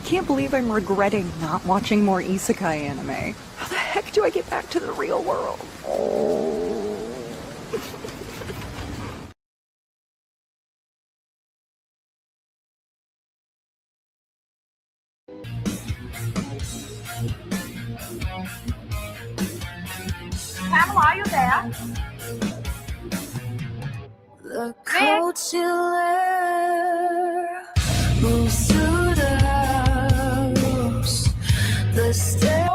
Can't believe I'm regretting not watching more isekai anime. How the heck do I get back to the real world? Oh. Pamela, are you there? The cold chill air moves through the house. The stair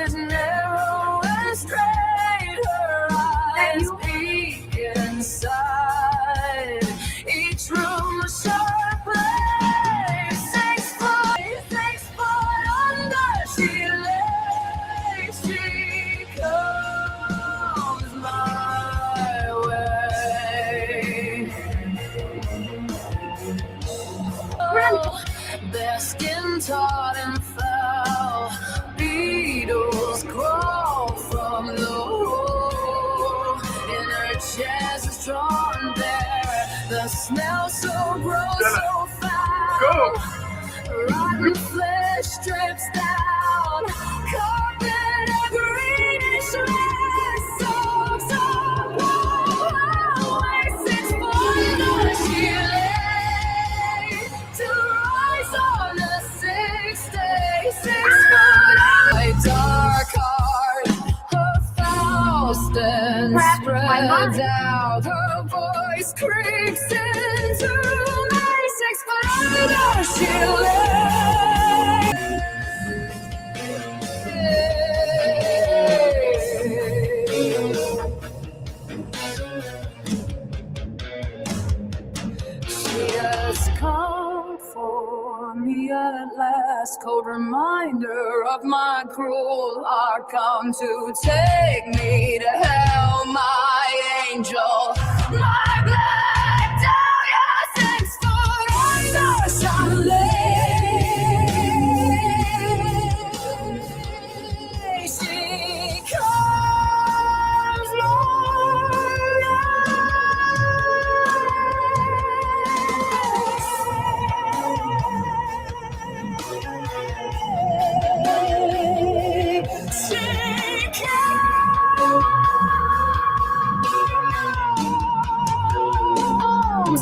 is narrow and straight. Her eyes peek inside. Each room a sharp place. 6 foot under. She lays. She comes my way. Their skin taut and foul, beetles crawl from the hole. In her chest is drawn there, the smell so gross, so foul. Rotten flesh drips down, carpet a greenish red, soaks up away. 6 foot under she lay, to rise on a 6 day, 6 foot under. Dark heart, her Faust and spreads out, her voice creaks into me. 6 foot under she She has come for me at last, cold reminder of my cruel heart, come to take me to hell, my angel, my black dahlia. 6 foot under shall lay. She comes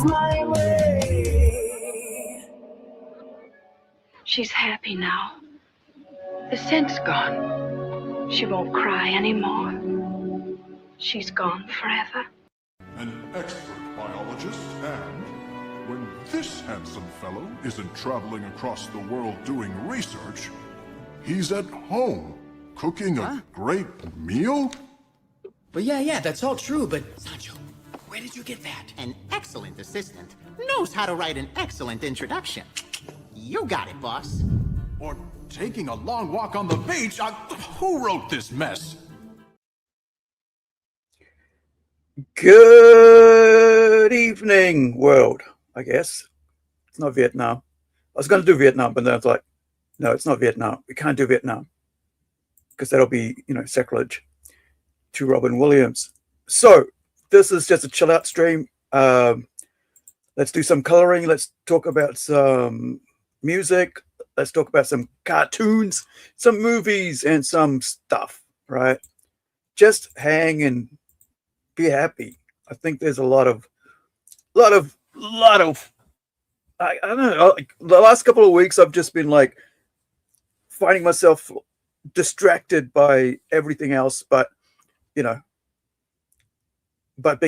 my way. She's happy now. The scent's gone. She won't cry anymore. She's gone forever. An expert biologist, and when this handsome fellow isn't traveling across the world doing research, he's at home cooking a great meal? But yeah, that's all true, but Sancho, where did you get that? An excellent assistant knows how to write an excellent introduction. You got it, boss. Or taking a long walk on the beach? Who wrote this mess? Good evening, world, I guess. It's not Vietnam. I was going to do Vietnam, but then I was like, no, it's not Vietnam. We can't do Vietnam because that'll be, sacrilege to Robin Williams. So this is just a chill out stream. Let's do some coloring. Let's talk about some music. Let's talk about some cartoons, some movies, and some stuff, right? Just hang and be happy. I think there's a lot of I don't know, like, the last couple of weeks I've just been like finding myself distracted by everything else but being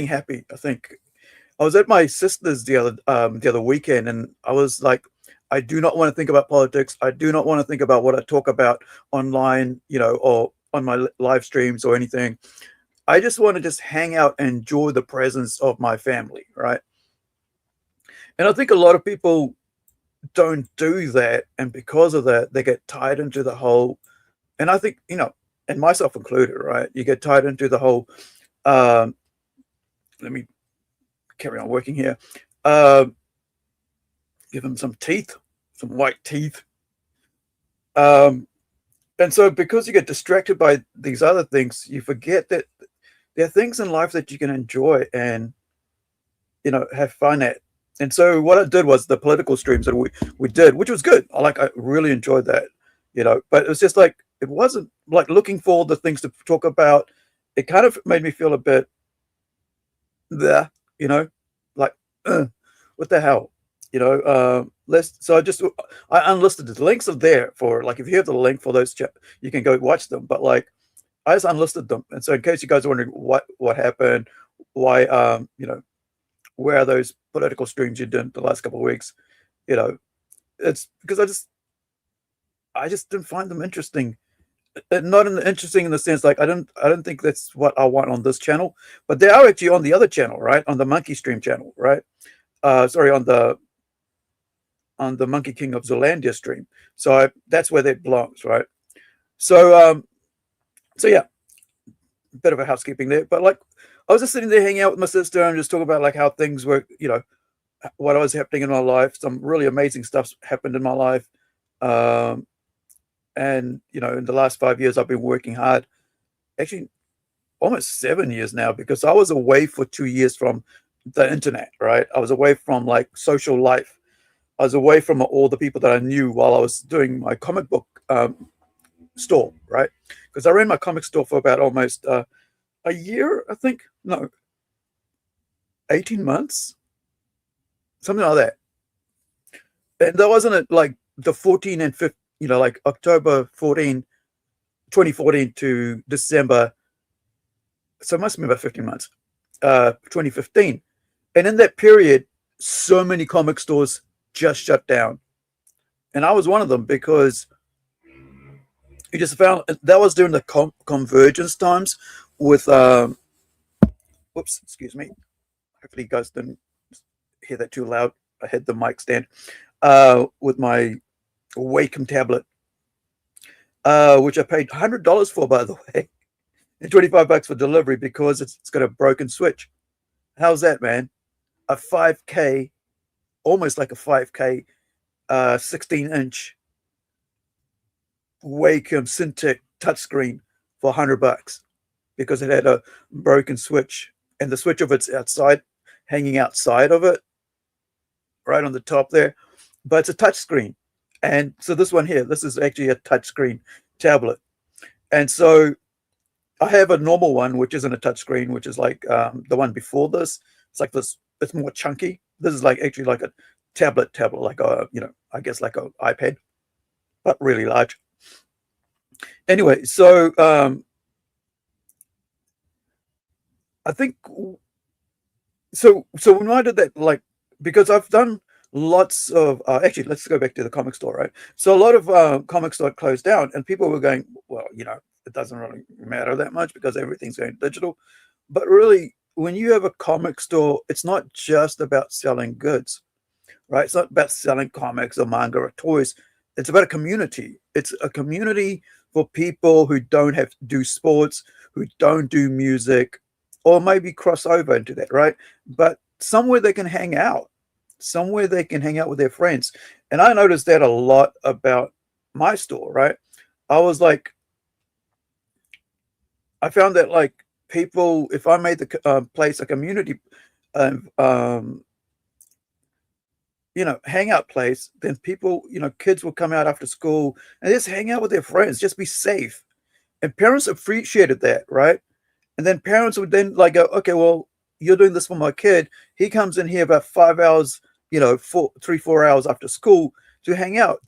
happy. I think I was at my sister's the other weekend, and I was like, I do not want to think about politics. I do not want to think about what I talk about online, or on my live streams or anything. I just want to just hang out and enjoy the presence of my family, right? And I think a lot of people don't do that, and because of that, they get tied into the whole. And I think, and myself included, right? You get tied into the whole. Let me carry on working here. Give him some teeth, some white teeth. And so because you get distracted by these other things, you forget that there are things in life that you can enjoy and, have fun at. And so what I did was the political streams that we did, which was good. I really enjoyed that, but it was just like, it wasn't like looking for the things to talk about. It kind of made me feel a bit there, like, what the hell, so I unlisted the links are there for, like, if you have the link for those you can go watch them, but like I just unlisted them. And so in case you guys are wondering what happened, why, where are those political streams you did the last couple of weeks, it's because I just didn't find them interesting. Not interesting in the sense, like, I don't think that's what I want on this channel, but they are actually on the other channel, right? On the Monkey Stream channel, right? Sorry, on the Monkey King of Zealandia stream. So that's where that belongs, right? So yeah, bit of a housekeeping there, but like, I was just sitting there hanging out with my sister and just talking about like how things were, what was happening in my life. Some really amazing stuff happened in my life. And in the last 5 years I've been working hard, actually almost 7 years now, because I was away for 2 years from the internet, right? I was away from like social life. I was away from all the people that I knew while I was doing my comic book store, right? Because I ran my comic store for about almost a year, I think. No, 18 months, something like that. And that wasn't it, like the 14 and 15, like October 14, 2014 to December. So it must have been about 15 months, 2015. And in that period, so many comic stores just shut down. And I was one of them, because you just found that was during the convergence times with, whoops, excuse me. Hopefully you guys didn't hear that too loud. I had the mic stand with my Wacom tablet, which I paid $100 for, by the way, and $25 for delivery, because it's got a broken switch. How's that, man? A 5K, almost like a 5K, 16-inch Wacom Syntec touchscreen for $100, because it had a broken switch, and the switch of it's outside, hanging outside of it, right on the top there. But it's a touchscreen. And so this one here, this is actually a touchscreen tablet. And so I have a normal one, which isn't a touchscreen, which is like the one before this. It's like this, it's more chunky. This is like actually like a tablet, like a, I guess like an iPad, but really large. Anyway, so I think, so when I did that, like, because I've done lots of actually, let's go back to the comic store, right? So a lot of comic store closed down, and people were going, well, it doesn't really matter that much because everything's going digital. But really, when you have a comic store, it's not just about selling goods, right? It's not about selling comics or manga or toys. It's about a community. It's a community for people who don't have to do sports, who don't do music, or maybe cross over into that, right? But somewhere they can hang out, somewhere they can hang out with their friends. And I noticed that a lot about my store, right? I was like, I found that like people, if I made the place a community, hangout place, then people, kids will come out after school and just hang out with their friends, just be safe. And parents appreciated that, right? And then parents would then like go, okay, well, you're doing this for my kid. He comes in here about 5 hours, 4 hours after school to hang out.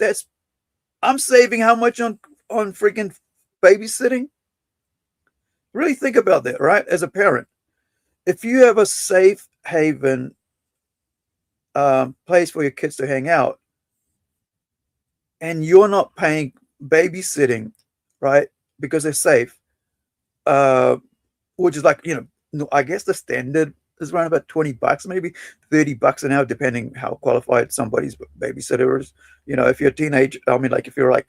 I'm saving how much on freaking babysitting? Really think about that, right? As a parent, if you have a safe haven place for your kids to hang out, and you're not paying babysitting, right? Because they're safe, which is like, I guess the standard is around about $20, maybe $30 an hour, depending how qualified somebody's babysitter is. If you're a teenager, I mean, like if you're like,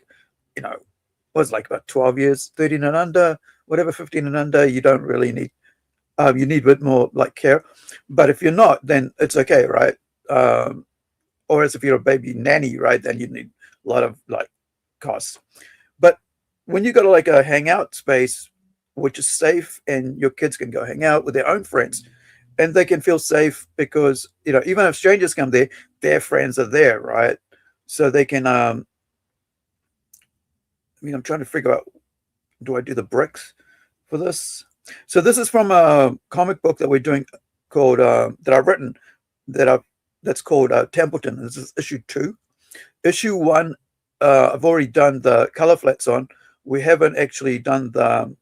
what's like about 12 years, 13 and under, whatever, 15 and under, you don't really need, you need a bit more like care. But if you're not, then it's okay, right? Or as if you're a baby nanny, right? Then you need a lot of like costs. But when you got like a hangout space, which is safe, and your kids can go hang out with their own friends, and they can feel safe because, you know, even if strangers come there, their friends are there, right? So they can. I mean, I'm trying to figure out, do I do the bricks for this? So this is from a comic book that we're doing called that I've written that's called Templeton. This is issue 2. Issue 1, I've already done the color flats on. We haven't actually done the,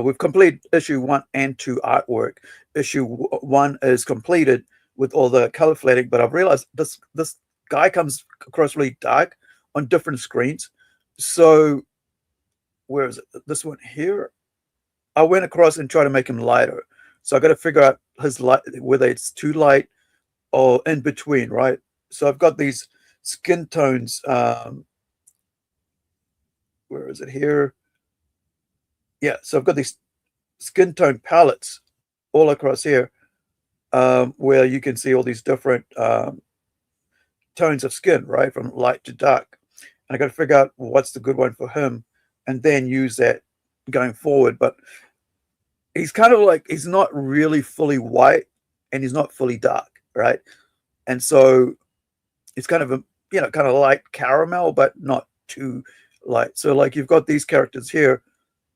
we've completed issue 1 and 2 artwork. Issue 1 is completed with all the color flatting, but I've realized this guy comes across really dark on different screens. So where is it? This one here. I went across and tried to make him lighter. So I got to figure out his light, whether it's too light or in between, right? So I've got these skin tones. Where is it here? Yeah, so I've got these skin tone palettes all across here, where you can see all these different tones of skin, right, from light to dark. And I got to figure out what's the good one for him, and then use that going forward. But he's kind of like, he's not really fully white, and he's not fully dark, right? And so it's kind of a, kind of light caramel, but not too light. So like you've got these characters here.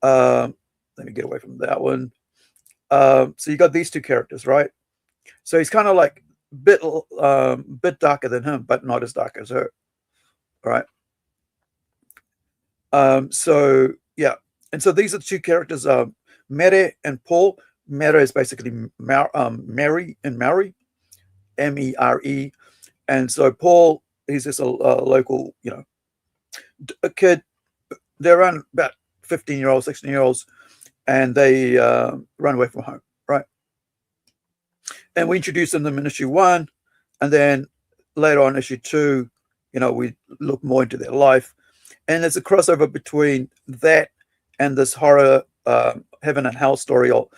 Let me get away from that one. So you got these two characters, right? So he's kind of like bit darker than him, but not as dark as her, right? So yeah, and so these are the two characters, Mere and Paul. Mere is basically Mary and Mary, Mere, and so Paul, he's just a local, a kid. They're around about 15-year-olds, 16-year-olds, and they run away from home, right? And we introduce them in issue 1, and then later on issue 2, we look more into their life, and there's a crossover between that and this horror, heaven and hell story, or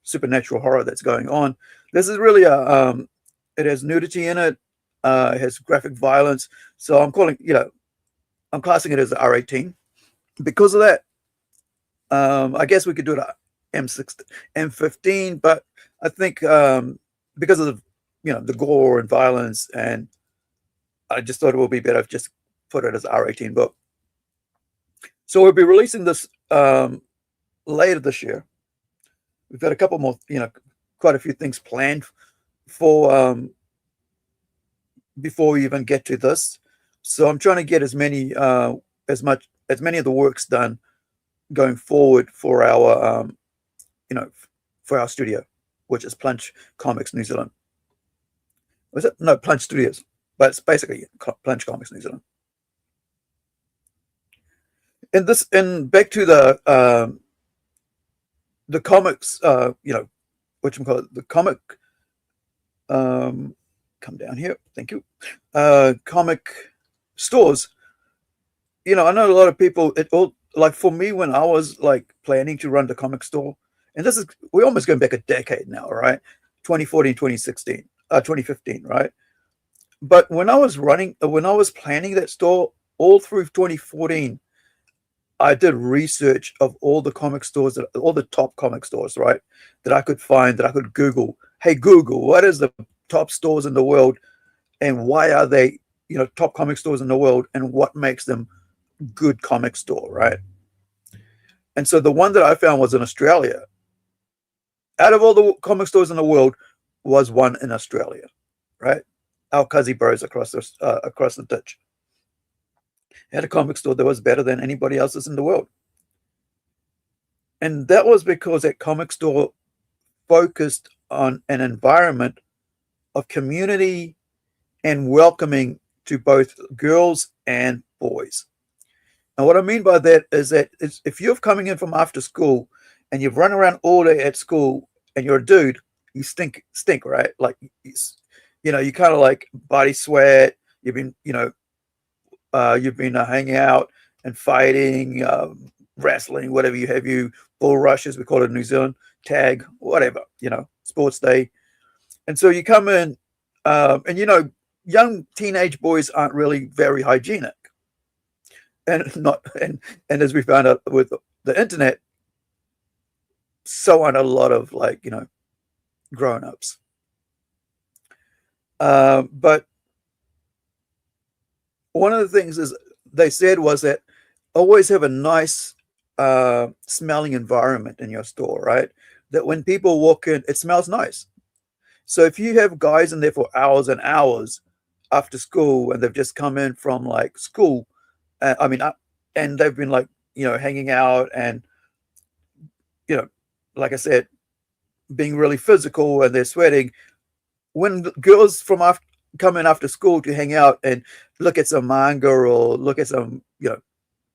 supernatural horror that's going on. This is really it has nudity in it. It has graphic violence. So I'm I'm classing it as R18 because of that. I guess we could do it at M15, but I think because of the gore and violence, and I just thought it would be better if just put it as R18 book. So we'll be releasing this later this year. We've got a couple more, quite a few things planned for before we even get to this. So I'm trying to get as many of the works done going forward for our for our studio, which is Plunge Comics New Zealand. Was it? No, Plunge Studios, but it's basically Plunge Comics New Zealand. And back to the comics, whatchamacallit, the comic, come down here, thank you, comic stores. I know a lot of people, like for me, when I was like planning to run the comic store, and we're almost going back a decade now, right? 2014, 2016, 2015, right? But when I was planning that store all through 2014, I did research of all the comic stores, all the top comic stores, right? That I could find, that I could Google. Hey, Google, what is the top stores in the world, and why are they, top comic stores in the world, and what makes them good comic store, right? And so the one that I found was in Australia. Out of all the comic stores in the world, was one in Australia, right? Our Cuzzy Bros across the ditch had a comic store that was better than anybody else's in the world. And that was because that comic store focused on an environment of community and welcoming to both girls and boys. And what I mean by that is that if you're coming in from after school and you've run around all day at school and you're a dude, you stink, right? Like, you kind of like body sweat. You've been hanging out and fighting, wrestling, whatever you have, bull rushes, we call it in New Zealand, tag, whatever, sports day. And so you come in, and young teenage boys aren't really very hygienic. And as we found out with the internet, so on a lot of like, grown-ups. But one of the things is they said was that always have a nice smelling environment in your store, right? That when people walk in, it smells nice. So if you have guys in there for hours and hours after school, and they've just come in from like school, and they've been like, hanging out and, like I said, being really physical, and they're sweating. When the girls from after come in after school to hang out and look at some manga or look at some,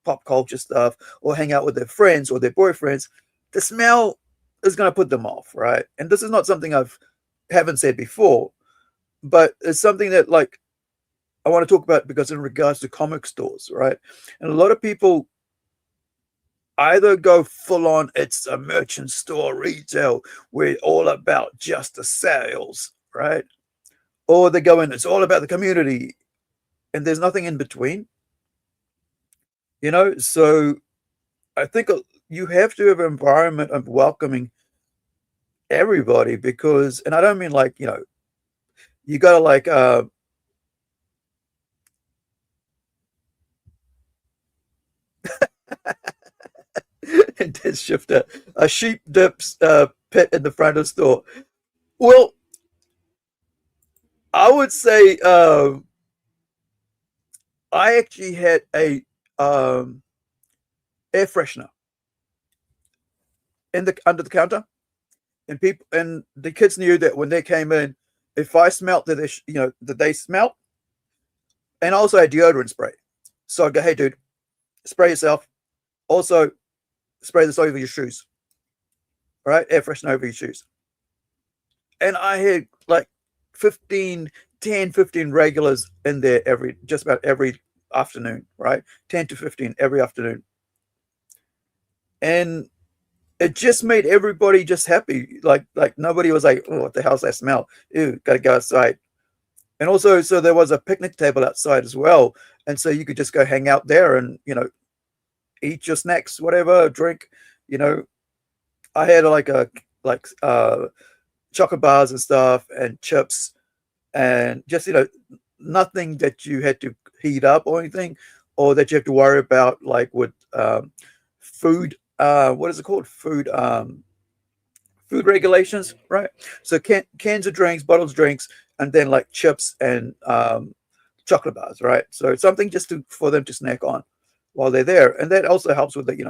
pop culture stuff, or hang out with their friends or their boyfriends, the smell is going to put them off, right? And this is not something haven't said before, but it's something that like I want to talk about, because in regards to comic stores, right? And a lot of people either go full on, it's a merchant store retail, we're all about just the sales, right? Or they go in, it's all about the community, and there's nothing in between. So I think you have to have an environment of welcoming everybody, because, and I don't mean like, you gotta like intense shifter, a sheep dips pit in the front of the store. Well, I would say I actually had a air freshener in the under the counter, and the kids knew that when they came in, if I smelt that that they smelt, and also a deodorant spray. So I'd go, hey dude, spray yourself. Also spray this over your shoes. All right, air freshener over your shoes. And I had like 15 regulars in there just about every afternoon, right? 10 to 15 every afternoon. And it just made everybody just happy. Like nobody was like, oh, what the hell's that smell? Ew, gotta go outside. And also, so there was a picnic table outside as well. And so you could just go hang out there and, eat your snacks, whatever, drink, I had chocolate bars and stuff and chips, and just, nothing that you had to heat up or anything, or that you have to worry about, like with food, what is it called? Food regulations, right? So cans of drinks, bottles of drinks, and then like chips and chocolate bars, right? So something just for them to snack on while they're there, and that also helps with the bit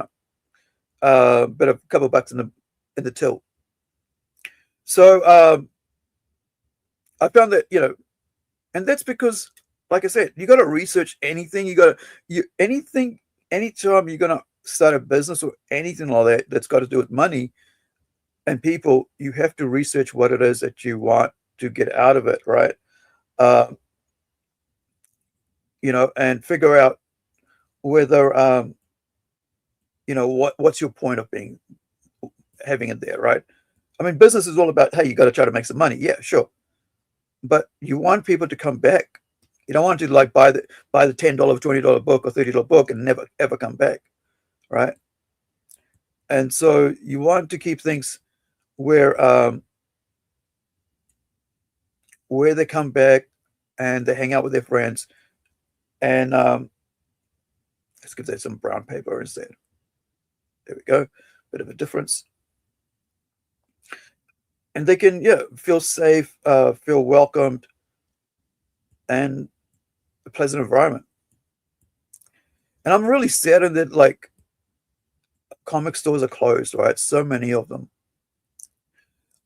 of a couple of bucks in the till. So I found that and that's because, like I said, you got to research anything. Anytime you're gonna start a business or anything like that that's got to do with money and people, you have to research what it is that you want to get out of it, right? And figure out whether what's your point of having it there, right? I mean, business is all about, hey, you got to try to make some money. Yeah, sure, but you want people to come back. You don't want to like buy the $10, $20 book or $30 book and never ever come back, right? And so you want to keep things where they come back and they hang out with their friends. And let's give that some brown paper instead. There we go. Bit of a difference. And they can, feel safe, feel welcomed, and a pleasant environment. And I'm really saddened that like comic stores are closed, right? So many of them.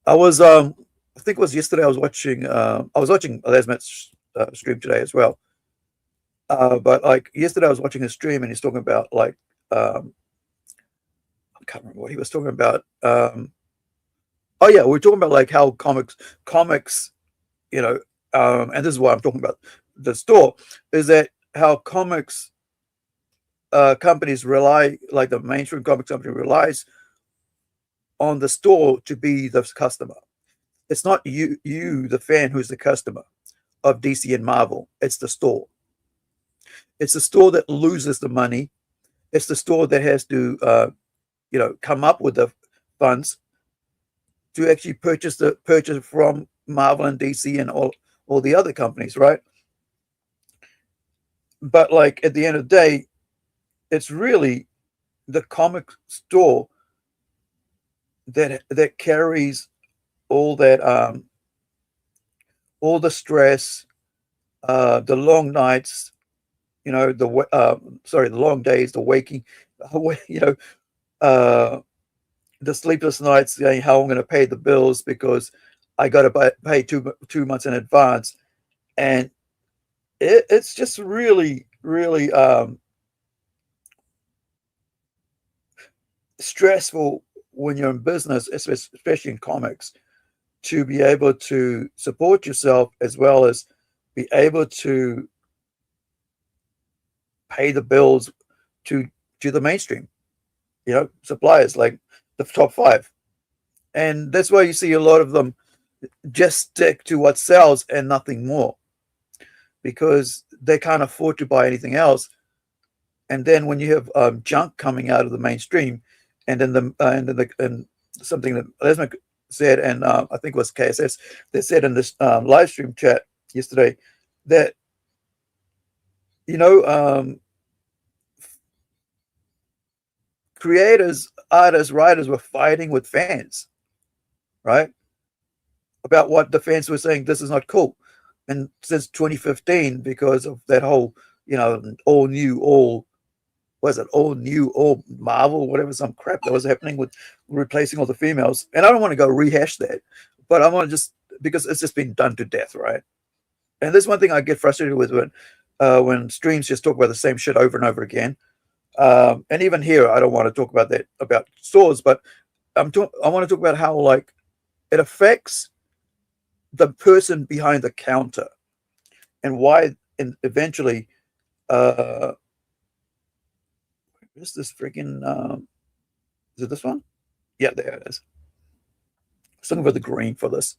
I was, I think it was yesterday. I was watching Lesmet's stream today as well. But like yesterday, I was watching his stream, and he's talking about like, I can't remember what he was talking about. Oh yeah, we're talking about like how comics, and this is why I'm talking about the store, is that how comics companies rely, like the mainstream comics company relies on the store to be the customer. It's not you, the fan, who's the customer of DC and Marvel. It's the store. It's the store that loses the money. It's the store that has to, come up with the funds to actually purchase from Marvel and DC and all the other companies, right? But like at the end of the day, it's really the comic store that carries all that all the stress, the long nights, the long days, the waking, you know, uh, the sleepless nights, how I'm going to pay the bills because I got to pay 2 months in advance, and it's just really, really stressful when you're in business, especially in comics, to be able to support yourself as well as be able to pay the bills to the mainstream, suppliers like the top five. And that's why you see a lot of them just stick to what sells and nothing more, because they can't afford to buy anything else. And then when you have junk coming out of the mainstream, and then and something that Lesman said, and I think it was KSS, they said in this live stream chat yesterday that creators, artists, writers were fighting with fans, right? About what the fans were saying, this is not cool. And since 2015, because of that whole, all new, all Marvel, whatever, some crap that was happening with replacing all the females. And I don't want to go rehash that, but I want to just, because it's just been done to death, right? And there's one thing I get frustrated with when streams just talk about the same shit over and over again. And even here, I don't want to talk about that, about stores, but I want to talk about how, like, it affects the person behind the counter, and why, and eventually, where's this freaking, is it this one? Yeah, there it is. Something with the green for this.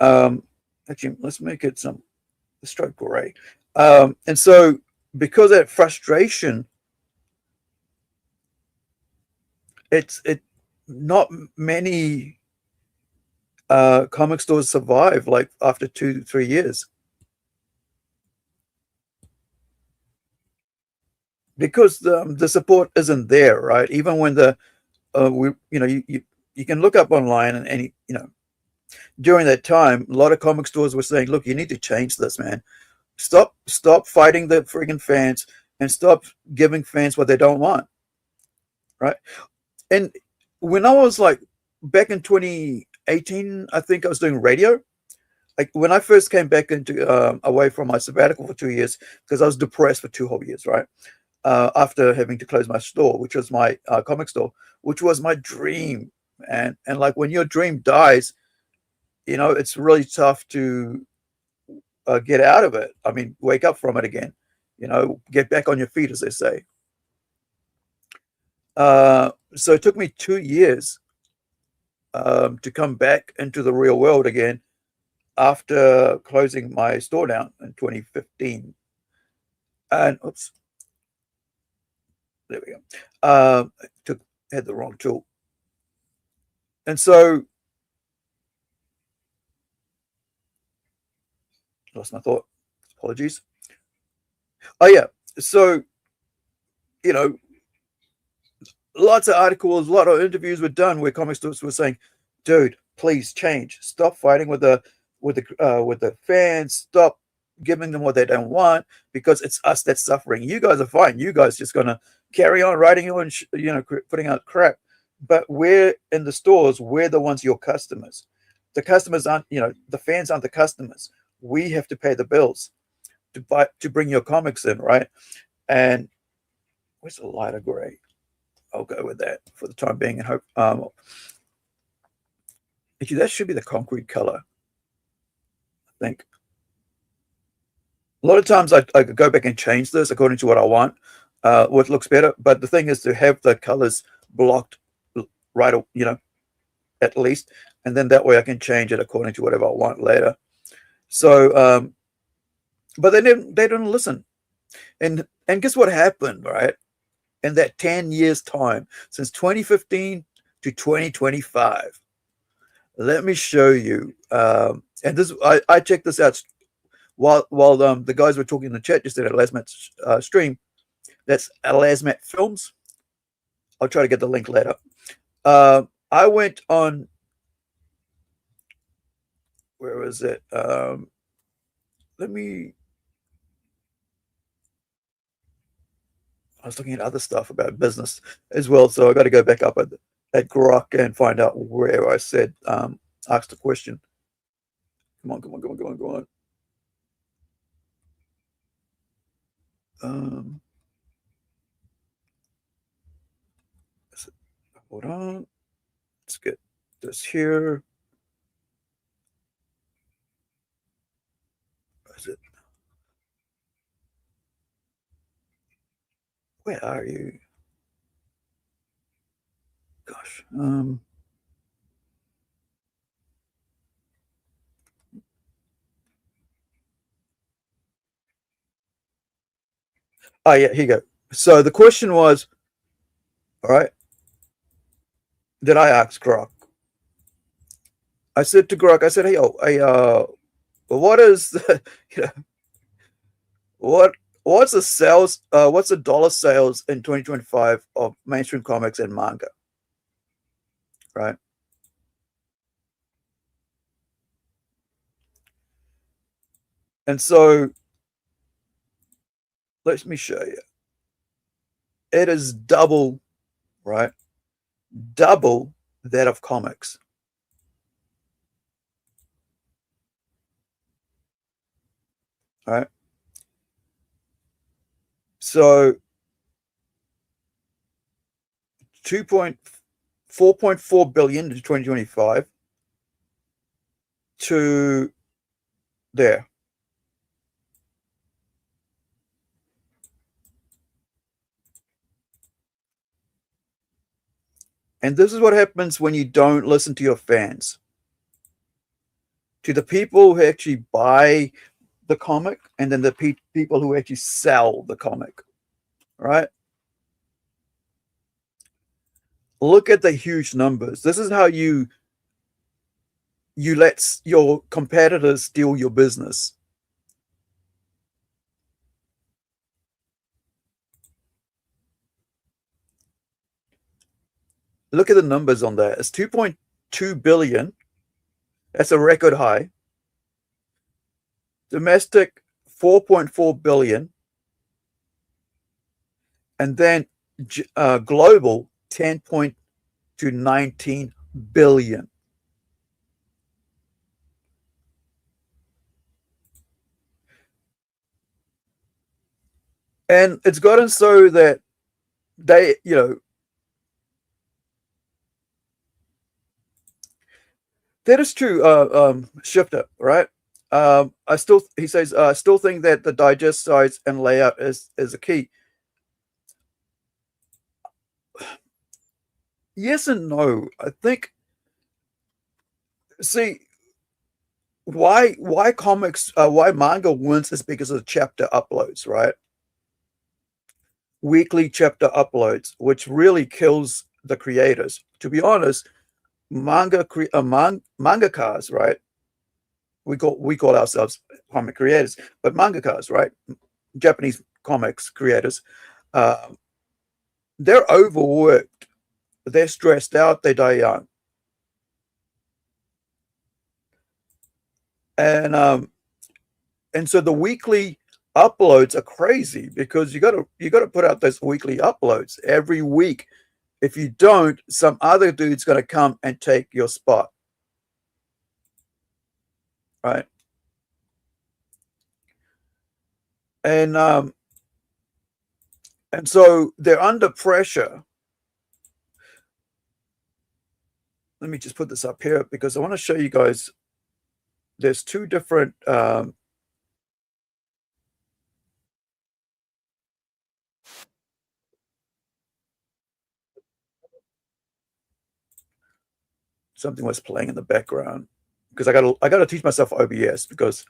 Actually, let's make it some stroke gray. And so, because of that frustration, not many comic stores survive, like, after 2-3 years, because the support isn't there, right? Even when you can look up online, and during that time, a lot of comic stores were saying, look, you need to change this, man. Stop fighting the friggin' fans, and stop giving fans what they don't want, right? And when I was, like, back in 2018, I think I was doing radio. Like, when I first came back into away from my sabbatical for 2 years, because I was depressed for 2 whole years, right? After having to close my store, which was my comic store, which was my dream. And like, when your dream dies, it's really tough to get out of it. I mean, wake up from it again, get back on your feet, as they say. So it took me 2 years to come back into the real world again after closing my store down in 2015. And oops, there we go. Had the wrong tool. And so, lost my thought. Apologies. Oh yeah. So, lots of articles, a lot of interviews were done where comic stores were saying, dude, please change. Stop fighting with the fans. Stop giving them what they don't want, because it's us that's suffering. You guys are fine. You guys just gonna carry on writing your own, putting out crap. But we're in the stores. We're the ones, your customers. The customers aren't, the fans aren't the customers. We have to pay the bills to bring your comics in, right? And where's the lighter gray? I'll go with that for the time being, and hope. Actually, that should be the concrete color, I think. A lot of times I go back and change this according to what I want, what looks better. But the thing is to have the colors blocked right, at least, and then that way I can change it according to whatever I want later. So, but they didn't listen, and guess what happened, right? In that 10 years time, since 2015 to 2025. Let me show you. And this, I checked this out while the guys were talking in the chat just at Lasmat's stream. That's Lasmat Films. I'll try to get the link later. I went on. Where was it? Let me. I was looking at other stuff about business as well, so I got to go back up at Grok and find out where I said asked the question. Come on. Hold on. Let's get this here. Is it? Where are you? Gosh. Oh, yeah, here you go. So the question was, all right, did I ask Grok? I said to Grok, I said, hey, what is the, what's the sales, what's the dollar sales in 2025 of mainstream comics and manga? Right. And so let me show you. It is double, right? Double that of comics. All right. So 4.4 billion to 2025 to there. And this is what happens when you don't listen to your fans. To the people who actually buy the comic, and then the people who actually sell the comic, right? Look at the huge numbers. This is how you let your competitors steal your business. Look at the numbers on that. It's 2.2 billion. That's a record high. Domestic, 4.4 billion. And then global, 10 to 19 billion. And it's gotten so that they, that is true, Shifter, right? He says, I still think that the digest size and layout is a key. Yes and no. I think, see, why manga wins is because of the chapter uploads, right? Weekly chapter uploads, which really kills the creators. To be honest, mangakas, right? We call ourselves comic creators, but mangakas, right? Japanese comics creators, they're overworked, they're stressed out, they die young, and so the weekly uploads are crazy because you got to put out those weekly uploads every week. If you don't, some other dude's going to come and take your spot, right? And so they're under pressure. Let me just put this up here because I want to show you guys. There's two different something was playing in the background because I got to teach myself OBS because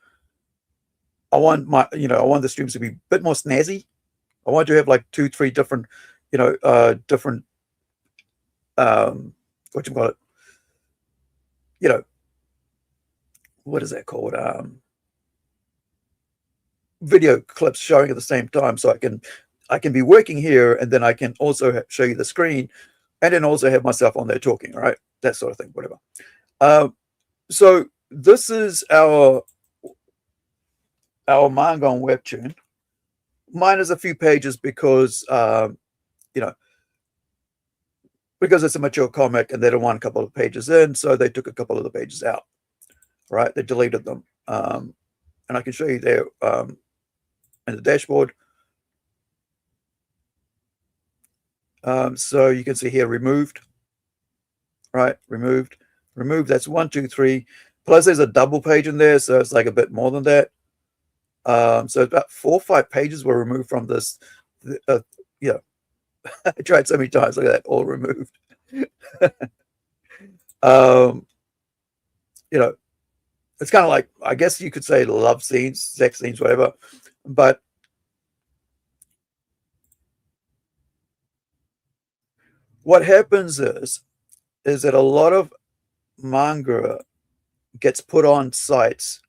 I want I want the streams to be a bit more snazzy. I want to have like 2-3 different different what you call it, you know, what is that called? Video clips showing at the same time, so I can be working here, and then I can also show you the screen, and then also have myself on there talking, right? That sort of thing, whatever. So this is our manga on Webtoon. Mine is a few pages because you know, because it's a mature comic and they don't want a couple of pages in, so they took a couple of the pages out, right? They deleted them, and I can show you there in the dashboard. So you can see here removed, right? Removed. That's 1, 2, 3. Plus there's a double page in there, so it's like a bit more than that. So about 4 or 5 pages were removed from this. Yeah, I tried so many times. Look at that, all removed. You know, it's kind of like, I guess you could say love scenes, sex scenes, whatever. But what happens is that a lot of manga gets put on sites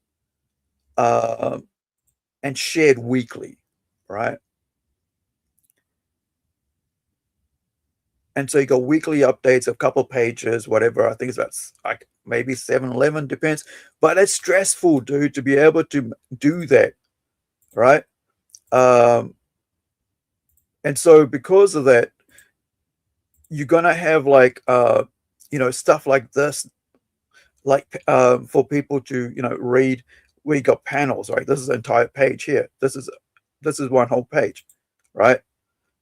and shared weekly, right? And so you got weekly updates, a couple pages, whatever. I think it's about like maybe 7, 11, depends. But it's stressful, dude, to be able to do that, right? And so because of that, you're gonna have like you know, stuff like this, like for people to, you know, read. We got panels, right? This is an entire page here. This is one whole page, right?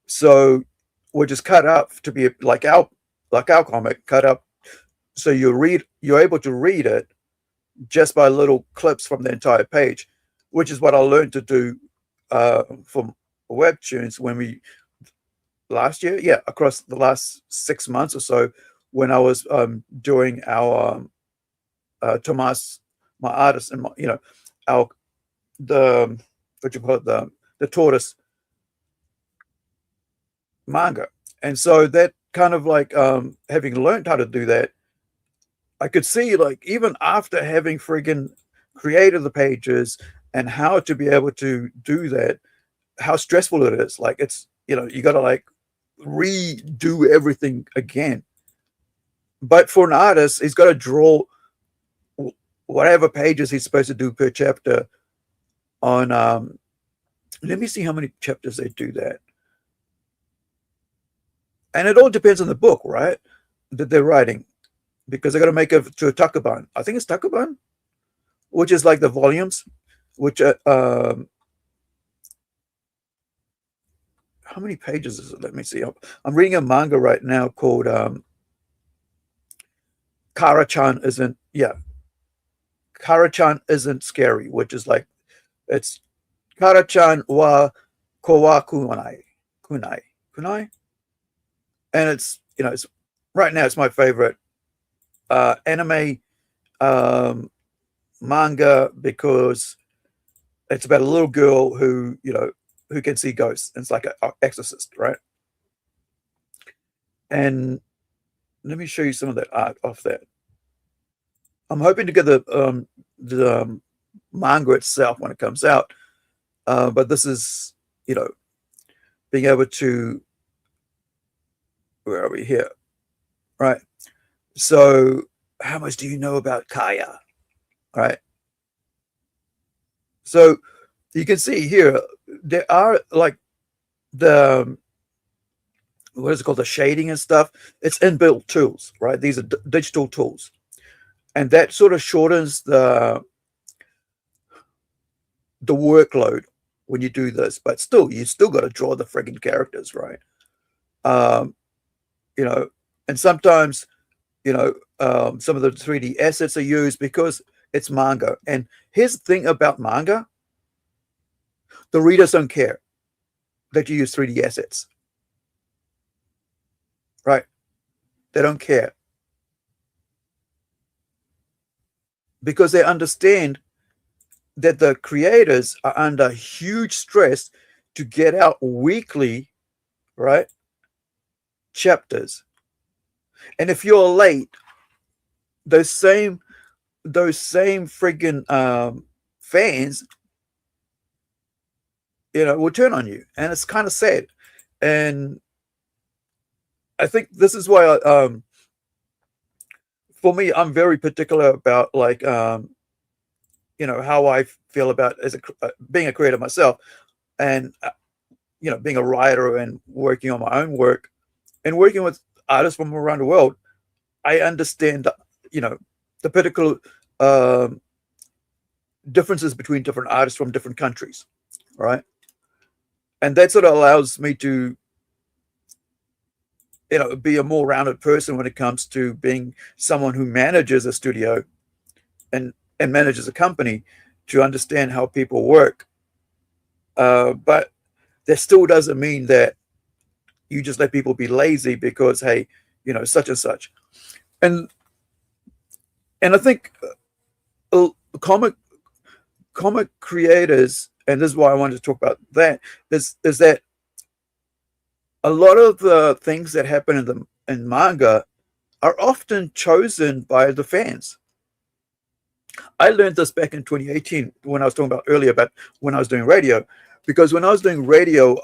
So we're just cut up to be like our comic, cut up so you're able to read it just by little clips from the entire page, which is what I learned to do from Webtoons when we last year, yeah, across the last 6 months or so, when I was doing our Tomas, my artist, and my, you know, what you call it, the tortoise manga. And so that kind of like having learned how to do that, I could see, like, even after having friggin' created the pages and how to be able to do that, how stressful it is. Like, it's, you know, you got to like redo everything again. But for an artist, he's got to draw whatever pages he's supposed to do per chapter on let me see how many chapters they do that. And it all depends on the book, right, that they're writing, because they're going to make it to a takuban. I think it's takuban, which is like the volumes, which how many pages is it? Let me see. I'm reading a manga right now called Kara-chan isn't scary, which is like, it's Kara-chan wa kawakunai kunai, and it's, you know, it's right now it's my favorite anime manga, because it's about a little girl who, you know, who can see ghosts. It's like an exorcist, right? And let me show you some of that art off that. I'm hoping to get the manga itself when it comes out, but this is, you know, being able to, where are we here, right? So how much do you know about Kaya, right? So you can see here there are like the, what is it called, the shading and stuff. It's inbuilt tools, right? These are digital tools, and that sort of shortens the workload when you do this. But still, you still got to draw the friggin' characters, right? You know, and sometimes, you know, some of the 3D assets are used because it's manga. And here's the thing about manga: the readers don't care that you use 3D assets, right? They don't care, because they understand that the creators are under huge stress to get out weekly, right, chapters. And if you're late, those same friggin' fans, will turn on you, and it's kind of sad. And I think this is why for me, I'm very particular about like how I feel about being a creator myself, and being a writer and working on my own work and working with artists from around the world. I understand the particular differences between different artists from different countries, right? And that sort of allows me to be a more rounded person when it comes to being someone who manages a studio and manages a company, to understand how people work. But that still doesn't mean that you just let people be lazy because, hey, such and such. And I think comic creators, and this is why I wanted to talk about that, is that a lot of the things that happen in manga are often chosen by the fans. I learned this back in 2018 when I was talking about earlier about when I was doing radio, because when I was doing radio,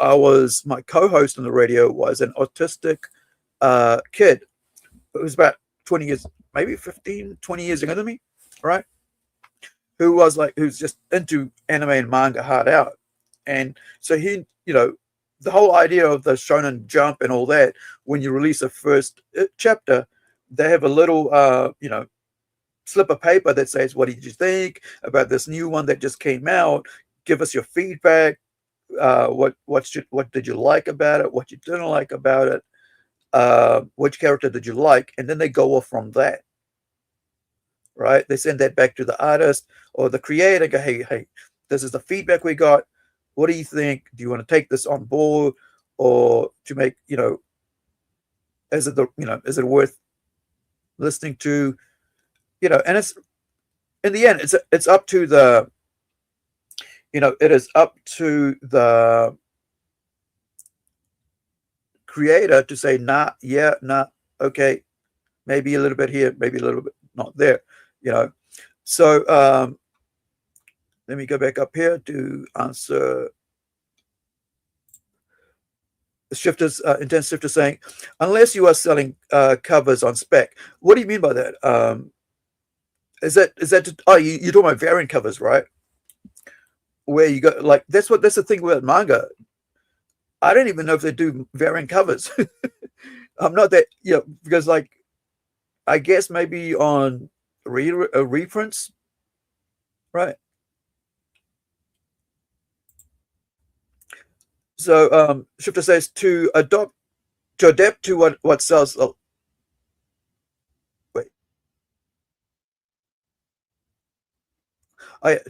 my co-host on the radio was an autistic kid. It was about 20 years, maybe 15, 20 years younger than me, right? Who's just into anime and manga hard out. And so he, the whole idea of the Shonen Jump and all that, when you release a first chapter, they have a little, slip of paper that says, what did you think about this new one that just came out? Give us your feedback. What did you like about it? What you didn't like about it? Which character did you like? And then they go off from that, right? They send that back to the artist or the creator. Go, hey, this is the feedback we got. What do you think? Do you want to take this on board, or to make, is it worth listening to? And it's, in the end, it's up to the, it is up to the creator to say, nah, yeah, nah, okay, maybe a little bit here, maybe a little bit not there, So let me go back up here to answer the Shifter's intense Shifter saying, unless you are selling covers on spec. What do you mean by that? Is that you're talking about variant covers, right? Where you go, like, that's the thing with manga. I don't even know if they do variant covers. I'm not that, because, like, I guess maybe on reprints, right? So Shifter says to adapt to what sells. Oh, wait.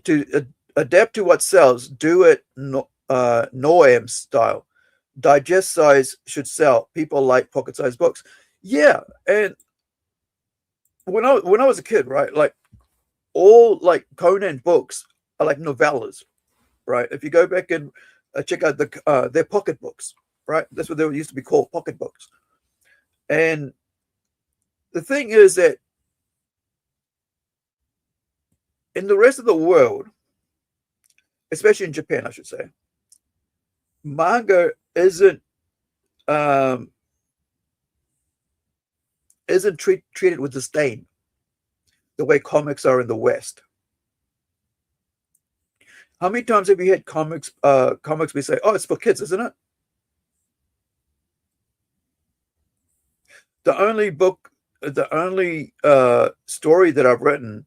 To adapt to what sells. Do it Noam style. Digest size should sell. People like pocket size books. Yeah, and when I was a kid, right, like, all like Conan books are like novellas, right? If you go back and check out their pocket books, right? That's what they used to be called, pocket books. And the thing is that in the rest of the world, especially in Japan, I should say, manga isn't treated with disdain the way comics are in the West. How many times have you had comics we say, oh, it's for kids, isn't it? The only story that I've written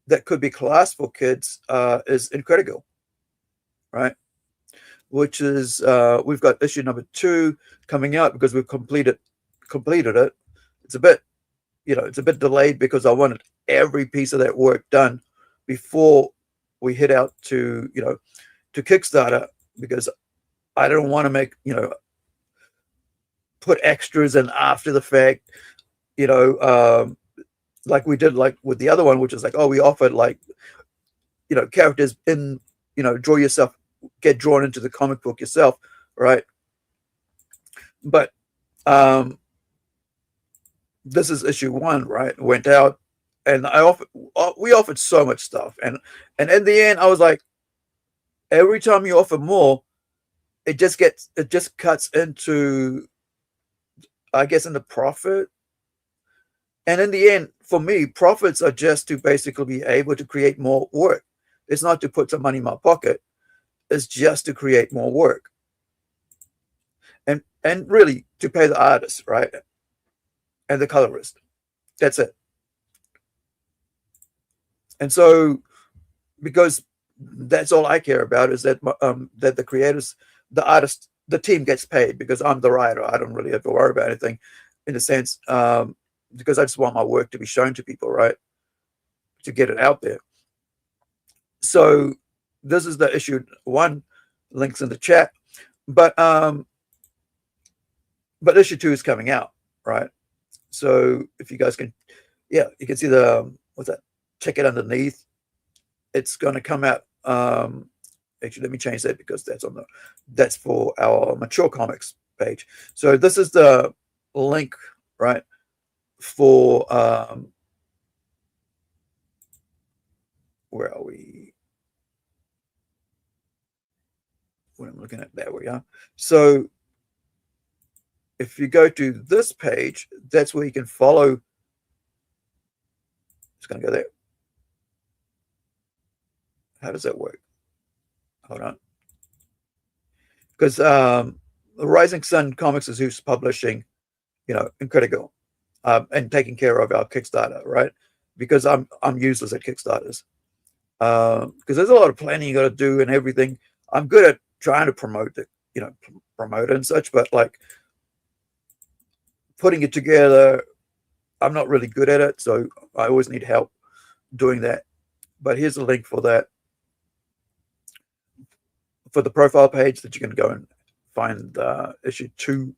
that could be classed for kids is Incredible, right? Which is we've got issue number 2 coming out because we've completed it. It's a bit delayed because I wanted every piece of that work done before we hit out to Kickstarter, because I don't want to make put extras in after the fact, like we did like with the other one, which is like, oh, we offered like characters in draw yourself, get drawn into the comic book yourself, right? But this is issue 1, right? Went out, and we offered so much stuff, and in the end, I was like, every time you offer more, it just cuts into, I guess, into profit. And in the end, for me, profits are just to basically be able to create more work. It's not to put some money in my pocket. It's just to create more work. And really to pay the artist, right? And the colorist. That's it. And so, because that's all I care about is that that the creators, the artist, the team gets paid, because I'm the writer. I don't really have to worry about anything, in a sense, because I just want my work to be shown to people, right? To get it out there. So this is the issue 1, links in the chat, but issue 2 is coming out, right? So if you guys can, yeah, you can see the, what's that, ticket underneath. It's going to come out. Actually, let me change that, because that's for our mature comics page. So this is the link, right, for where are we? What I'm looking at, there we are. So if you go to this page, that's where you can follow. It's going to go there. How does that work? Hold on. Because the Rising Sun Comics is who's publishing, Incredible, and taking care of our Kickstarter, right? Because I'm useless at Kickstarters. Because there's a lot of planning you got to do and everything. I'm good at trying to promote it, promote it and such, but like putting it together, I'm not really good at it. So I always need help doing that. But here's a link for that, for the profile page, that you can go and find issue 2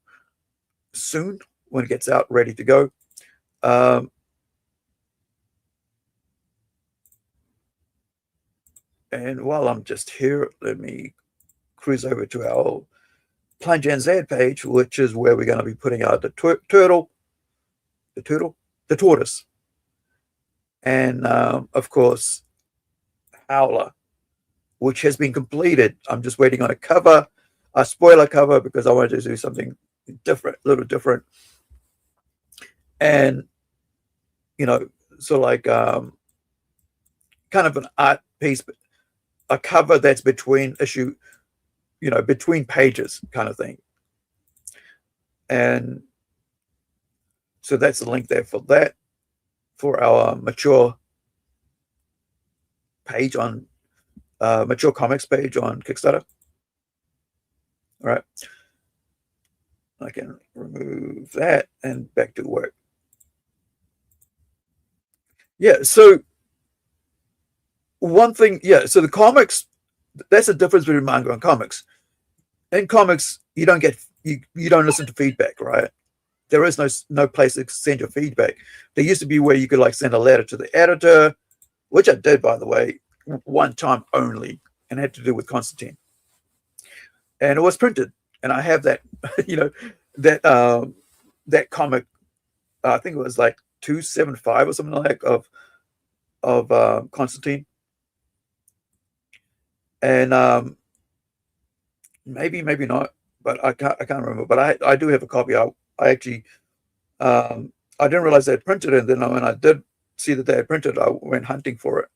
soon when it gets out, ready to go. And while I'm just here, let me cruise over to our Plunge NZ page, which is where we're going to be putting out the tortoise, and of course, Howler, which has been completed. I'm just waiting on a spoiler cover, because I wanted to do something different, a little different, and so like kind of an art piece, a cover that's between between pages kind of thing. And so that's the link there for that, for our mature page on mature comics page on Kickstarter. All right, I can remove that and back to work. Yeah, so one thing, so the comics, that's the difference between manga and comics. In comics, you don't listen to feedback, right? There is no place to send your feedback. There used to be where you could like send a letter to the editor, which I did, by the way, one time only, and it had to do with Constantine. And it was printed, and I have that, that comic. I think it was like 275 or something like that of Constantine. And maybe not, but I can't remember. But I do have a copy. I actually I didn't realize they had printed it, and then when I did see that they had printed, I went hunting for it.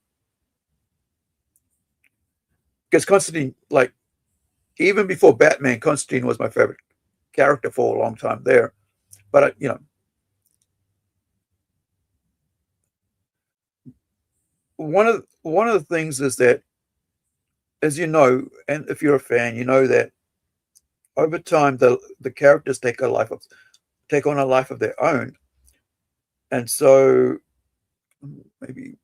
Because Constantine, like, even before Batman, Constantine was my favorite character for a long time there. But one of the things is that, as you know, and if you're a fan, you know that over time the characters take on a life of their own. And so maybe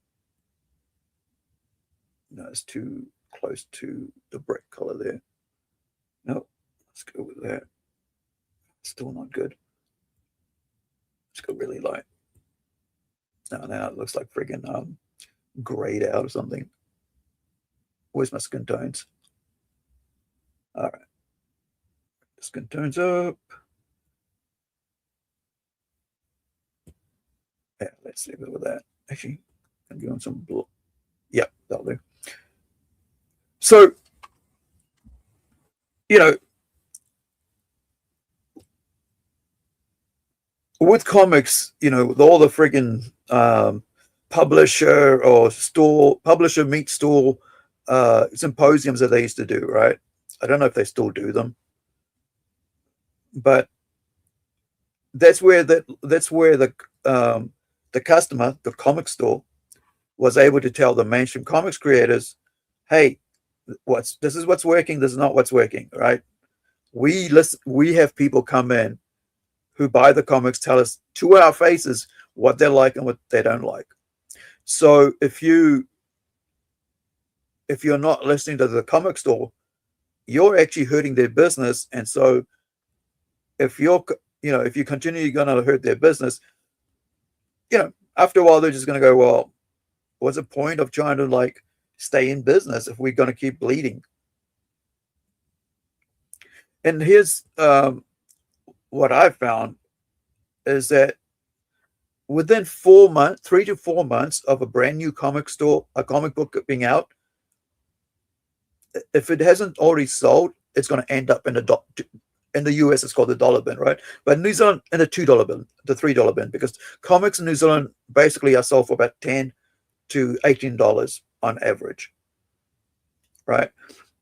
it's too close to the brick color there. No, let's go with that. Still not good. Let's go really light. Now it looks like friggin' grayed out or something. Where's my skin tones? All right. Skin tones up. let's leave it with that. Actually, I'm doing some blue. Yeah, that'll do. So, you know, with comics, you know, with all the friggin' publisher meet store symposiums that they used to do, right? I don't know if they still do them, but that's where the customer, the comic store, was able to tell the mainstream comics creators, hey, this is what's working, this is not what's working, right? We have people come in who buy the comics, tell us to our faces what they like and what they don't like. So if you're not listening to the comic store, you're actually hurting their business. And so if you continue going to hurt their business, after a while they're just going to go, well, what's the point of trying to like stay in business if we're going to keep bleeding? And here's what I found is that within 3 to 4 months of a brand new comic book being out, if it hasn't already sold, it's going to end up in the US. It's called the dollar bin, right? But in New Zealand, in the $2 bin, the $3 bin, because comics in New Zealand basically are sold for about $10 to $18 on average, right?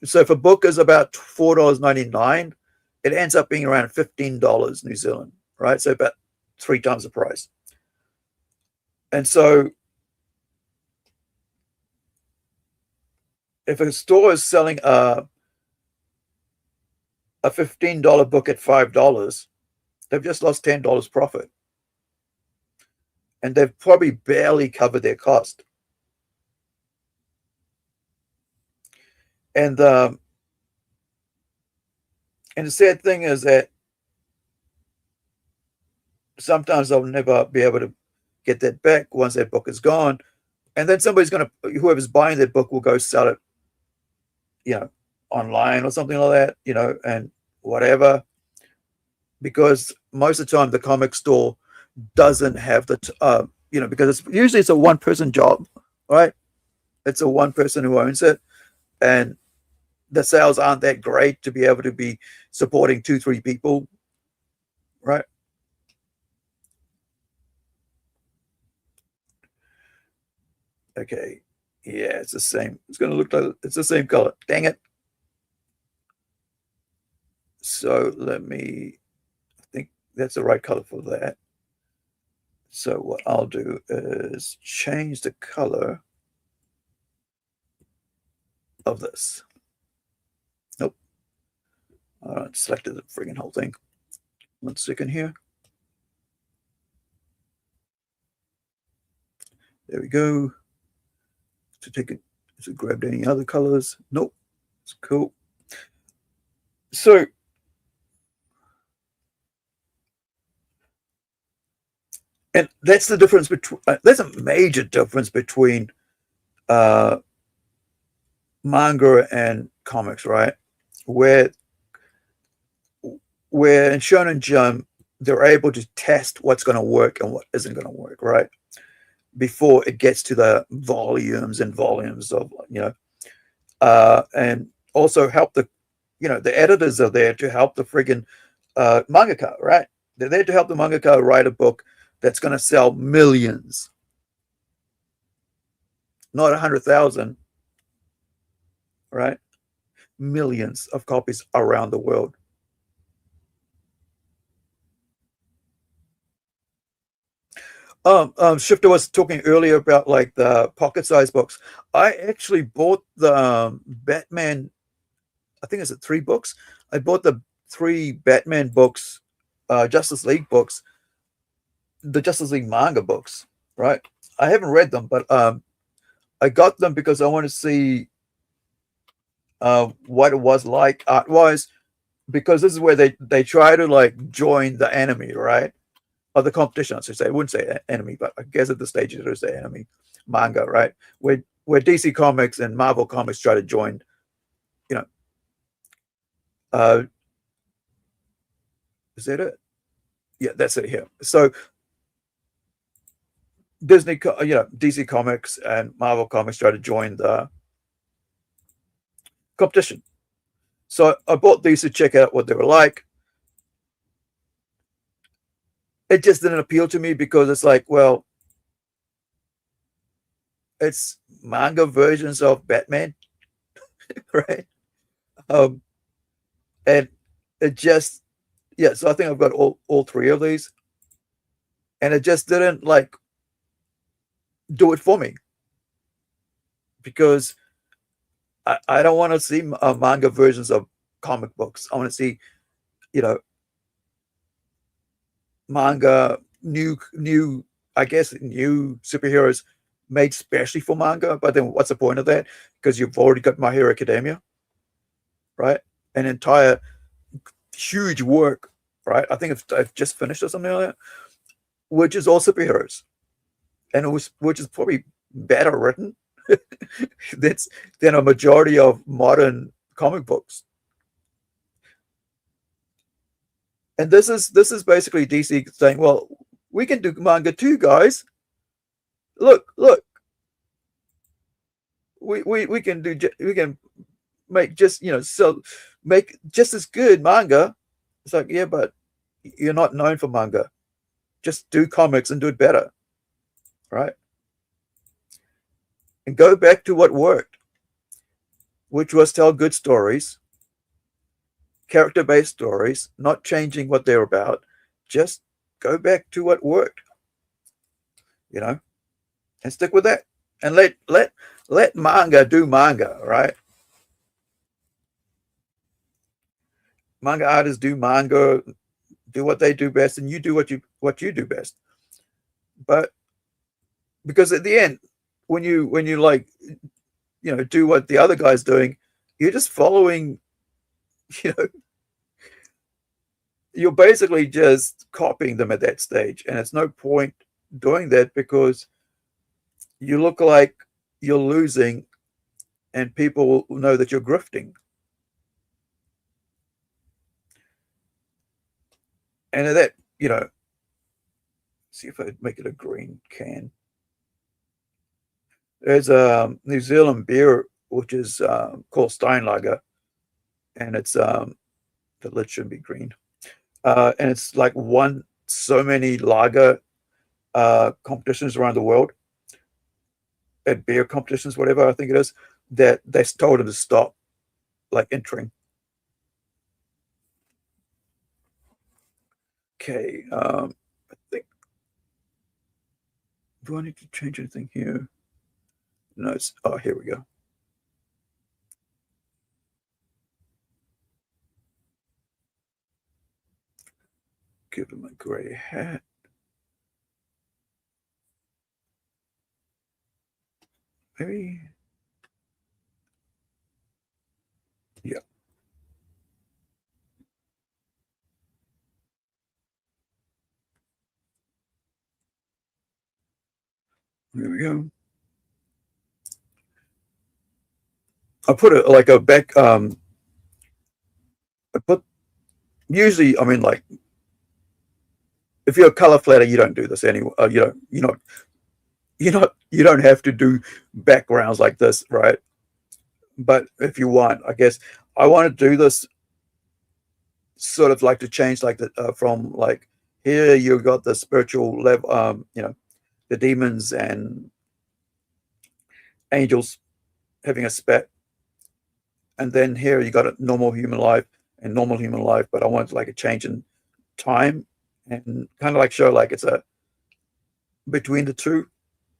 So if a book is about $4.99, it ends up being around $15 New Zealand, right? So about 3 times the price. And so if a store is selling a $15 book at $5, they've just lost $10 profit. And they've probably barely covered their cost. And the sad thing is that sometimes they'll never be able to get that back once that book is gone. And then whoever's buying that book will go sell it, online or something like that, and whatever. Because most of the time the comic store doesn't have because it's a one-person job, right? It's a one person who owns it. And the sales aren't that great to be able to be supporting 2-3 people, right? Okay, yeah, it's the same. It's going to look like it's the same color. Dang it. So I think that's the right color for that. So what I'll do is change the color of this. Nope. All right, selected the friggin' whole thing. 1 second here. There we go. To grab any other colors. Nope. It's cool. So and that's the difference between there's a major difference between manga and comics, right? Where in Shonen Jump they're able to test what's going to work and what isn't going to work, right? Before it gets to the volumes and volumes of and also help the editors are there to help the friggin' mangaka, right? They're there to help the mangaka write a book that's going to sell millions, not 100,000, right? Millions of copies around the world. Shifter was talking earlier about like the pocket-sized books. I actually bought the Batman. I think it's 3 books. I bought the 3 Batman books, Justice League books, the Justice League manga books, right? I haven't read them, but I got them because I want to see what it was like art-wise, because this is where they try to like join the enemy, right? Or the competition, I should say. I wouldn't say enemy, but I guess at the stage it is the enemy manga, right? Where DC Comics and Marvel Comics try to join, is that it? Yeah, that's it here. So Disney, DC Comics and Marvel Comics tried to join the competition. So I bought these to check out what they were like. It just didn't appeal to me because it's like, well, it's manga versions of Batman, right? Um, and it just, yeah. So I think I've got all three of these, and it just didn't like do it for me because I don't want to see manga versions of comic books. I want to see, you know, manga, new, I guess, new superheroes made specially for manga. But then what's the point of that? Because you've already got My Hero Academia, right? An entire huge work, right? I think I've just finished or something like that, which is all superheroes, and which is probably better written that's than a majority of modern comic books. And this is basically DC saying, well, we can do manga too, guys. Look, we can do, we can make just, so make just as good manga. It's like, yeah, but you're not known for manga. Just do comics and do it better, right? And go back to what worked, which was tell good stories, character-based stories, not changing what they're about. Just go back to what worked, and stick with that. And let manga do manga, right? Manga artists do manga, do what they do best, and you do what you do best. But because at the end, when you like, do what the other guy's doing, you're just following, you know, you're basically just copying them at that stage. And it's no point doing that because you look like you're losing and people will know that you're grifting. And at that, see if I make it a green can. There's a New Zealand beer which is called Steinlager, and it's the lid should be green, and it's like won so many lager competitions around the world, at beer competitions, whatever I think it is, that they told him to stop, like entering. Okay, I think, do I need to change anything here? No, it's, oh, here we go. Give him a gray hat. Maybe, yeah. There we go. I put it like a back. I put usually. I mean, like if you're a color flatter, you don't do this anyway. You don't have to do backgrounds like this, right? But if you want, I guess I want to do this sort of like to change like the from like here you got the spiritual level, the demons and angels having a spat, and then here you got a normal human life and normal human life. But I want like a change in time and kind of like show like it's a between the two.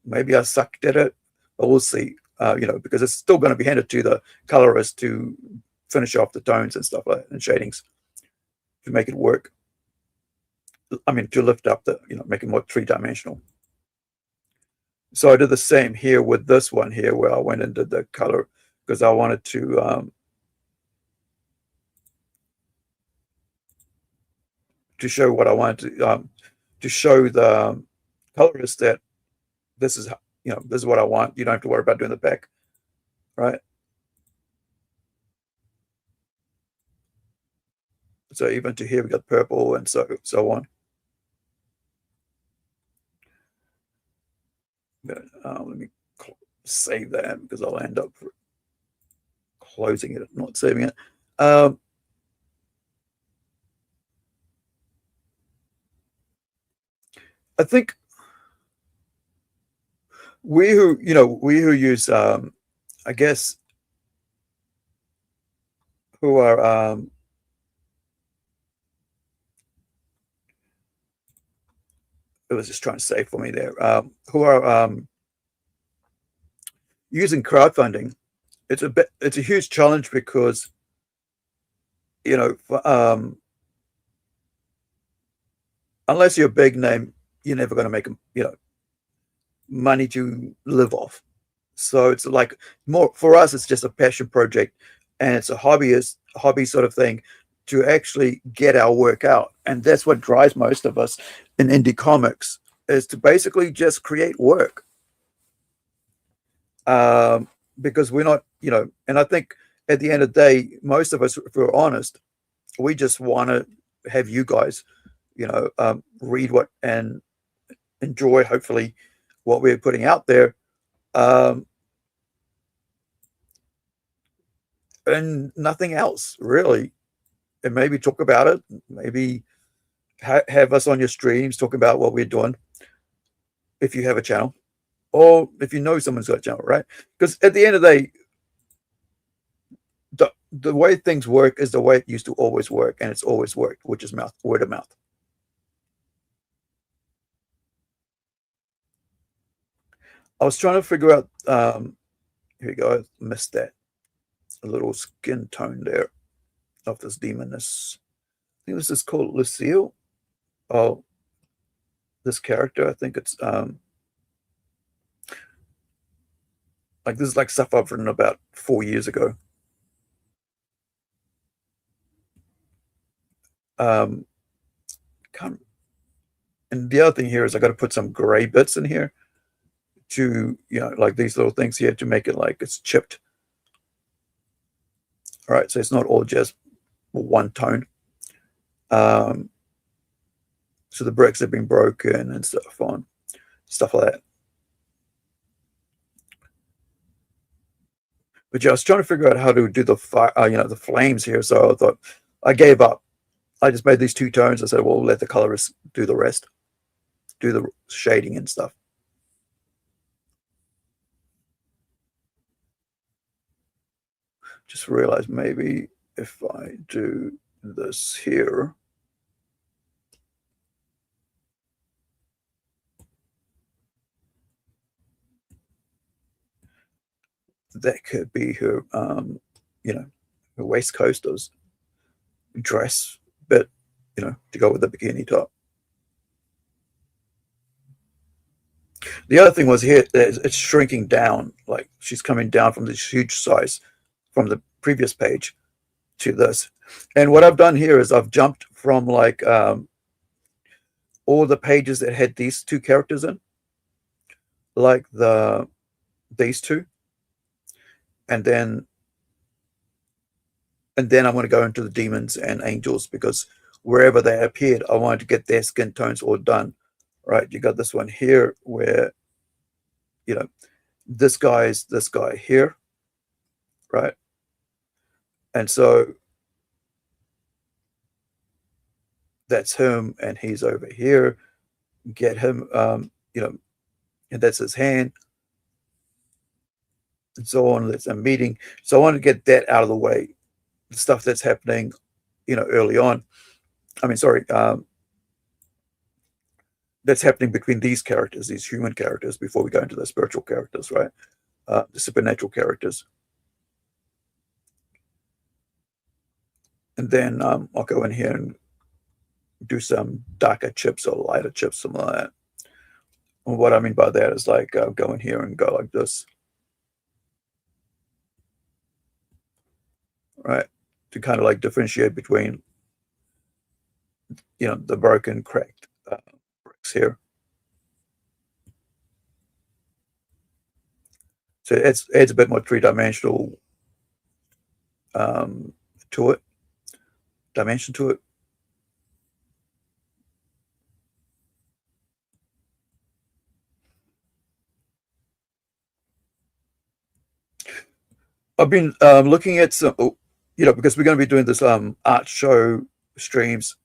Maybe I sucked at it, but we'll see. Because it's still going to be handed to the colorist to finish off the tones and stuff like that and shadings to make it work. I mean, to lift up the, make it more three-dimensional. So I did the same here with this one here, where I went and did the color because I wanted to show what I wanted to show the colorist that this is this is what I want. You don't have to worry about doing the back, right? So even to here we got purple and so on. But, let me save that because I'll end up closing it, not saving it. I think we who use I guess who are it was just trying to say for me there, who are using crowdfunding. It's a huge challenge because unless you're a big name, you're never going to make money to live off. So it's like more for us, it's just a passion project, and it's a hobby sort of thing to actually get our work out. And that's what drives most of us in indie comics, is to basically just create work. Because we're not, and I think at the end of the day, most of us, if we're honest, we just want to have you guys, read what and enjoy, hopefully, what we're putting out there. And nothing else really. And maybe talk about it, maybe have us on your streams talk about what we're doing if you have a channel, or if you know someone's got a channel, right? Because at the end of the day, the way things work is the way it used to always work, and it's always worked, which is word of mouth. I was trying to figure out, here we go, I missed that, a little skin tone there of this demoness. I think this is called Lucille. Oh, this character, I think it's like, this is like stuff I've written about 4 years ago. And the other thing here is I got to put some gray bits in here to, like these little things here to make it like it's chipped. All right, so it's not all just one tone. So the bricks have been broken and stuff like that. But yeah, I was trying to figure out how to do the fire, the flames here. So I thought I gave up. I just made these two tones. I said, well, let the colorists do the rest, do the shading and stuff. Just realized maybe if I do this here, that could be her, her waistcoat or dress bit, to go with the bikini top. The other thing was here, it's shrinking down, like she's coming down from this huge size from the previous page to this. And what I've done here is I've jumped from like all the pages that had these two characters in, like these two, and then I'm going to go into the demons and angels, because wherever they appeared, I wanted to get their skin tones all done. Right, you got this one here where, this guy is this guy here, right? And so that's him, and he's over here. Get him, and that's his hand, and so on. That's a meeting. So I want to get that out of the way. The stuff that's happening, early on. I mean, sorry, that's happening between these characters, these human characters, before we go into the spiritual characters, right? The supernatural characters. And then I'll go in here and do some darker chips or lighter chips, something like that. And what I mean by that is like go in here and go like this, right? To kind of like differentiate between, the broken, cracked bricks here. So it adds a bit more three-dimensional dimension to it. I've been looking at some, because we're going to be doing this art show streams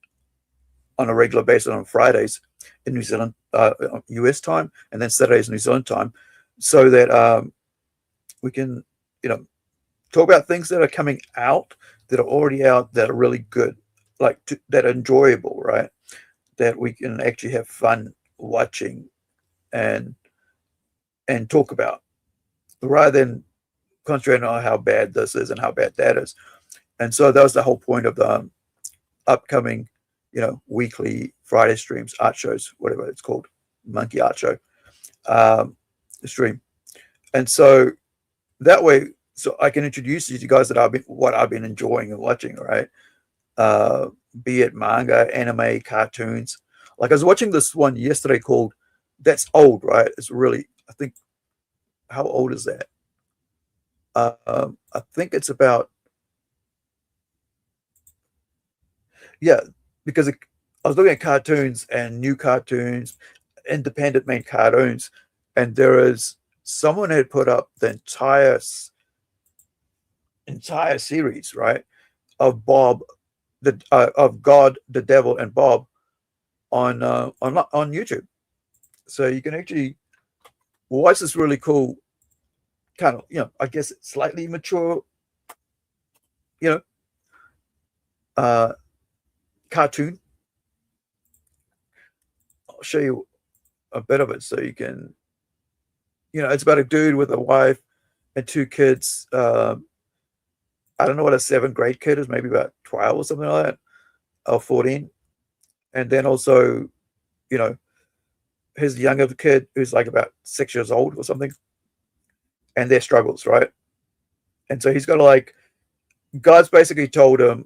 on a regular basis on Fridays in New Zealand, US time, and then Saturdays New Zealand time, so that we can, talk about things that are coming out, that are already out, that are really good, that are enjoyable, right? That we can actually have fun watching and talk about, rather than concentrating on how bad this is and how bad that is. And so that was the whole point of the upcoming, weekly Friday streams, art shows, whatever it's called, monkey art show stream. And so that way, so I can introduce you to guys that what I've been enjoying and watching, right? Be it manga, anime, cartoons. Like I was watching this one yesterday called, that's old, right? It's really, I think, how old is that? I think it's about, because I was looking at cartoons and new cartoons, independent made cartoons, and there is someone had put up the entire series, right, of Bob, of God, the Devil, and Bob on YouTube. So you can actually watch this really cool, kind of, I guess slightly mature, cartoon. I'll show you a bit of it so you can, it's about a dude with a wife and two kids. I don't know what a 7th grade kid is, maybe about 12 or something like that, or 14. And then also, his younger kid who's like about 6 years old or something, and their struggles, right? And so he's got to God's basically told him,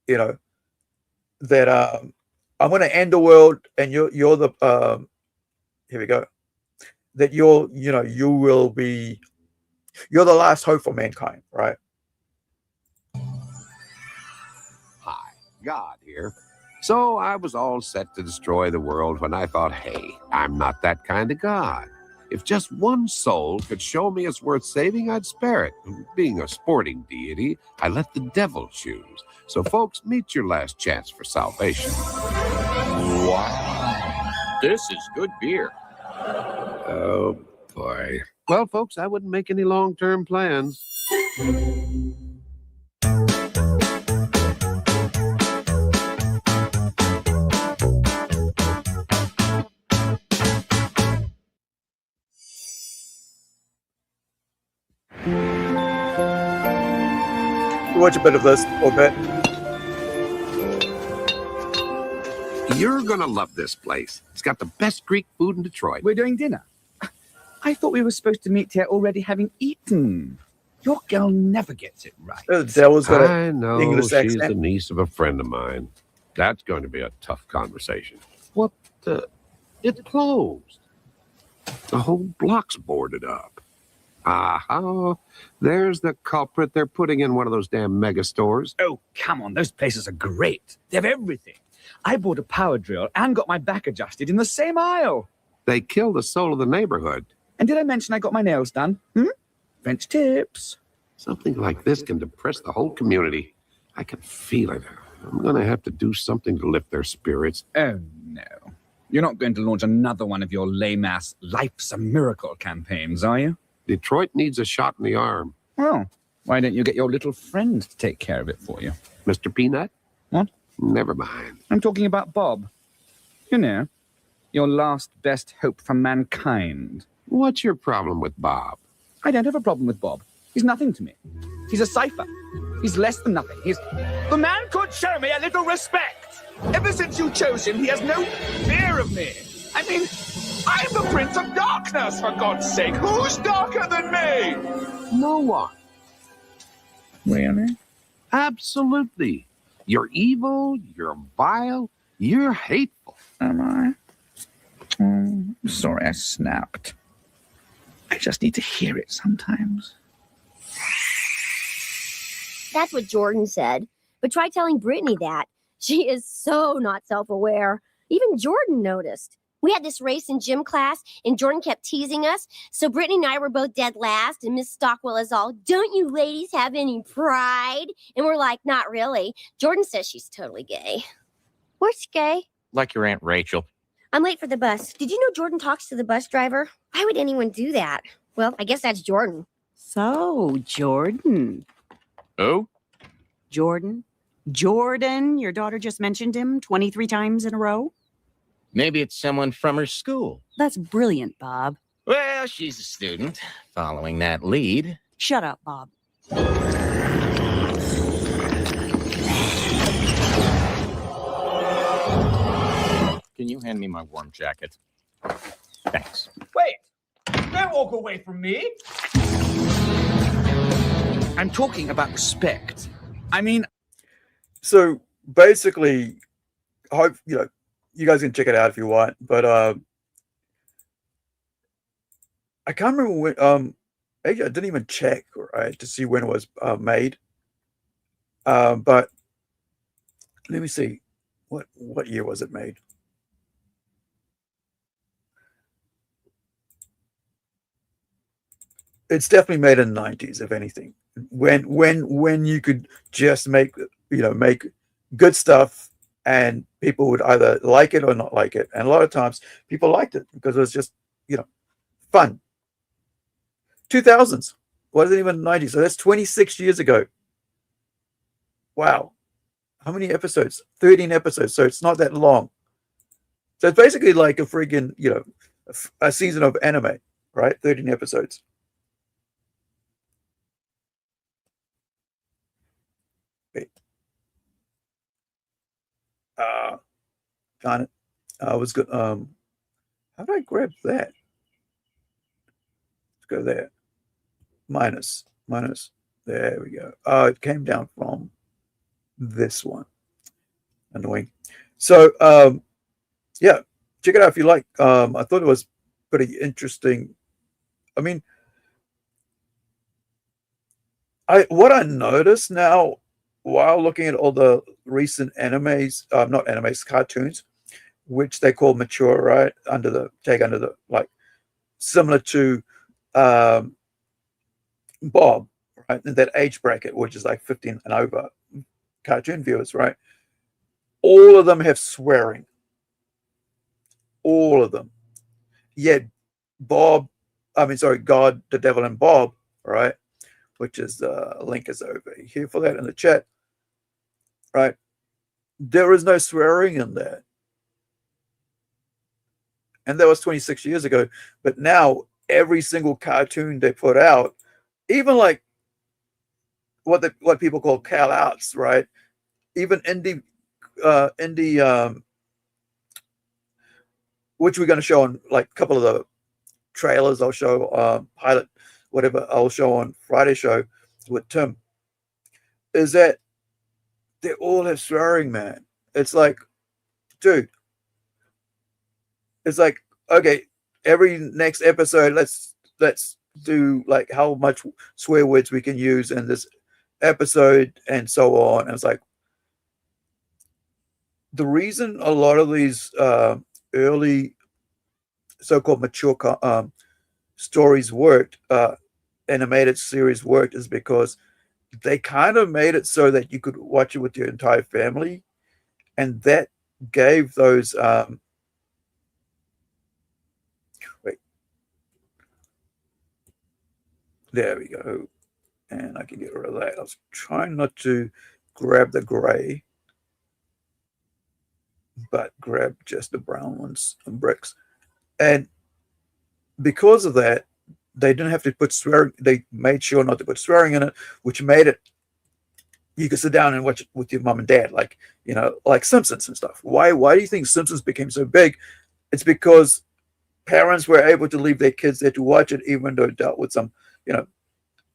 that I'm going to end the world, and you're the here we go, that you're the last hope for mankind, right? Hi, God here. So I was all set to destroy the world when I thought, hey, I'm not that kind of God. If just one soul could show me it's worth saving, I'd spare it. Being a sporting deity, I let the devil choose. So, folks, meet your last chance for salvation. Wow. This is good beer. Oh, boy. Well, folks, I wouldn't make any long-term plans. Watch a bit of this, or bit. You're gonna love this place. It's got the best Greek food in Detroit. We're doing dinner. I thought we were supposed to meet here already having eaten. Your girl never gets it right. That was got I know, English she's accent. the niece of a friend of mine. That's going to be a tough conversation. What the? It closed. The whole block's boarded up. Aha, there's the culprit. They're putting in one of those damn mega stores. Oh, come on. Those places are great. They have everything. I bought a power drill and got my back adjusted in the same aisle. They killed the soul of the neighborhood. And did I mention I got my nails done? French tips. Something like this can depress the whole community. I can feel it. I'm going to have to do something to lift their spirits. Oh, no. You're not going to launch another one of your lame-ass Life's a Miracle campaigns, are you? Detroit needs a shot in the arm. Well, why don't you get your little friend to take care of it for you? Mr. Peanut? What? Never mind. I'm talking about Bob. You know, your last best hope for mankind. What's your problem with Bob? I don't have a problem with Bob. He's nothing to me. He's a cipher. He's less than nothing. The man could show me a little respect. Ever since you chose him, he has no fear of me. I mean, I'm the Prince of Darkness, for God's sake. Who's darker than me? No one. Really? Absolutely. You're evil, you're vile, you're hateful. Am I? Sorry I snapped. I just need to hear it sometimes. That's what Jordan said. But try telling Brittany that. She is so not self-aware. Even Jordan noticed. We had this race in gym class, and Jordan kept teasing us. So Brittany and I were both dead last, and Miss Stockwell is all, "Don't you ladies have any pride?" And we're like, "Not really." Jordan says she's totally gay. What's gay? Like your Aunt Rachel. I'm late for the bus. Did you know Jordan talks to the bus driver? Why would anyone do that? Well, I guess that's Jordan. So, Jordan. Oh? Jordan? Jordan, your daughter just mentioned him 23 times in a row? Maybe it's someone from her school. That's brilliant, Bob. Well, she's a student, following that lead. Shut up, Bob. Can you hand me my warm jacket? Thanks. Wait! Don't walk away from me! I'm talking about respect. I mean... So basically, I hope, you guys can check it out if you want, but I can't remember when, actually I didn't even check, right, to see when it was made. But let me see, what year was it made? It's definitely made in the 90s, if anything. When you could just make good stuff, and people would either like it or not like it. And a lot of times people liked it because it was just, fun. 2000s. Wasn't even 90s. So that's 26 years ago. Wow. How many episodes? 13 episodes. So it's not that long. So it's basically like a friggin', a season of anime, right? 13 episodes. Wait. Darn it. I was good. How did I grab that? Let's go there. Minus. There we go. Oh, it came down from this one. Annoying. So, yeah, check it out if you like. I thought it was pretty interesting. I mean, what I noticed now while looking at all the recent animes, not animes, cartoons, which they call mature, right? Under the like similar to Bob, right? In that age bracket, which is like 15 and over cartoon viewers, right? All of them have swearing. All of them. Yet God, the Devil, and Bob, right? Which is link is over here for that in the chat, right? There is no swearing in that. And that was 26 years ago. But now every single cartoon they put out, even like what people call call outs, right? Even indie which we're going to show on like a couple of the trailers. I'll show pilot, whatever I'll show on Friday show with Tim, is that they all have swearing, man. It's like, dude, it's like, okay, every next episode, let's do like how much swear words we can use in this episode and so on. And it's like, the reason a lot of these early so-called mature stories worked, animated series worked, is because they kind of made it so that you could watch it with your entire family, and that gave those wait, there we go, and I can get rid of that. I was trying not to grab the gray, but grab just the brown ones and bricks. And because of that, they didn't have to put swearing. They made sure not to put swearing in it, which made it you could sit down and watch it with your mom and dad, like like Simpsons and stuff. Why do you think Simpsons became so big? It's because parents were able to leave their kids there to watch it, even though it dealt with some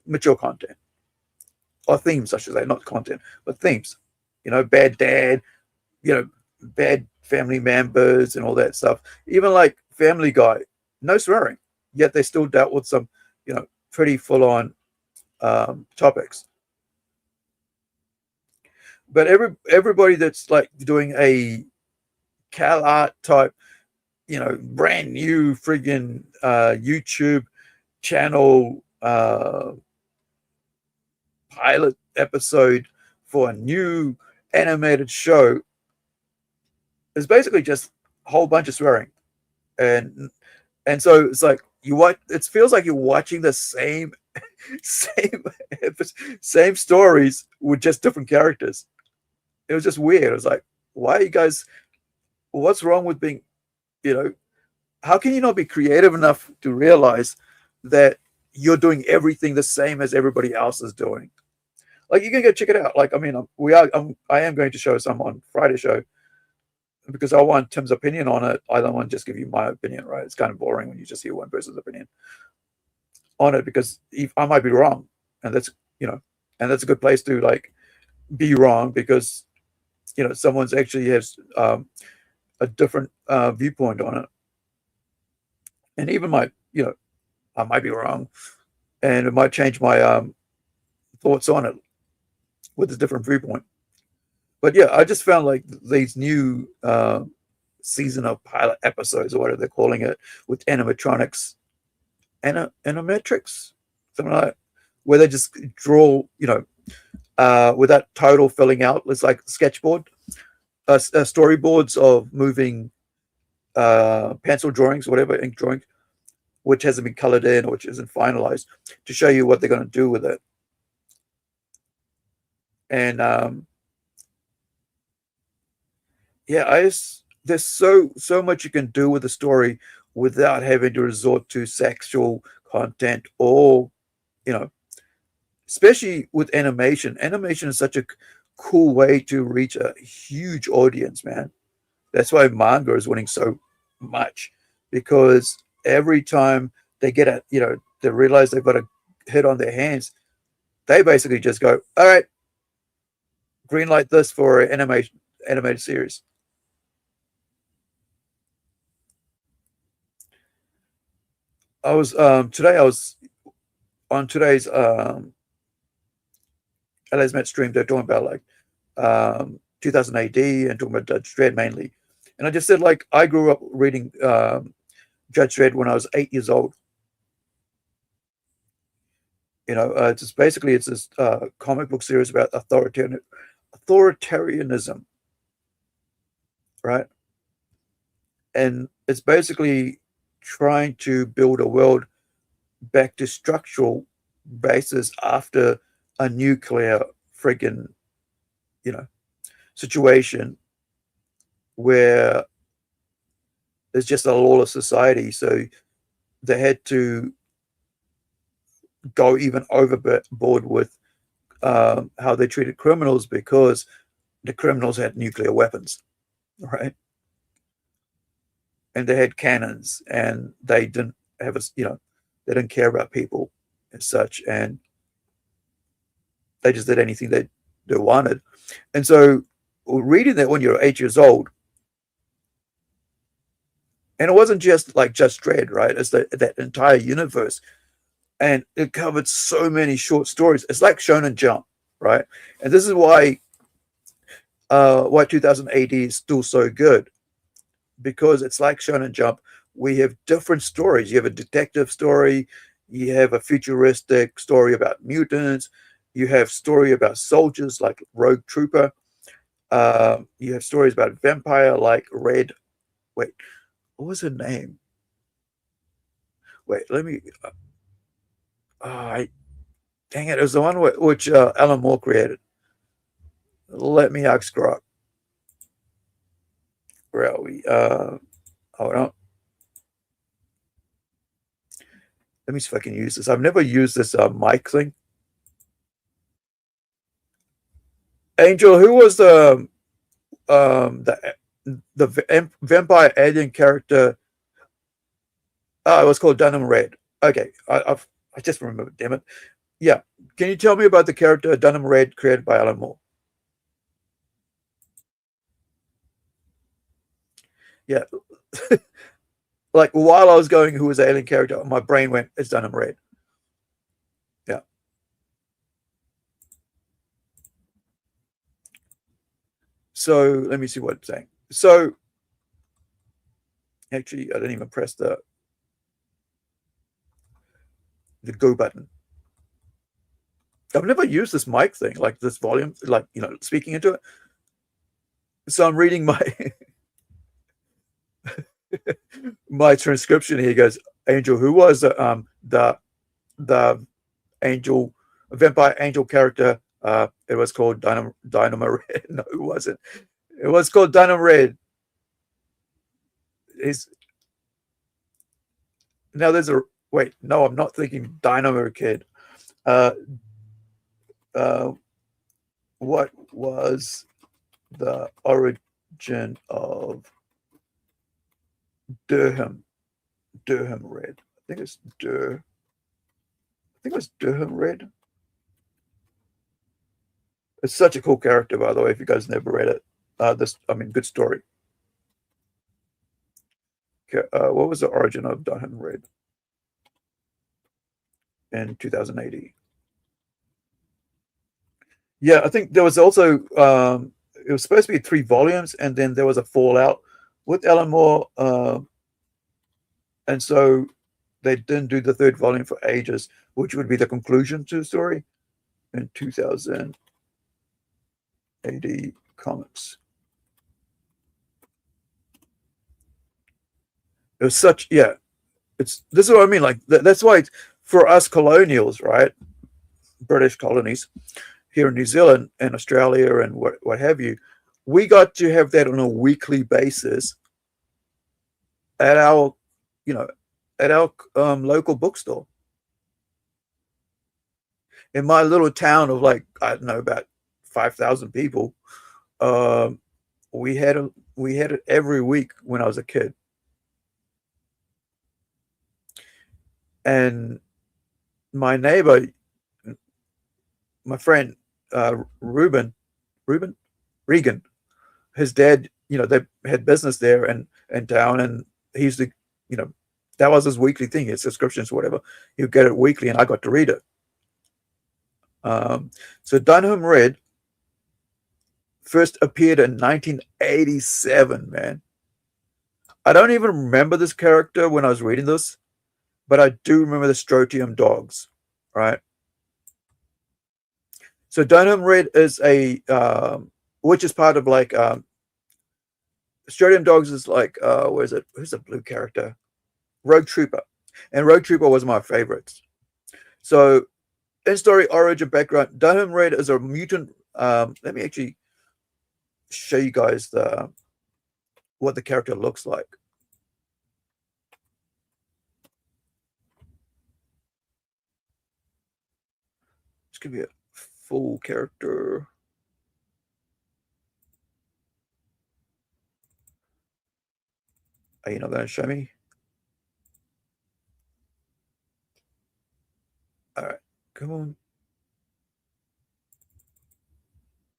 mature content or themes, I should say, not content, but themes. Bad dad, bad family members and all that stuff. Even like Family Guy, no swearing, yet they still dealt with some, pretty full-on topics. But everybody that's like doing a Cal Art type brand new friggin' YouTube channel pilot episode for a new animated show is basically just a whole bunch of swearing. And so it's like it feels like you're watching the same same stories with just different characters. It was just weird. It was like, why are you guys, what's wrong with being, how can you not be creative enough to realize that you're doing everything the same as everybody else is doing? Like, you can go check it out. Like, I mean, I am going to show some on Friday show because I want Tim's opinion on it. I don't want to just give you my opinion, right? It's kind of boring when you just hear one person's opinion on it, because I might be wrong, and that's a good place to like be wrong, because someone's actually has a different viewpoint on it, and even I might be wrong, and it might change my thoughts on it with a different viewpoint. But yeah, I just found like these new season of pilot episodes, or whatever they're calling it, with animatronics, animatrix, something like that, where they just draw, without total filling out. It's like sketchboard, storyboards of moving pencil drawings, whatever, ink drawings, which hasn't been colored in or which isn't finalized, to show you what they're going to do with it. And there's so much you can do with the story without having to resort to sexual content, or especially with animation. Animation is such a cool way to reach a huge audience, man. That's why manga is winning so much, because every time they get they realize they've got a hit on their hands, they basically just go, all right, green light this for an animated series. I was on today's LA's Met stream. They're talking about like 2000 AD and talking about Judge Dredd mainly. And I just said, like, I grew up reading Judge Dredd when I was 8 years old. It's this comic book series about authoritarianism, right? And it's basically trying to build a world back to structural basis after a nuclear friggin' situation where there's just a lawless society. So they had to go even overboard with how they treated criminals, because the criminals had nuclear weapons, right? And they had cannons, and they didn't have they didn't care about people and such, and they just did anything they wanted. And so reading that when you're 8 years old, and it wasn't just like Just Dredd, right? It's that entire universe, and it covered so many short stories. It's like Shonen Jump, right? And this is why 2000 AD is still so good, because it's like Shonen Jump. We have different stories. You have a detective story, you have a futuristic story about mutants, you have story about soldiers like Rogue Trooper, you have stories about vampire like Red. Wait, what was her name? Wait, let me. Dang it! It was the one which Alan Moore created. Let me screw up. Where are we? Hold on. Let me see if I can use this. I've never used this mic thing. Angel, who was the vampire alien character? Oh, it was called Dunham Red. Okay, I just remembered. Damn it. Yeah, can you tell me about the character Dunham Red created by Alan Moore? Yeah. Like, while I was going, who was the alien character, my brain went, it's Dunham Red. Yeah. So let me see what it's saying. So Actually, I didn't even press the go button. I've never used this mic thing, like this volume, like, speaking into it. So I'm reading my my transcription here. Goes, Angel, who was the angel, vampire angel character? It was called Dynamo Red. No, it wasn't. It was called Dynamo Red. Now there's a wait. No, I'm not thinking Dynamo Kid. What was the origin of Durham Red? I think it's it was Durham Red. It's such a cool character, by the way, if you guys never read it. Good story. Okay, what was the origin of Durham Red in 2080? Yeah, I think there was also it was supposed to be 3 volumes, and then there was a fallout with Alan Moore, and so they didn't do the 3rd volume for ages, which would be the conclusion to the story in 2080 comics. It was such, yeah. This is what I mean. Like that's why for us colonials, right, British colonies here in New Zealand and Australia and what have you, we got to have that on a weekly basis at our local bookstore. In my little town of, like, I don't know, about 5,000 people, we had it every week when I was a kid. And my neighbor, my friend, Regan, his dad, they had business there in town, and he used to, that was his weekly thing, his subscriptions, whatever. He would get it weekly, and I got to read it. So Dunham Red first appeared in 1987, man. I don't even remember this character when I was reading this, but I do remember the Strotium dogs, right? So Dunham Red is which is part of, like, Strotium dogs is like, where's the blue character? Rogue Trooper. And Rogue Trooper was my favorites. So in story origin background, Dunham Red is a mutant. Let me actually show you guys what the character looks like. This could be a full character. Are you not going to show me? All right, come on.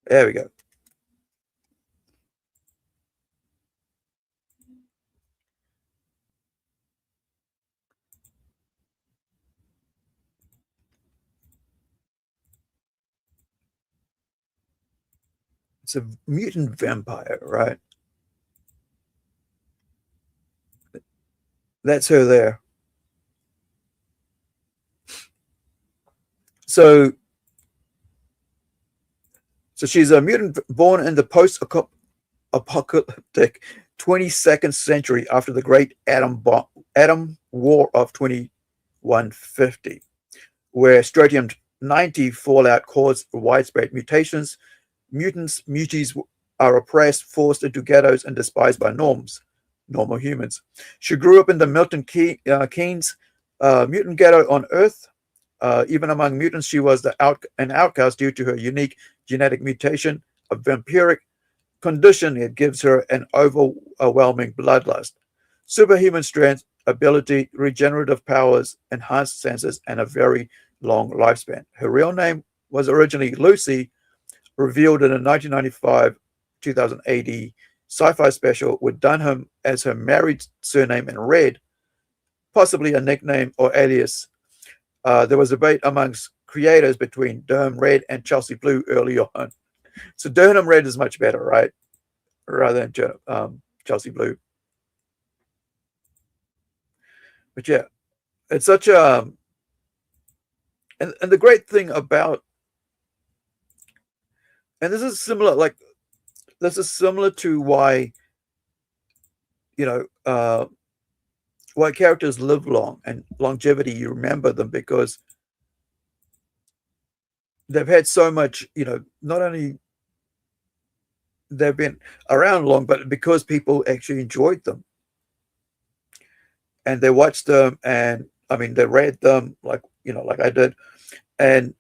There we go. It's a mutant vampire, right? That's her there. So she's a mutant born in the post-apocalyptic 22nd century after the Great Atom War of 2150, where Strontium-90 fallout caused widespread mutations. Muties are oppressed, forced into ghettos, and despised by normal humans. She grew up in the Milton Keynes mutant ghetto on Earth. Even among mutants, she was an outcast due to her unique genetic mutation, a vampiric condition. It gives her an overwhelming bloodlust, superhuman strength, ability, regenerative powers, enhanced senses, and a very long lifespan. Her real name was originally Lucy, revealed in a 1995-2080 sci-fi special with Dunham as her married surname in Red, possibly a nickname or alias. There was debate amongst creators between Durham Red and Chelsea Blue early on. So Durham Red is much better, right? Rather than Chelsea Blue. But yeah, it's such a and the great thing about, and this is similar to why, you know, why characters live long and longevity. You remember them because they've had so much, you know, not only they've been around long, but because people actually enjoyed them and they watched them, and I mean they read them, like, you know, like I did, and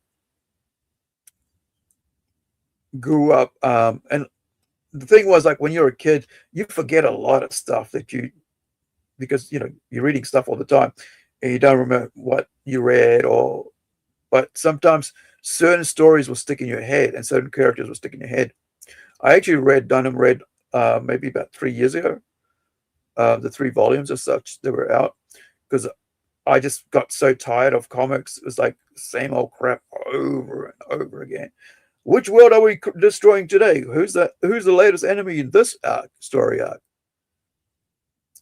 grew up. And the thing was, like, when you're a kid, you forget a lot of stuff that you, because, you know, you're reading stuff all the time and you don't remember what you read, or but sometimes certain stories will stick in your head and certain characters will stick in your head. I actually read maybe about 3 years ago, the 3 volumes of such that were out, because I just got so tired of comics. It was like the same old crap over and over again. Which world are we destroying today? Who's the latest enemy in this story arc?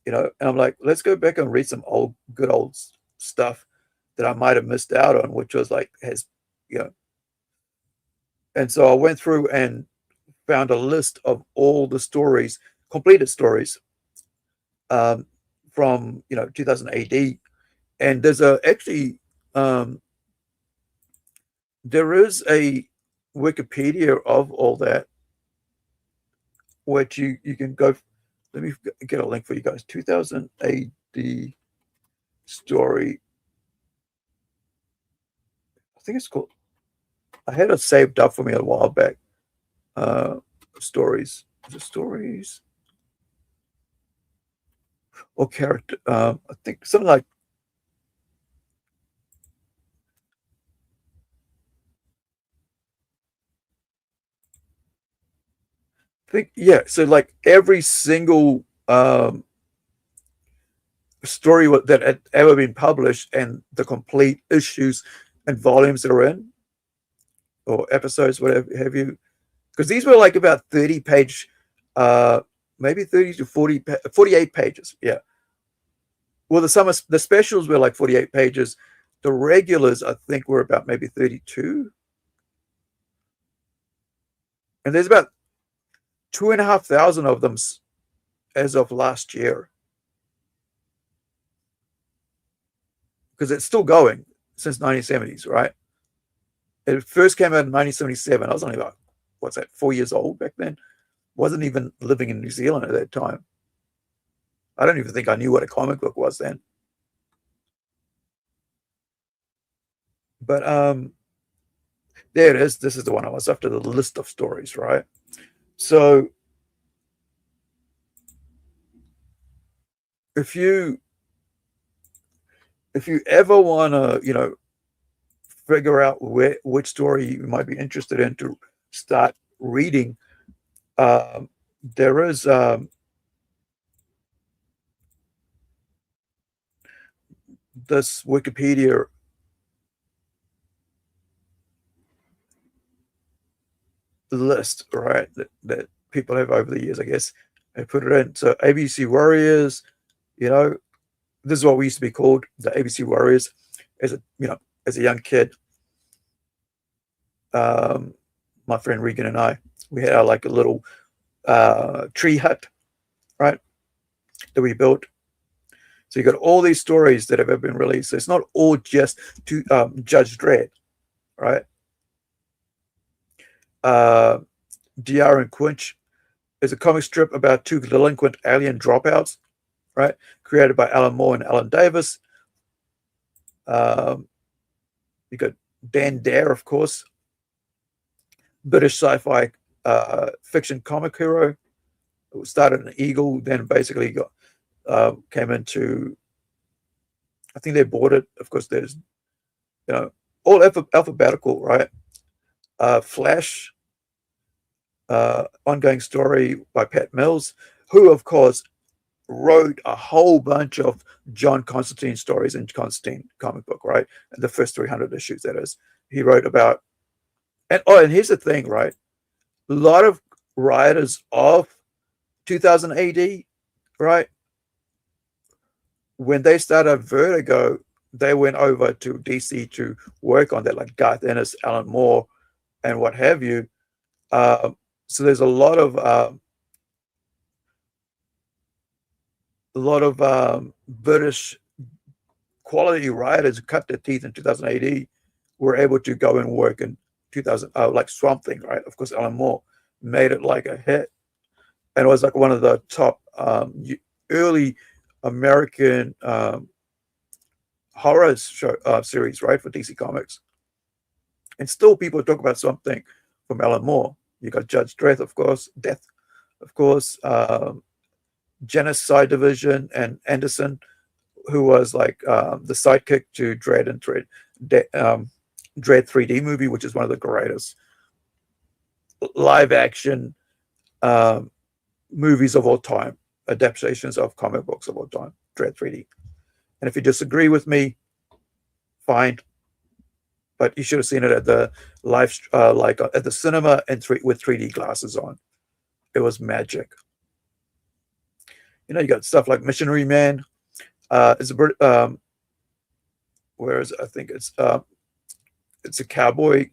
You know, and I'm like, let's go back and read some good old stuff that I might have missed out on, which was like, you know. And so I went through and found a list of all the stories, completed stories, from, you know, 2000 AD. And there's there is a Wikipedia of all that, which you can go. Let me get a link for you guys. 2000 AD story. I think it's called. I had it saved up for me a while back. Stories. Is it stories? Or character? I think something like. Yeah. So like every single story that had ever been published and the complete issues and volumes that are in, or episodes, whatever have you, because these were like about 30-page, maybe 30 to 40, 48 pages. Yeah. Well, the specials were like 48 pages. The regulars, I think, were about maybe 32. And there's about 2,500 of them as of last year. Because it's still going since 1970s, right? It first came out in 1977. I was only about, 4 years old back then. Wasn't even living in New Zealand at that time. I don't even think I knew what a comic book was then. But there it is. This is the one I was after, the list of stories, right? So if you ever want to, you know, figure out which story you might be interested in to start reading, there is this Wikipedia list, right, that people have over the years, I guess. They put it in. So ABC Warriors, you know, this is what we used to be called, the ABC Warriors, as a young kid. My friend Regan and I, we had our like a little tree hut, right, that we built. So you got all these stories that have ever been released. So it's not all just to Judge Dredd, right? DR and Quinch is a comic strip about 2 delinquent alien dropouts, right? Created by Alan Moore and Alan Davis. You got Dan Dare, of course, British sci-fi fiction comic hero. It started in Eagle, then basically came into, I think they bought it. Of course, there's, you know, all alphabetical, right? Flash, ongoing story by Pat Mills, who, of course, wrote a whole bunch of John Constantine stories in Constantine comic book, right? And the first 300 issues, that is. He wrote about, and here's the thing, right? A lot of writers of 2000 AD, right, when they started Vertigo, they went over to DC to work on that, like Garth Ennis, Alan Moore, and what have you. So there's a lot of British quality writers who cut their teeth in 2000 AD were able to go and work in 2000, like Swamp Thing, right? Of course, Alan Moore made it like a hit, and it was like one of the top early American horror series, right, for DC Comics. And still people talk about Swamp Thing from Alan Moore. You got Judge Dredd, of course, Death, of course, Genocide Division, and Anderson, who was like the sidekick to Dredd and Dredd 3D movie, which is one of the greatest live action movies of all time, adaptations of comic books of all time, Dredd 3D. And if you disagree with me, fine. But you should have seen it at the live, like at the cinema and with 3D glasses on. It was magic. You know, you got stuff like Missionary Man. It's a whereas I think it's a cowboy.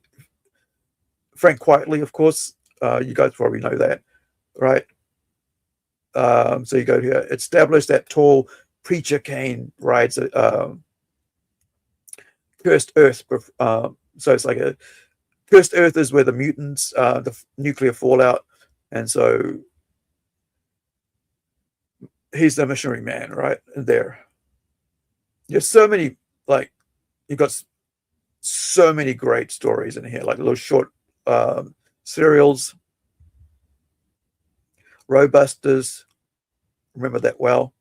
Frank Quietly, of course. You guys probably know that, right? So you go here. Establish that tall preacher Kane rides a cursed Earth. So it's like a cursed Earth is where the mutants, the nuclear fallout, and so he's the missionary man, right? And there. There's so many, like, you've got so many great stories in here, like little short serials. Robusters, remember that well.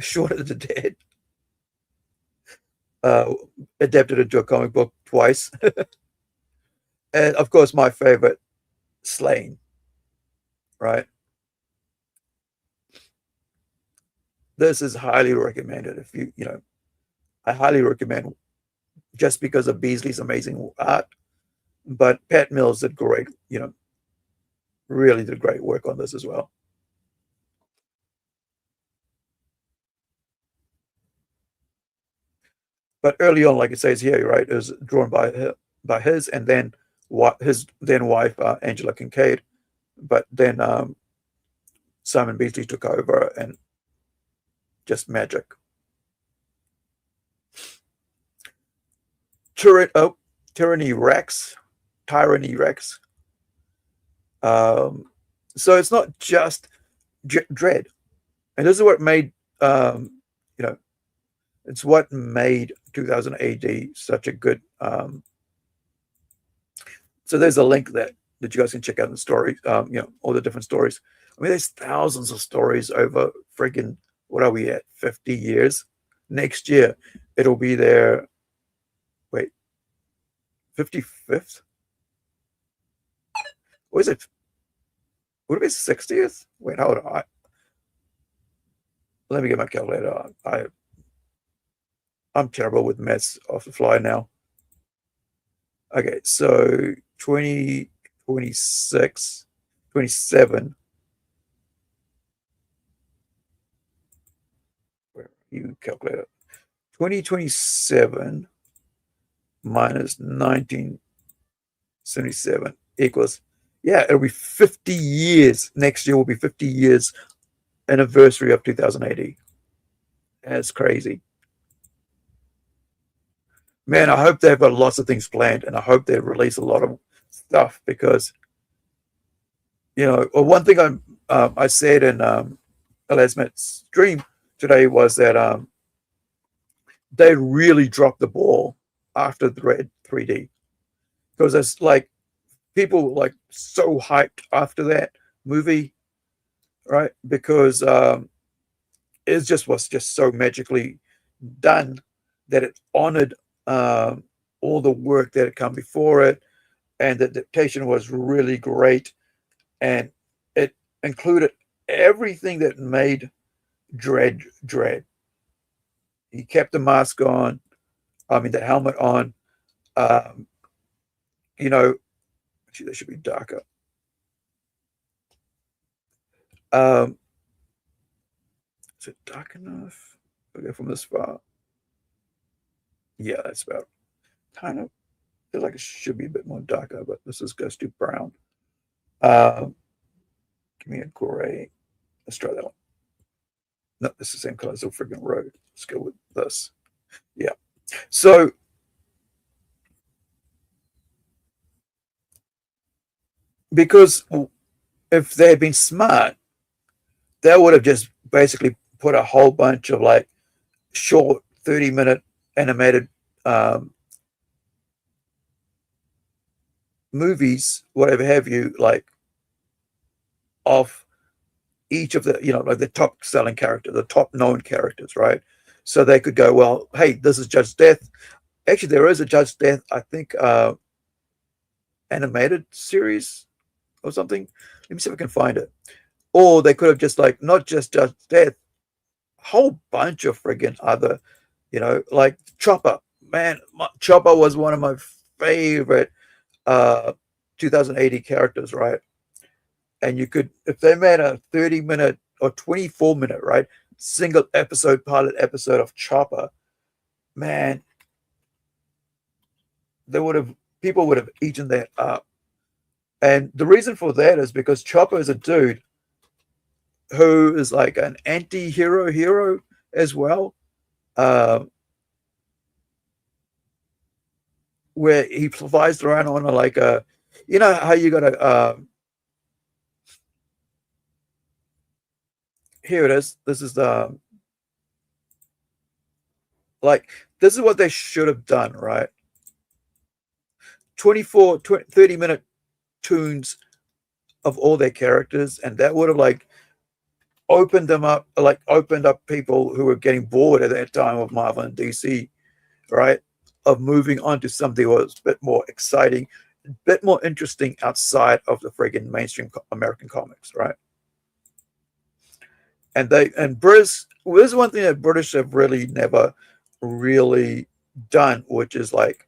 Short of the Dead, adapted into a comic book twice. And of course, my favorite, Slain, right? This is highly recommended. If you know, I highly recommend, just because of Beasley's amazing art. But Pat Mills did great, really did great work on this as well. But early on, like it says here, right, it was drawn by his and then his then wife, Angela Kincaid. But then Simon Beasley took over, and just magic. Tyranny Rex. So it's not just Dread, and this is what made it's what made 2000 AD such a good. So there's a link that you guys can check out in the story. All the different stories. I mean, there's thousands of stories over friggin', what are we at, 50 years? Next year, it'll be their, 55th? Or is it? Would it be 60th? Wait, hold on. Let me get my calculator. I'm terrible with maths off the fly now. Okay, so 2026, 27. Where are you, calculator? 2027 minus 1977 equals, it'll be 50 years. Next year will be 50 years anniversary of 2000 AD. That's crazy. Man, I hope they've got lots of things planned, and I hope they release a lot of stuff, because, one thing I said in Elasmet's stream today was that they really dropped the ball after the Red 3D, because it's like people like so hyped after that movie, right? Because it just was just so magically done that it honored all the work that had come before it, and the adaptation was really great, and it included everything that made Dread. He kept the mask on, the helmet on. Actually, they should be darker. Is it dark enough? Okay, from this far. Yeah, that's about kind of feel like it should be a bit more darker, but this is goes to brown. Give me a gray. Let's try that one. No, it's the same color as the friggin' road. Let's go with this. Yeah. So because if they had been smart, they would have just basically put a whole bunch of like short 30-minute animated movies, whatever have you, like of each of the, like the top selling character, the top known characters, right? So they could go, well, hey, this is Judge Death. Actually, there is a Judge Death, I think, animated series or something. Let me see if I can find it. Or they could have just like not just Judge Death, a whole bunch of friggin' other, like Chopper. Man, Chopper was one of my favorite 2080 characters, right? And you could, if they made a 30-minute or 24-minute, right, single episode, pilot episode of Chopper, man, people would have eaten that up. And the reason for that is because Chopper is a dude who is like an anti-hero hero as well, where he flies around on like a, how you got a, here it is. This is the, this is what they should have done, right? 30-minute tunes of all their characters, and that would have like opened up people who were getting bored at that time of Marvel and DC, right? Of moving on to something that was a bit more exciting, a bit more interesting outside of the friggin' mainstream American comics, right? And British, this is one thing that British have really never really done, which is like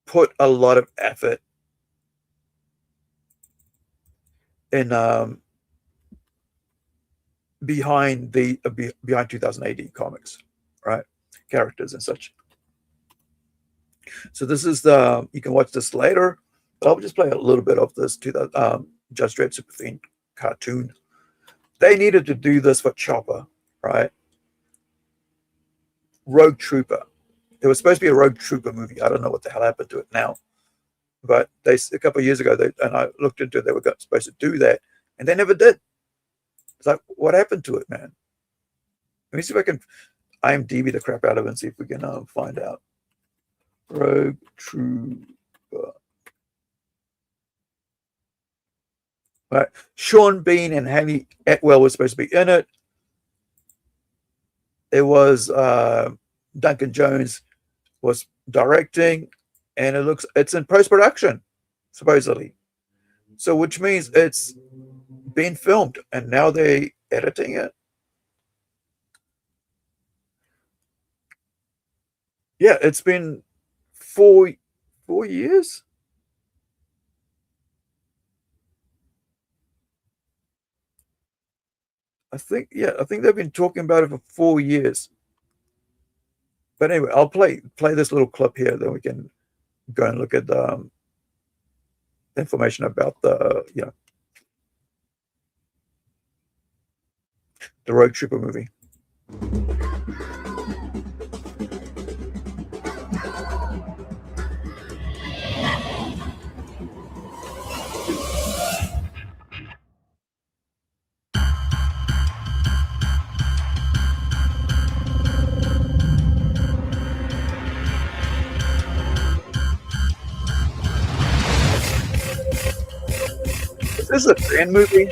put a lot of effort in behind 2080 comics, right? Characters and such. So this is you can watch this later, but I'll just play a little bit of this Judge Dredd Super Fiend cartoon. They needed to do this for Chopper, right? Rogue Trooper. It was supposed to be a Rogue Trooper movie. I don't know what the hell happened to it now, but a couple of years ago, and I looked into it, they were supposed to do that, and they never did. It's like, what happened to it, man? Let me see if I can IMDb the crap out of it and see if we can find out. Rogue Trooper. Right. Sean Bean and Hammy Atwell were supposed to be in it. It was Duncan Jones was directing, and it's in post-production, supposedly. So which means it's been filmed and now they're editing it. Yeah, it's been 4 years. I think they've been talking about it for 4 years. But anyway, I'll play this little clip here, then we can go and look at the information about the Rogue Trooper movie. Is this a fan movie?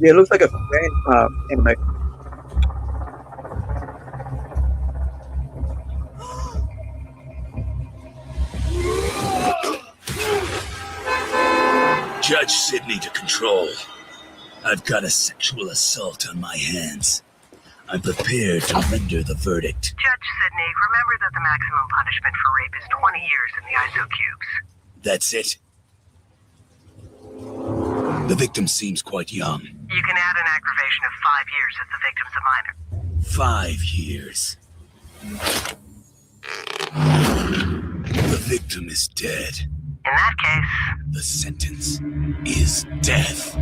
Yeah, it looks like a fan anime. Judge Sidney to control. I've got a sexual assault on my hands. I'm prepared to render the verdict. Judge Sidney, remember that the maximum punishment for rape is 20 years in the ISO cubes. That's it. The victim seems quite young. You can add an aggravation of 5 years if the victim's a minor. 5 years. The victim is dead. In that case, the sentence is death.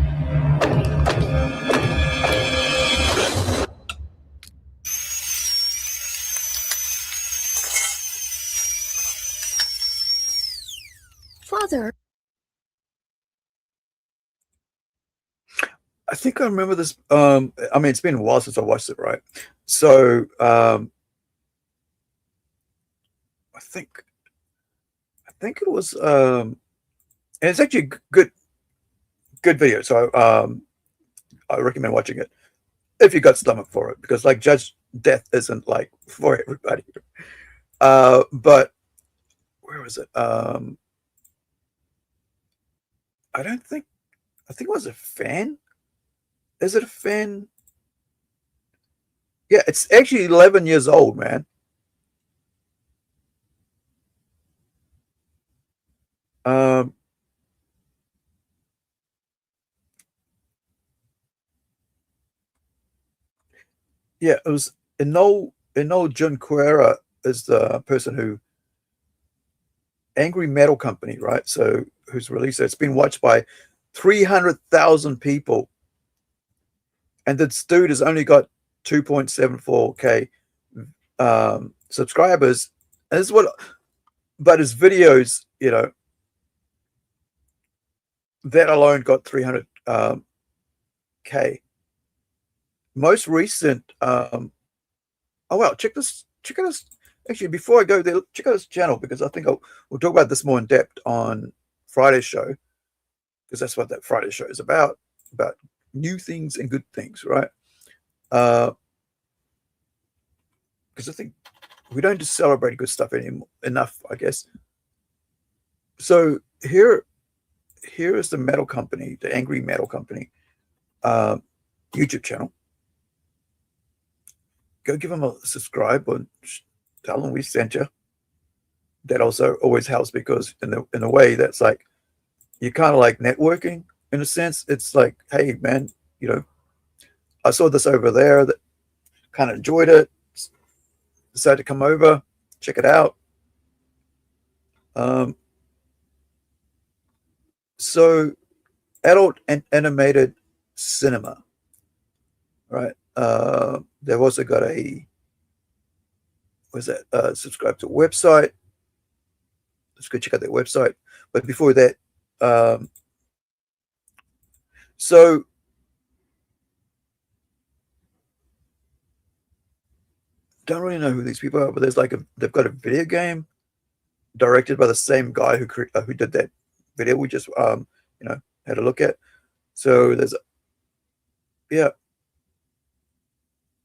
Father. I think I remember this. I mean, it's been a while since I watched it, right? So I think it was. And it's actually a good video. So I recommend watching it if you got stomach for it, because like Judge Death isn't like for everybody. But where was it? I think it was a fan. Is it a fan? Yeah, it's actually 11 years old, man. Yeah, it was Eno Junqueira is the person who Angry Metal Company, right? So who's released it. It's been watched by 300,000 people. And this dude has only got 2.74K subscribers. And this is but his videos, you know, that alone got 300K. Most recent, oh wow, check out this. Actually, before I go there, check out this channel, because I think we'll talk about this more in depth on Friday's show, because that's what that Friday show is about new things and good things, right? Because I think we don't just celebrate good stuff enough, I guess. So here is the Metal Company, the Angry Metal Company YouTube channel. Go give them a subscribe or tell them we sent you. That also always helps, because in a way that's like you're kind of like networking in a sense. It's like, hey man, you know, I saw this over there that kind of enjoyed it, decided to come over, check it out. So adult and animated cinema, right? They've also got subscribe to a website. Let's go check out their website. But before that, so don't really know who these people are, but there's like they've got a video game directed by the same guy who did that video we just you know, had a look at. So there's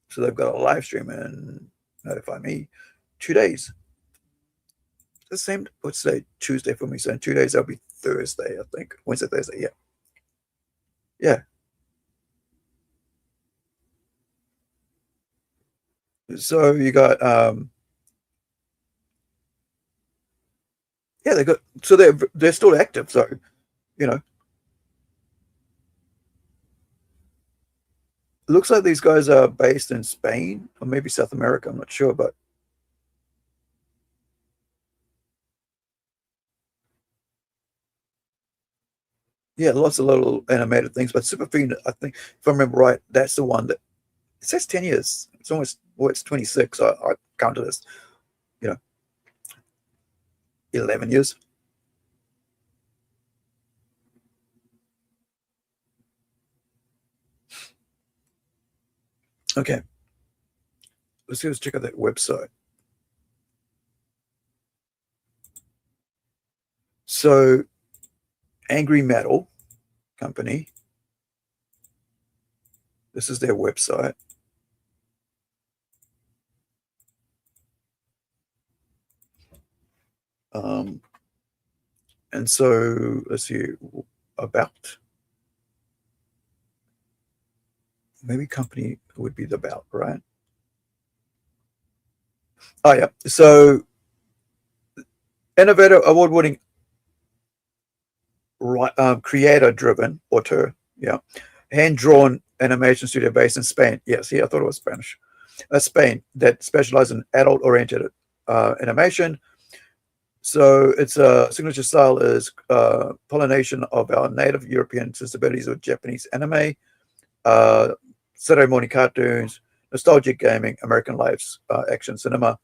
so they've got a live stream and notify me 2 days. The same, let's say Tuesday for me. So in 2 days that'll be Thursday, I think. Wednesday, Thursday, yeah. So you got they're still active, so you know. It looks like these guys are based in Spain or maybe South America, I'm not sure, but yeah, lots of little animated things. But Super Fiend, I think, if I remember right, that's the one that it says 10 years. It's almost, well, it's 26. So I counted as, you know, 11 years. Okay. Let's check out that website. So, Angry Metal Company. This is their website. And so let's see. about. Maybe company would be the about, right? Oh yeah. So innovator, award-winning, creator-driven auteur. Yeah, hand-drawn animation studio based in Spain. Yes, yeah, I thought it was Spanish. Spain, that specializes in adult-oriented animation. So its signature style is pollination of our native European sensibilities with Japanese anime, Saturday morning cartoons, nostalgic gaming, American lives, action cinema.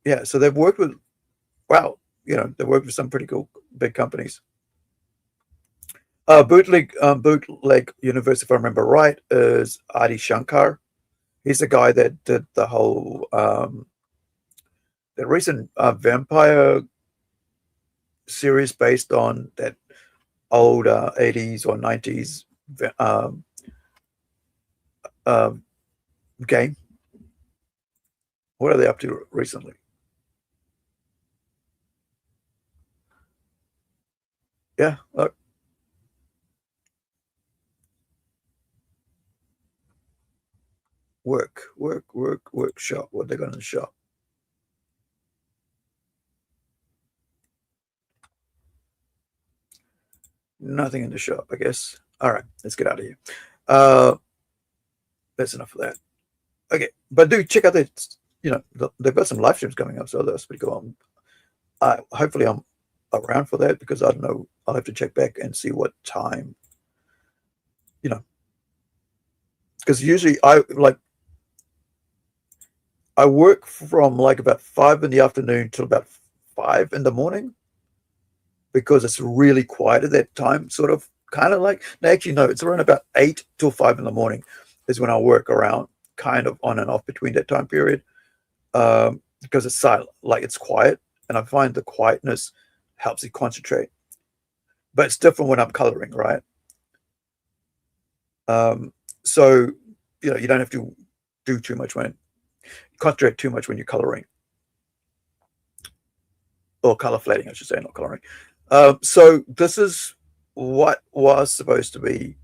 Yeah, so they've worked with, wow, they've worked with some pretty cool big companies. Bootleg Universe, if I remember right, is Adi Shankar. He's the guy that did the whole the recent vampire series based on that old 80s or 90s game. What are they up to recently? Yeah, look. Workshop. What they got in the shop? Nothing in the shop, I guess. All right, let's get out of here. That's enough of that. Okay, but do check out that. They've got some live streams coming up, so that's pretty cool. Hopefully I'm around for that, because I don't know. I'll have to check back and see what time. Because usually I work from like about 5 in the afternoon till about 5 in the morning, because it's really quiet at that time, sort of, kind of like, no, actually, no, it's around about 8 till 5 in the morning is when I work around, kind of on and off between that time period, because it's silent, like it's quiet, and I find the quietness helps you concentrate. But it's different when I'm coloring, right? So, you don't have to do too much concentrate too much when you're coloring. Or color flatting, I should say, not coloring. So this is what was supposed to be,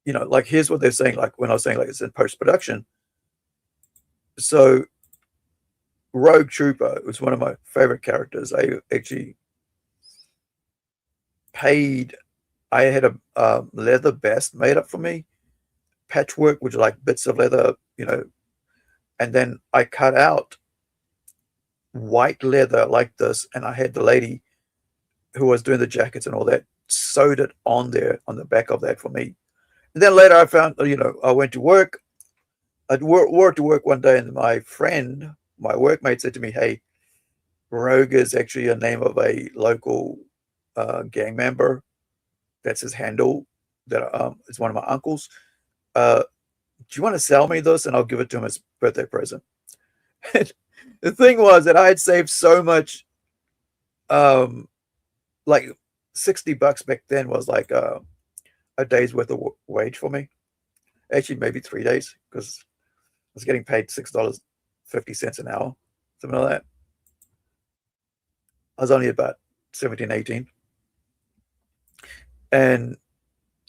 like, here's what they're saying, like when I was saying like it's in post-production. So Rogue Trooper was one of my favorite characters. I actually I had a leather vest made up for me, patchwork, which are like bits of leather, and then I cut out white leather like this, and I had the lady who was doing the jackets and all that sewed it on there on the back of that for me. And then later I found, I went to work. I'd worked to work one day, and my workmate said to me, "Hey, Rogue is actually a name of a local gang member. That's his handle. That it's one of my uncles. Do you want to sell me this, and I'll give it to him as birthday present?" The thing was that I had saved so much, like $60 back then was like a day's worth of wage for me. Actually, maybe 3 days, because I was getting paid $6.50 an hour, something like that. I was only about 17, 18. And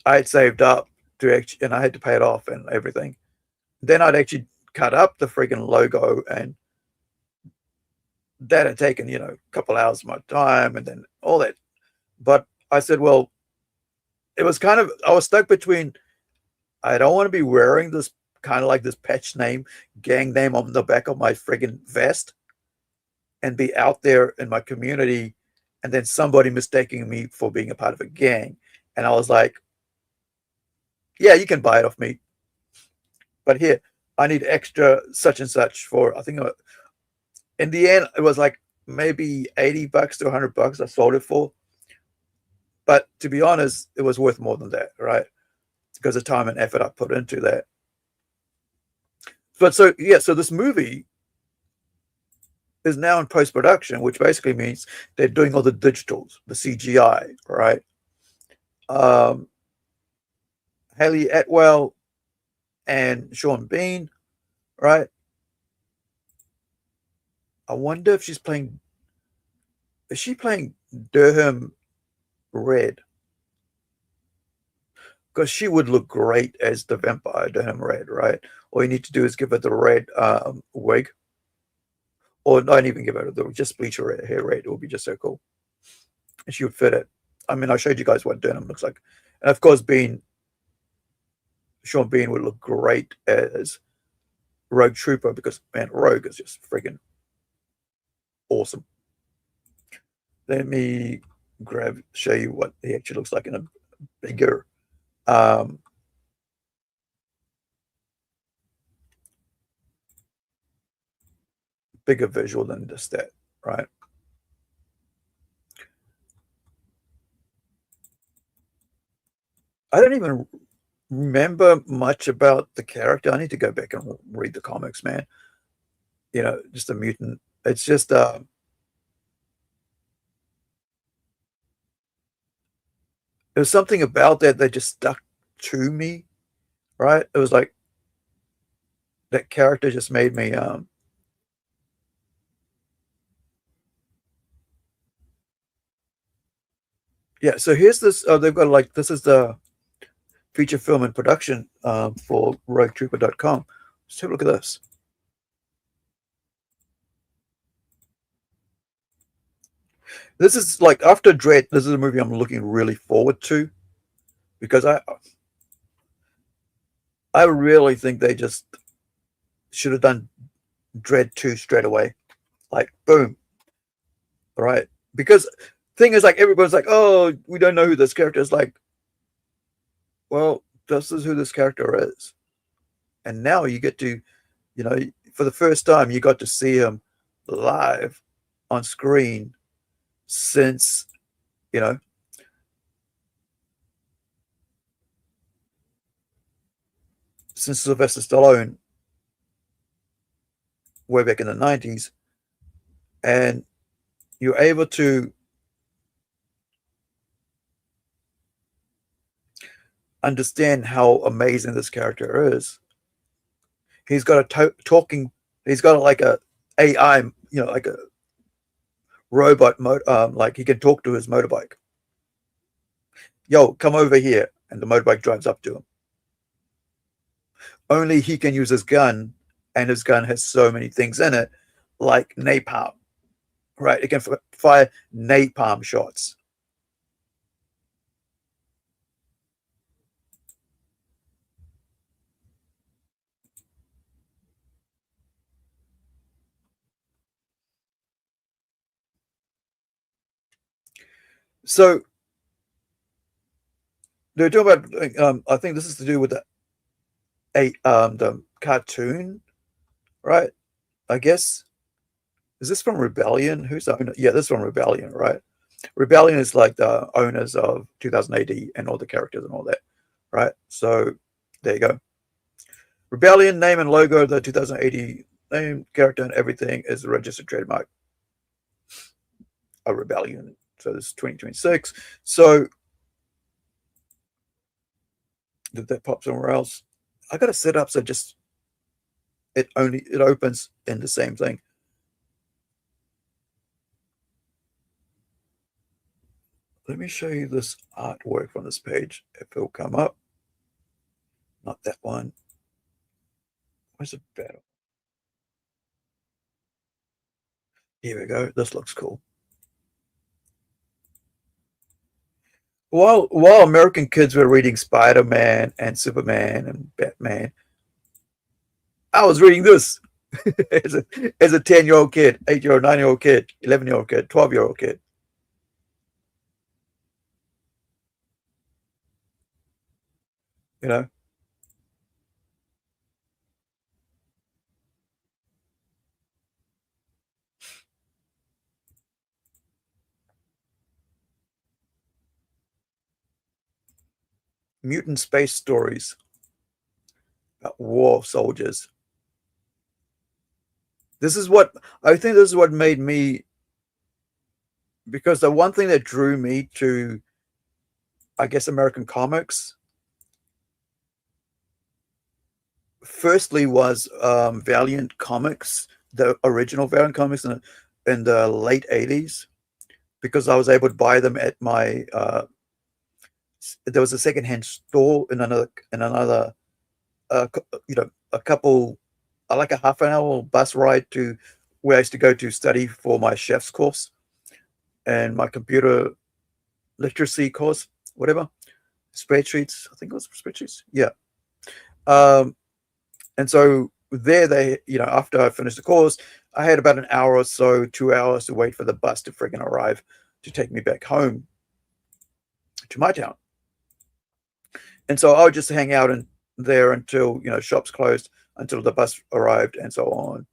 I had saved up and I had to pay it off and everything. Then I'd actually cut up the freaking logo, and that had taken, a couple hours of my time, and then all that. But I said, well, it was kind of, I was stuck between, I don't want to be wearing this kind of like this patch name, gang name on the back of my friggin' vest, and be out there in my community, and then somebody mistaking me for being a part of a gang. And I was like, yeah, you can buy it off me, but here, I need extra such and such for, I think in the end, it was like maybe $80 to $100 I sold it for. But to be honest, it was worth more than that, right? Because of time and effort I put into that. But so this movie is now in post-production, which basically means they're doing all the digitals, the CGI, right? Haley Atwell and Sean Bean, right? I wonder if she's playing. Is she playing Durham Red? Because she would look great as the vampire Durham Red, right? All you need to do is give her the red wig, or not even give her the just bleach her hair red. It would be just so cool, and she would fit it. I mean, I showed you guys what Durham looks like, and of course, Sean Bean would look great as Rogue Trooper because man, Rogue is just friggin' awesome. Let me show you what he actually looks like in a bigger bigger visual than just that, right? I don't even remember much about the character. I need to go back and read the comics, man. You know, just a mutant. It's just there was something about that just stuck to me, right? It was like that character just made me yeah. So here's this. They've got like this is the feature film and production for RogueTrooper.com. Let's have a look at this. This is like after Dread. This is a movie I'm looking really forward to because I really think they just should have done Dread 2 straight away. Like, boom. All right. Because thing is, like, everybody's like, oh, we don't know who this character is. Like, well, this is who this character is. And now you get to, you know, for the first time, you got to see him live on screen since, you know, since Sylvester Stallone way back in the 90s. And you're able to understand how amazing this character is. He's got a talking, he's got like a AI, you know, like a robot mode, like he can talk to his motorbike. Yo, come over here. And the motorbike drives up to him. Only he can use his gun, and his gun has so many things in it, like napalm, right? It can fire napalm shots. So they're talking about. I think this is to do with the cartoon, right? I guess. Is this from Rebellion? Who's the owner? Yeah, this is from Rebellion, right? Rebellion is like the owners of 2000 AD and all the characters and all that, right? So there you go. Rebellion name and logo, the 2000 AD name, character, and everything is a registered trademark of Rebellion. So this is 2026. So did that pop somewhere else? I got to set up so just it opens in the same thing. Let me show you this artwork from this page. If it'll come up. Not that one. Where's the battle? Here we go. This looks cool. While American kids were reading Spider-Man and Superman and Batman, I was reading this as a 10-year-old kid, 8-year-old, 9-year-old kid, 11-year-old kid, 12-year-old kid. You know? Mutant space stories about war soldiers. This is what made me, because the one thing that drew me to, I guess, American comics, firstly was Valiant Comics the original Valiant comics in the late 80s, because I was able to buy them at my there was a secondhand store in another a couple like a half an hour bus ride to where I used to go to study for my chef's course and my computer literacy course, whatever, spreadsheets. I think it was spreadsheets. Yeah. And so there after I finished the course, I had about an hour or so, 2 hours to wait for the bus to friggin' arrive to take me back home to my town. And so I would just hang out in there until, shops closed, until the bus arrived and so on.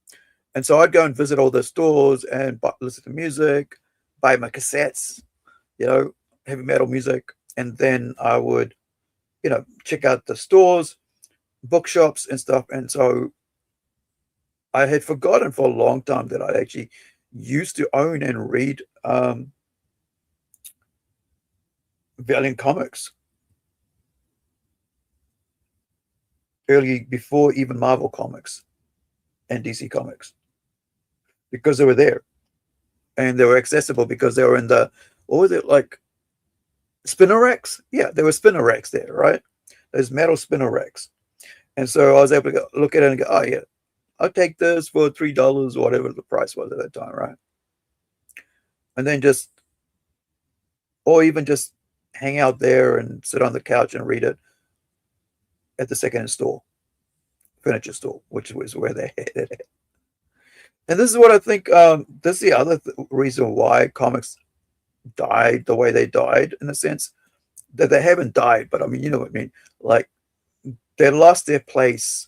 And so I'd go and visit all the stores and listen to music, buy my cassettes, heavy metal music. And then I would, check out the stores, bookshops and stuff. And so I had forgotten for a long time that I actually used to own and read Valiant comics early, before even Marvel comics and DC comics, because they were there and they were accessible because they were in the, what was it, like spinner racks? Yeah, there were spinner racks there, right? Those metal spinner racks. And so I was able to look at it and go, oh yeah, I'll take this for $3 or whatever the price was at that time, right? And then or even just hang out there and sit on the couch and read it at the secondhand store, furniture store, which was where they had it. And this is what I think, this is the other reason why comics died the way they died, in a sense, that they haven't died, but I mean, you know what I mean? Like, they lost their place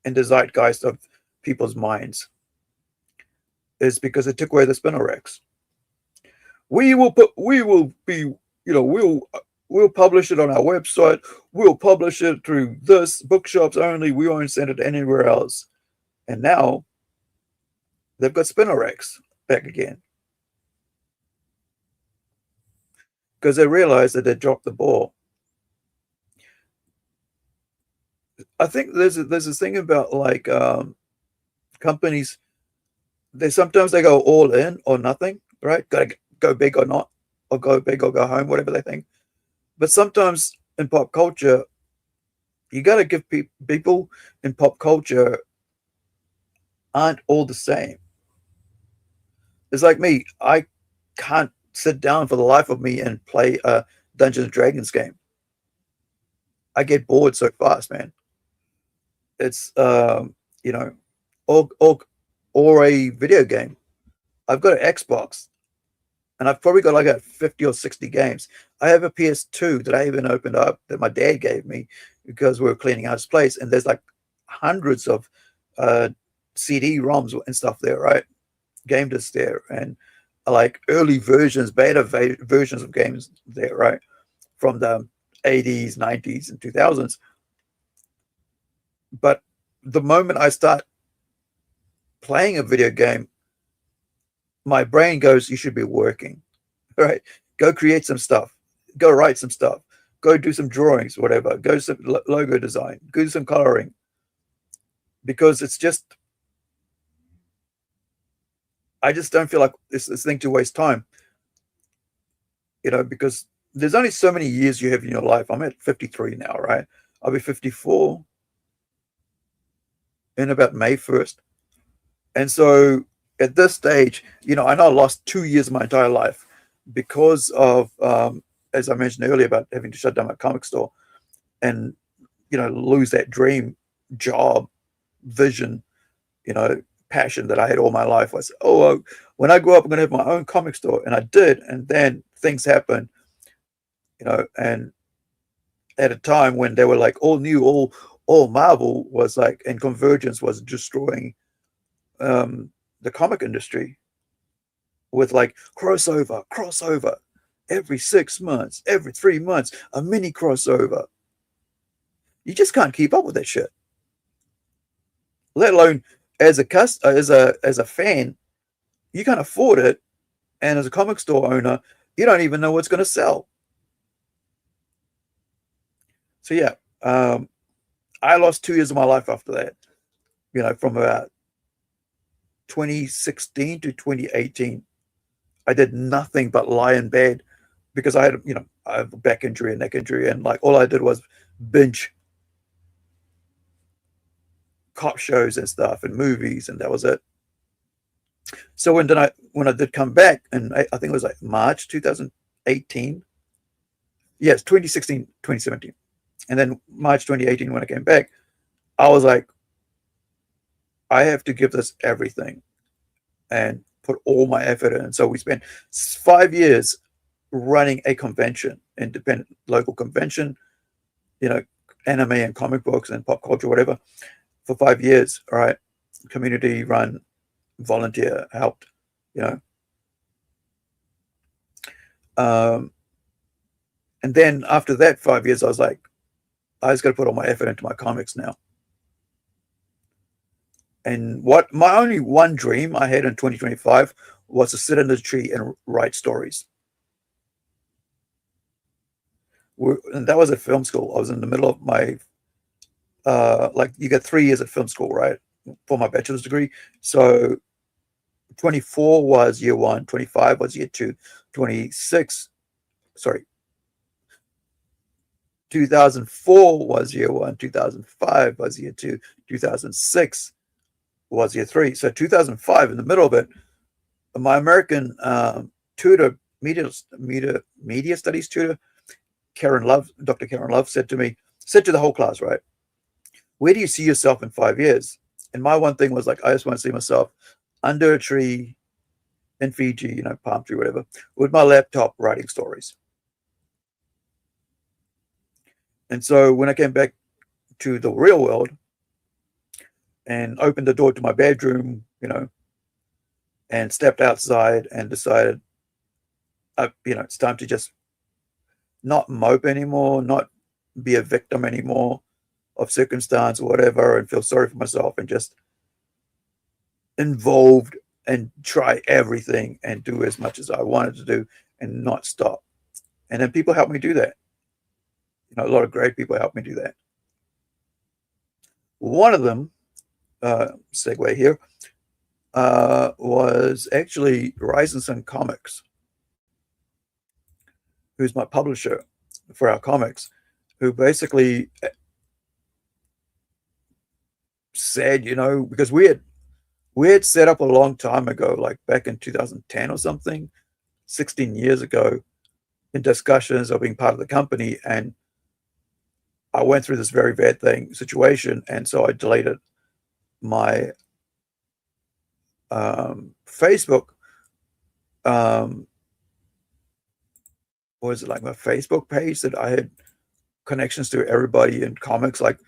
in the zeitgeist of people's minds, is because it took away the spinner racks. We'll publish it on our website. We'll publish it through this bookshops only. We won't send it anywhere else. And now they've got spinner racks back again, because they realized that they dropped the ball. I think there's this thing about like companies. Sometimes they go all in or nothing, right? Got to go big or not, or go big or go home, whatever they think. But sometimes in pop culture, you got to give people in pop culture aren't all the same. It's like me. I can't sit down for the life of me and play a Dungeons and Dragons game. I get bored so fast, man. It's or a video game. I've got an Xbox, and I've probably got like 50 or 60 games. I have a PS2 that I even opened up that my dad gave me because we were cleaning out his place, and there's like hundreds of CD-ROMs and stuff there, right? Game discs there, and like early versions, beta versions of games there, right? From the 80s, 90s, and 2000s. But the moment I start playing a video game, my brain goes, you should be working, right? Go create some stuff, go write some stuff, go do some drawings, whatever, go some logo design, go do some coloring, because it's just, I just don't feel like this thing to waste time, because there's only so many years you have in your life. I'm at 53 now, right? I'll be 54 in about May 1st. And so at this stage, I know I lost 2 years of my entire life because of, as I mentioned earlier, about having to shut down my comic store and, lose that dream, job, vision, passion that I had all my life. Was, when I grow up, I'm going to have my own comic store. And I did. And then things happened, and at a time when they were like all new, all Marvel was like, and Convergence was destroying the comic industry with like crossover every 6 months, every 3 months, a mini crossover. You just can't keep up with that shit. Let alone as a fan, you can't afford it, and as a comic store owner, you don't even know what's going to sell. So yeah, I lost 2 years of my life after that. From about 2016 to 2018, I did nothing but lie in bed because I had, I have a back injury and neck injury, and like all I did was binge cop shows and stuff and movies, and that was it. So when I did come back, and I think it was like March 2018, yes, 2016, 2017, and then March 2018 when I came back, I was like, I have to give this everything and put all my effort in. So we spent 5 years running a convention, independent local convention, anime and comic books and pop culture, whatever, for 5 years. All right, community run, volunteer, helped, and then after that 5 years, I was like, I just got to put all my effort into my comics now. And what my only one dream I had in 2025 was to sit in the tree and write stories. And that was at film school. I was in the middle of my, like you get 3 years at film school, right? For my bachelor's degree. So 24 was year one, 25 was year two, 2004 was year one, 2005 was year two, 2006 was year three. So 2005, in the middle of it, my American tutor, media studies tutor, Dr. Karen Love, said to the whole class, right, where do you see yourself in 5 years? And my one thing was like, I just want to see myself under a tree in Fiji, palm tree, whatever, with my laptop writing stories. And so when I came back to the real world and opened the door to my bedroom, and stepped outside and decided, it's time to just not mope anymore, not be a victim anymore of circumstance or whatever, and feel sorry for myself, and just involved and try everything and do as much as I wanted to do and not stop. And then people helped me do that. A lot of great people helped me do that. One of them, segue here, was actually Rise and Sun Comics, who's my publisher for our comics, who basically said, because we had set up a long time ago, like back in 2010 or something, 16 years ago, in discussions of being part of the company, and I went through this very bad situation, and so I deleted my Facebook. Was it like my Facebook page that I had connections to everybody in comics, like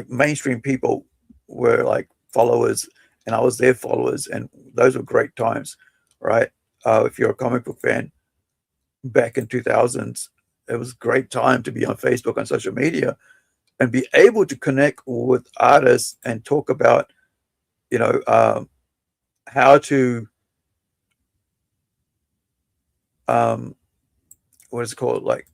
mainstream people were like followers, and I was their followers, and those were great times, right? If you're a comic book fan back in 2000s, it was a great time to be on Facebook, on social media, and be able to connect with artists and talk about, how to, what is it called? Like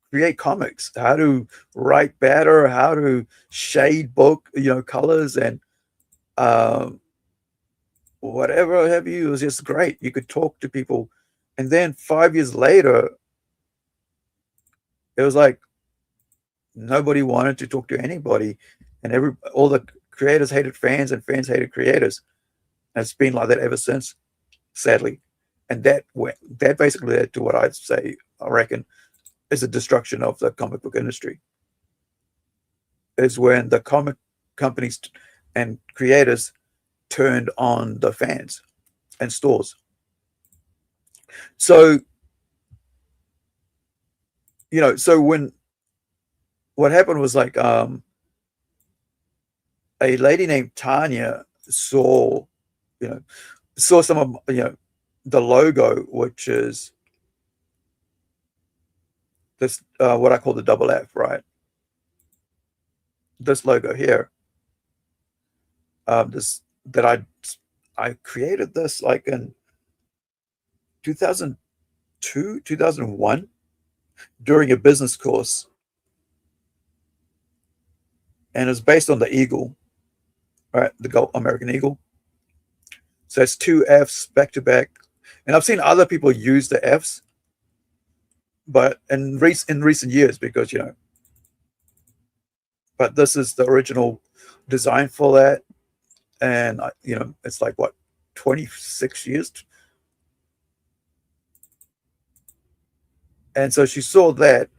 create comics, how to write better, how to shade book, colors, and whatever have you. It was just great. You could talk to people. And then 5 years later, it was like nobody wanted to talk to anybody, and all the creators hated fans, and fans hated creators. And it's been like that ever since, sadly. And that basically led to what I'd say, I reckon, is the destruction of the comic book industry. Is when the comic companies and creators turned on the fans and stores. So, so when what happened was like a lady named Tanya saw some of the logo, which is this what I call the double F, right? This logo here. I created this like in 2002, 2001 during a business course, and it's based on the eagle. right? The gold American Eagle. So it's two Fs back to back. And I've seen other people use the Fs, but in recent years, because but this is the original design for that, and it's like what, 26 years. And so she saw that,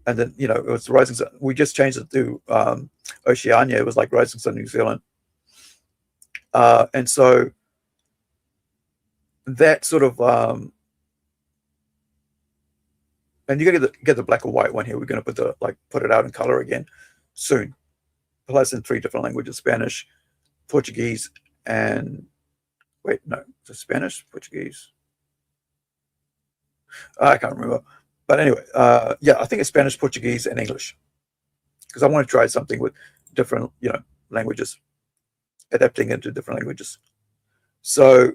and then it was Rising Sun. We just changed it to Oceania. It was like Rising Sun New Zealand, and so that sort of and you gotta get the black and white one here. We're gonna put it out in color again soon. Plus in 3 different languages: Spanish, Portuguese, and wait, no, is it Spanish, Portuguese? I can't remember. But anyway, yeah, I think it's Spanish, Portuguese, and English, because I want to try something with different, languages, adapting into different languages. So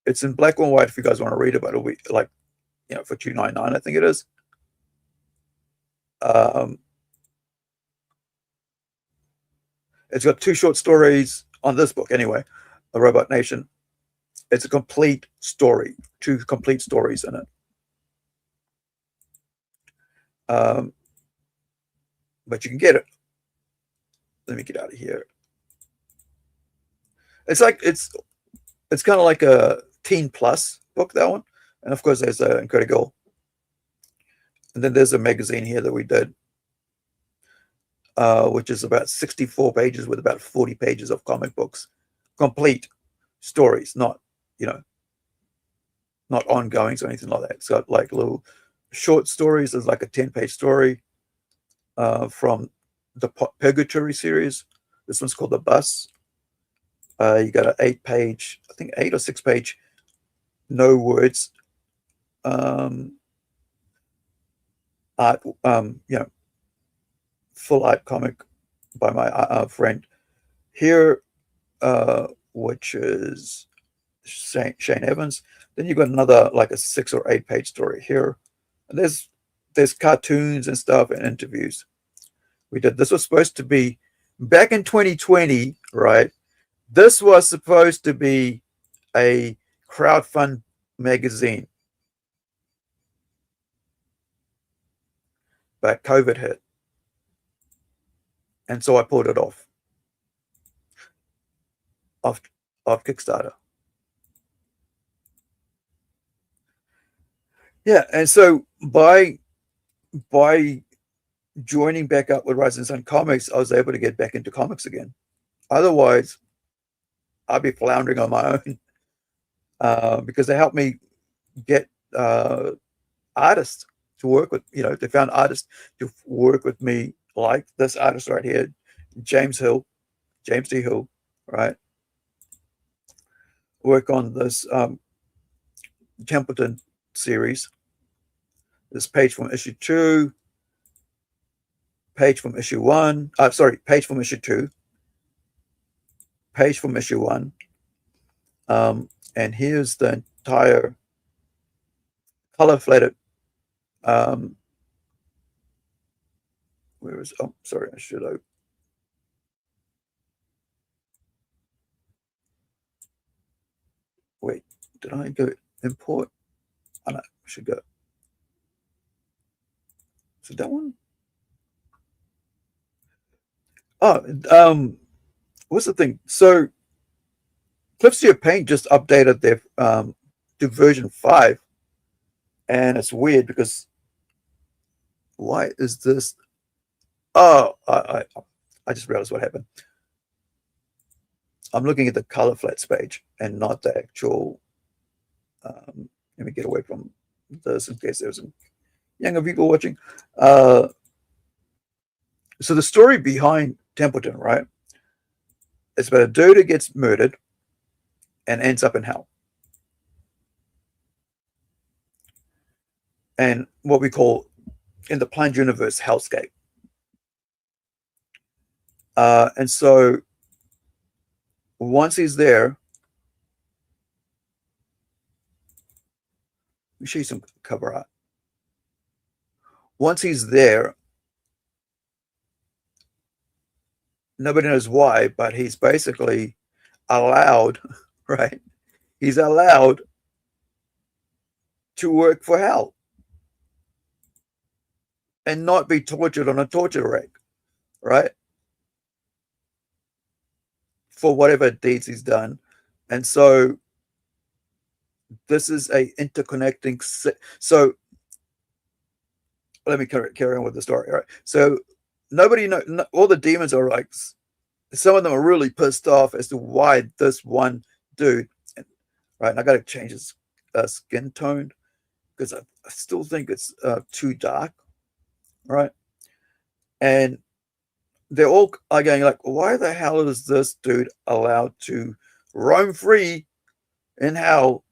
it's in black and white if you guys want to read it, but it'll be like, for $2.99, I think it is. It's got 2 short stories on this book anyway, A Robot Nation. It's a complete story, 2 complete stories in it. But you can get it. Let me get out of here. It's kind of like a teen plus book, that one. And of course there's Incredible. And then there's a magazine here that we did, which is about 64 pages with about 40 pages of comic books, complete stories, not ongoings or anything like that. It's got like little short stories. There's like a 10-page story from the Purgatory series. This one's called The Bus. You got an 8-page, I think 8 or 6-page, no words, art, full art comic by my friend here, which is Shane Evans. Then you've got another like a 6 or 8-page story here, and there's cartoons and stuff and interviews. This was supposed to be back in 2020, right? This was supposed to be a crowdfund magazine, but COVID hit, and so I pulled it off Kickstarter. Yeah, and so by joining back up with Rising Sun Comics, I was able to get back into comics again. Otherwise, I'd be floundering on my own, because they helped me get artists to work with. They found artists to work with me, like this artist right here, James D. Hill, right? Work on this Templeton series. This page from issue 2, page from issue 1. Page from issue 2, page from issue 1. And here's the entire color flatted. Where is? Oh, sorry, I should have. Wait, did I go import? Oh, no, I should go. So that one. Oh, what's the thing? So Clipstudio Paint just updated their to version 5, and it's weird because why is this? Oh, I just realized what happened. I'm looking at the color flats page and not the actual. Let me get away from this in case there's some younger people watching. So the story behind Templeton, right? It's about a dude who gets murdered and ends up in hell. And what we call in the planned universe, hellscape. And so once he's there, let me show you some cover art. Once he's there, nobody knows why, but he's basically allowed, right? He's allowed to work for hell and not be tortured on a torture rack, right? For whatever deeds he's done. And so this is a interconnecting. So let me carry on with the story. All right. So nobody know. All the demons are like, some of them are really pissed off as to why this one dude. Right. And I got to change his skin tone because I still think it's too dark. Right. And they're all are going like, why the hell is this dude allowed to roam free in hell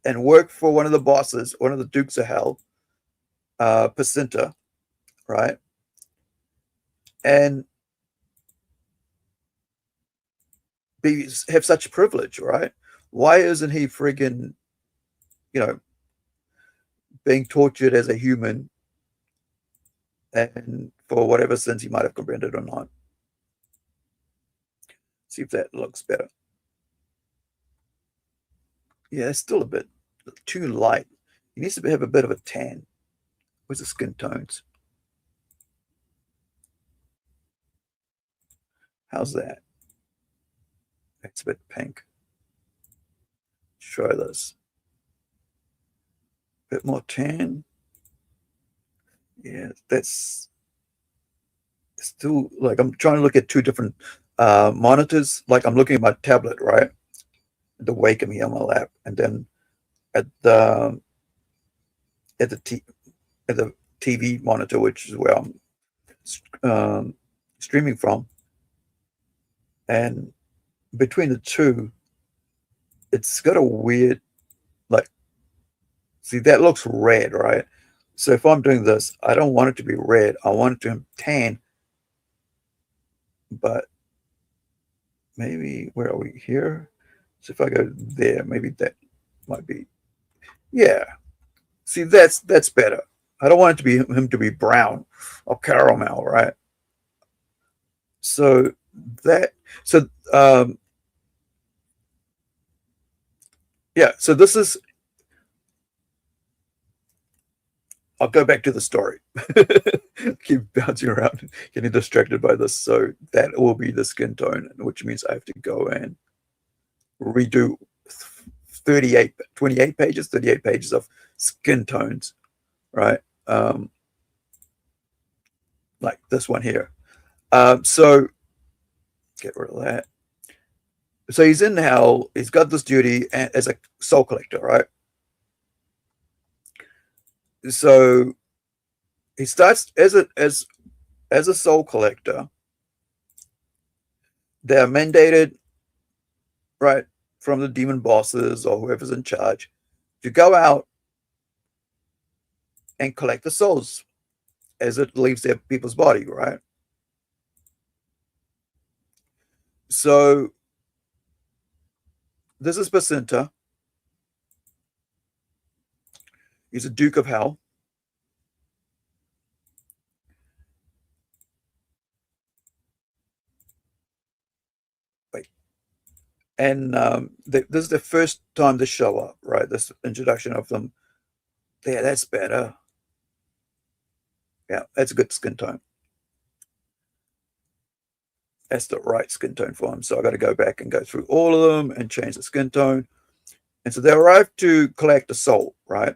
and work for one of the bosses, one of the Dukes of Hell, Pacinta, right? And have such privilege, right? Why isn't he friggin', being tortured as a human and for whatever sins he might have committed or not? See if that looks better. Yeah, it's still a bit too light. He needs to have a bit of a tan. Where's the skin tones? How's that? It's a bit pink. Try this. Bit more tan. Yeah, that's still like I'm trying to look at two different monitors. Like I'm looking at my tablet, right? The Wacom here on my lap, and then at the TV monitor, which is where I'm streaming from. And between the two, it's got a weird, like, see, that looks red, right? So if I'm doing this, I don't want it to be red. I want it to be tan. But maybe, where are we here? So if I go there, maybe that might be, yeah. See, that's better. I don't want it to be him to be brown or caramel, right? So yeah, so this is, I'll go back to the story. Keep bouncing around, getting distracted by this. So that will be the skin tone, which means I have to go and redo 38 pages of skin tones, right? Like this one here. So get rid of that. So he's in hell. He's got this duty as a soul collector, right? So he starts as a soul collector. They're mandated, right, from the demon bosses or whoever's in charge to go out and collect the souls as it leaves their people's body, right? So this is Pacinta. He's a Duke of Hell. Wait. And this is the first time they show up, right? This introduction of them. Yeah, that's better. Yeah, that's a good skin tone. That's the right skin tone for him. So I got to go back and go through all of them and change the skin tone. And so they arrive to collect a soul, right?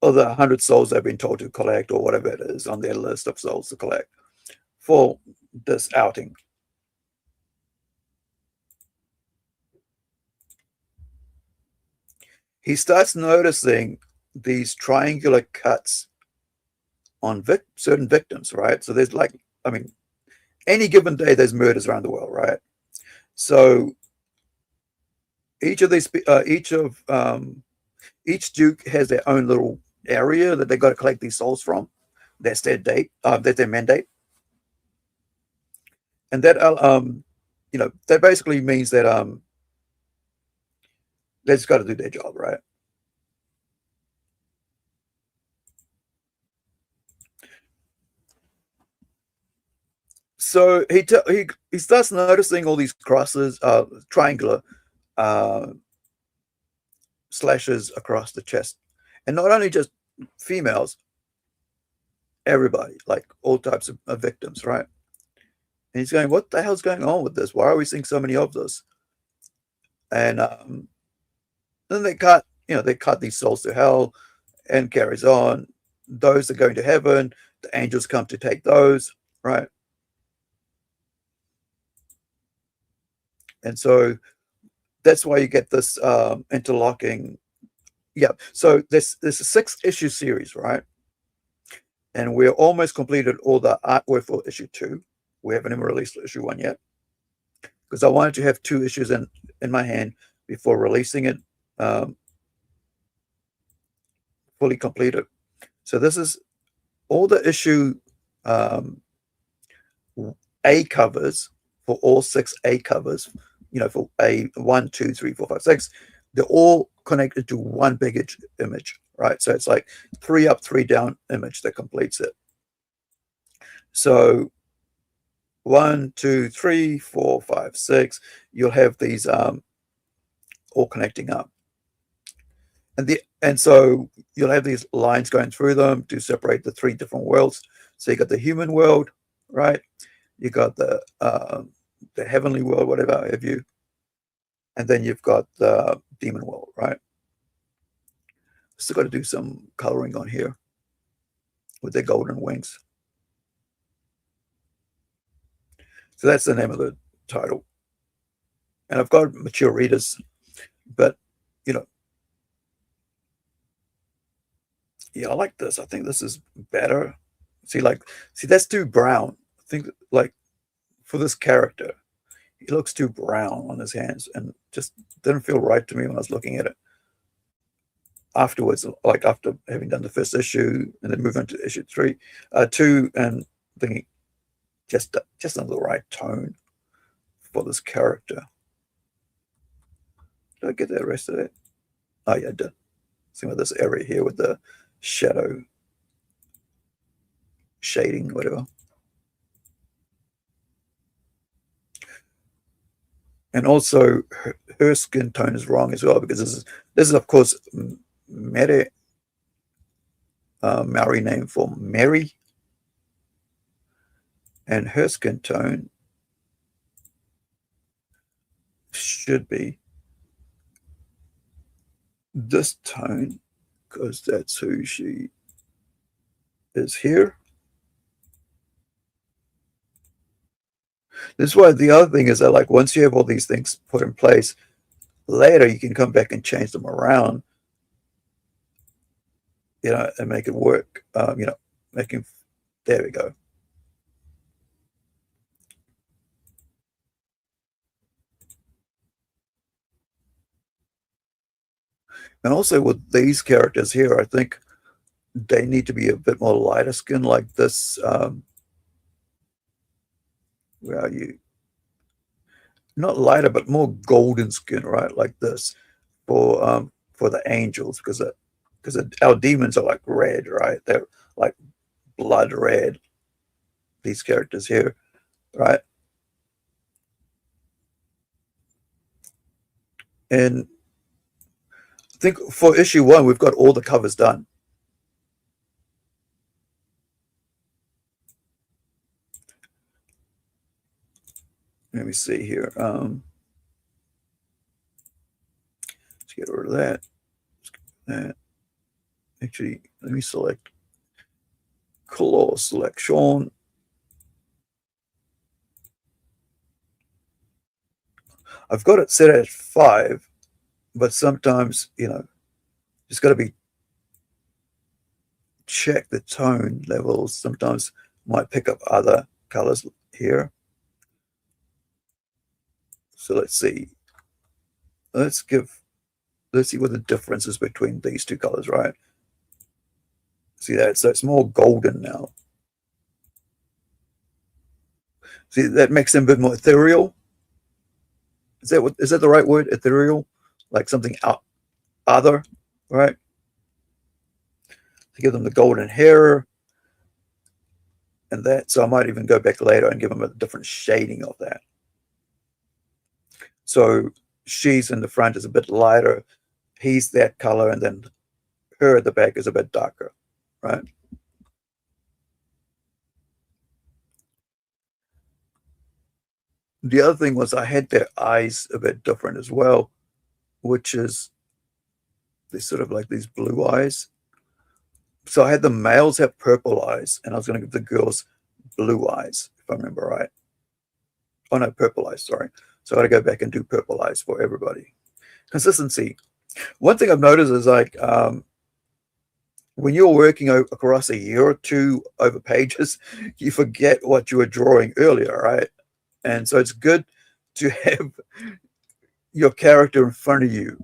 Of the 100 souls they've been told to collect, or whatever it is on their list of souls to collect for this outing. He starts noticing these triangular cuts on certain victims, right? So there's like, I mean, any given day there's murders around the world, right? So each of these, each Duke has their own little area that they got to collect these souls from. That's their date. That's their mandate, and that that basically means that they just got to do their job, right? So he starts noticing all these crosses, triangular slashes across the chest, and not only just females, everybody, like all types of victims, right? And he's going, what the hell's going on with this? Why are we seeing so many of this? And then they cut these souls to hell, and carries on. Those are going to heaven. The angels come to take those, right? And so that's why you get this interlocking. Yeah. So this is a 6-issue series, right? And we're almost completed all the artwork for issue 2. We haven't even released issue 1 yet, because I wanted to have 2 issues in my hand before releasing it fully completed. So this is all the issue A covers for all 6 A covers, for A 1, 2, 3, 4, 5, 6. They're all connected to one big image, right? So it's like 3 up, 3 down image that completes it. So 1, 2, 3, 4, 5, 6. You'll have these all connecting up, and so you'll have these lines going through them to separate the 3 different worlds. So you got the human world, right? You got the heavenly world, whatever have you, and then you've got the demon world, right? Still got to do some coloring on here with their golden wings. So that's the name of the title. And I've got mature readers, but yeah, I like this. I think this is better. See, that's too brown. I think, like, for this character, he looks too brown on his hands, and just didn't feel right to me when I was looking at it. Afterwards, like after having done the first issue and then move into issue 2, and thinking just not the right tone for this character. Did I get the rest of it? Oh yeah, I did. See with this area here with the shadow shading, whatever. And also her skin tone is wrong as well, because this is of course Mary, Maori name for Mary, and her skin tone should be this tone, because that's who she is here. This is why the other thing is that, like, once you have all these things put in place, later you can come back and change them around, and make it work. There we go. And also with these characters here, I think they need to be a bit more lighter skin, like this. Where are you? Not lighter, but more golden skin, right? Like this for the angels, because our demons are like red, right? They're like blood red. These characters here, right? And I think for issue 1, we've got all the covers done. Let me see here. Let's get rid of that. Actually, let me select color selection. I've got it set at 5, but sometimes, just got to be check the tone levels. Sometimes might pick up other colors here. So let's see. Let's see what the difference is between these 2 colors, right? See that? So it's more golden now. See, that makes them a bit more ethereal. Is that the right word? Ethereal? Like something other, right? To give them the golden hair. and that. So I might even go back later and give them a different shading of that. So she's in the front is a bit lighter. He's that color, and then her at the back is a bit darker, right? The other thing was I had their eyes a bit different as well, which is they're sort of like these blue eyes. So I had the males have purple eyes, and I was going to give the girls blue eyes, if I remember right. Oh no, purple eyes, sorry. So I got to go back and do purple eyes for everybody. Consistency. One thing I've noticed is like when you're working across a year or two over pages, you forget what you were drawing earlier, right? And so it's good to have your character in front of you,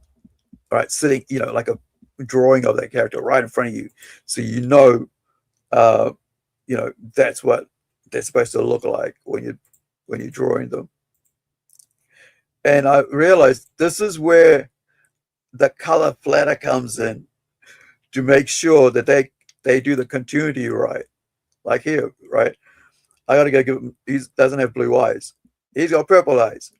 right? Sitting, you know, like a drawing of that character right in front of you. So you know, that's what they're supposed to look like when you're drawing them. And I realized this is where the color flatter comes in to make sure that they do the continuity right. Like here, right? I gotta go give him, he doesn't have blue eyes. He's got purple eyes.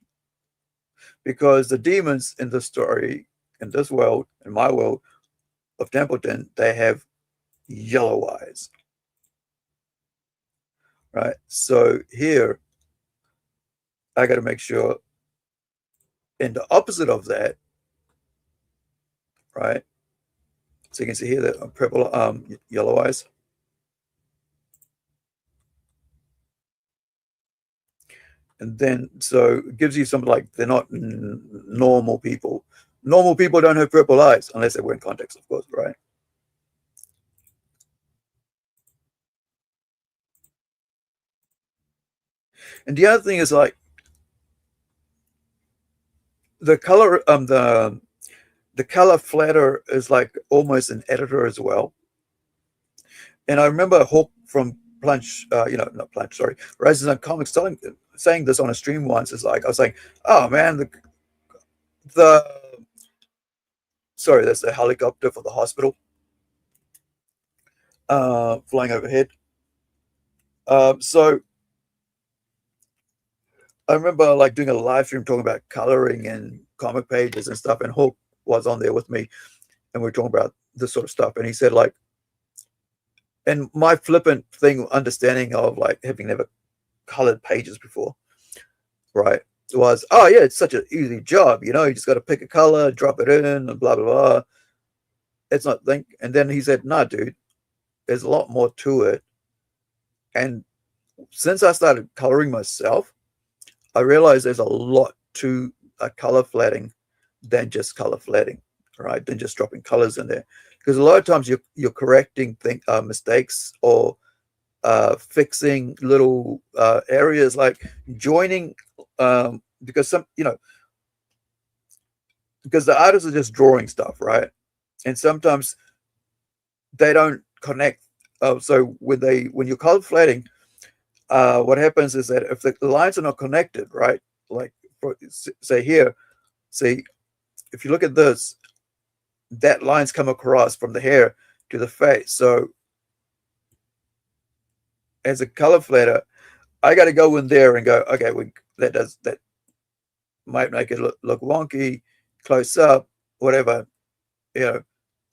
Because the demons in the story, in this world, in my world of Templeton, they have yellow eyes. Right? So here, I gotta make sure in the opposite of that, right? So you can see here that purple, yellow eyes. And then, so it gives you something like they're not normal people. Normal people don't have purple eyes, unless they wear in contacts, of course, right? And the other thing is like the color, the color flatter is like almost an editor as well. And I remember Hawk from Plunge, not Plunge, sorry, Rises on Comics saying this on a stream once. Is like I was saying, oh man, sorry, that's the helicopter for the hospital flying overhead. So I remember like doing a live stream talking about coloring and comic pages and stuff, and Hawk was on there with me, and we were talking about this sort of stuff. And he said like, and my flippant thing, understanding of like having never colored pages before, right, was, oh yeah, it's such an easy job, you just got to pick a color, drop it in, and blah blah blah. It's not think. And then he said, no, dude, there's a lot more to it. And since I started coloring myself, I realized there's a lot to color flatting than just color flatting, right? Than just dropping colors in there, because a lot of times you're correcting mistakes or fixing little areas like joining, because because the artists are just drawing stuff, right? And sometimes they don't connect. So when you're color flatting, what happens is that if the lines are not connected, right? Like say here, see, if you look at this, that line's come across from the hair to the face. So as a color flatter, I got to go in there and go, okay, that might make it look wonky, close up, whatever,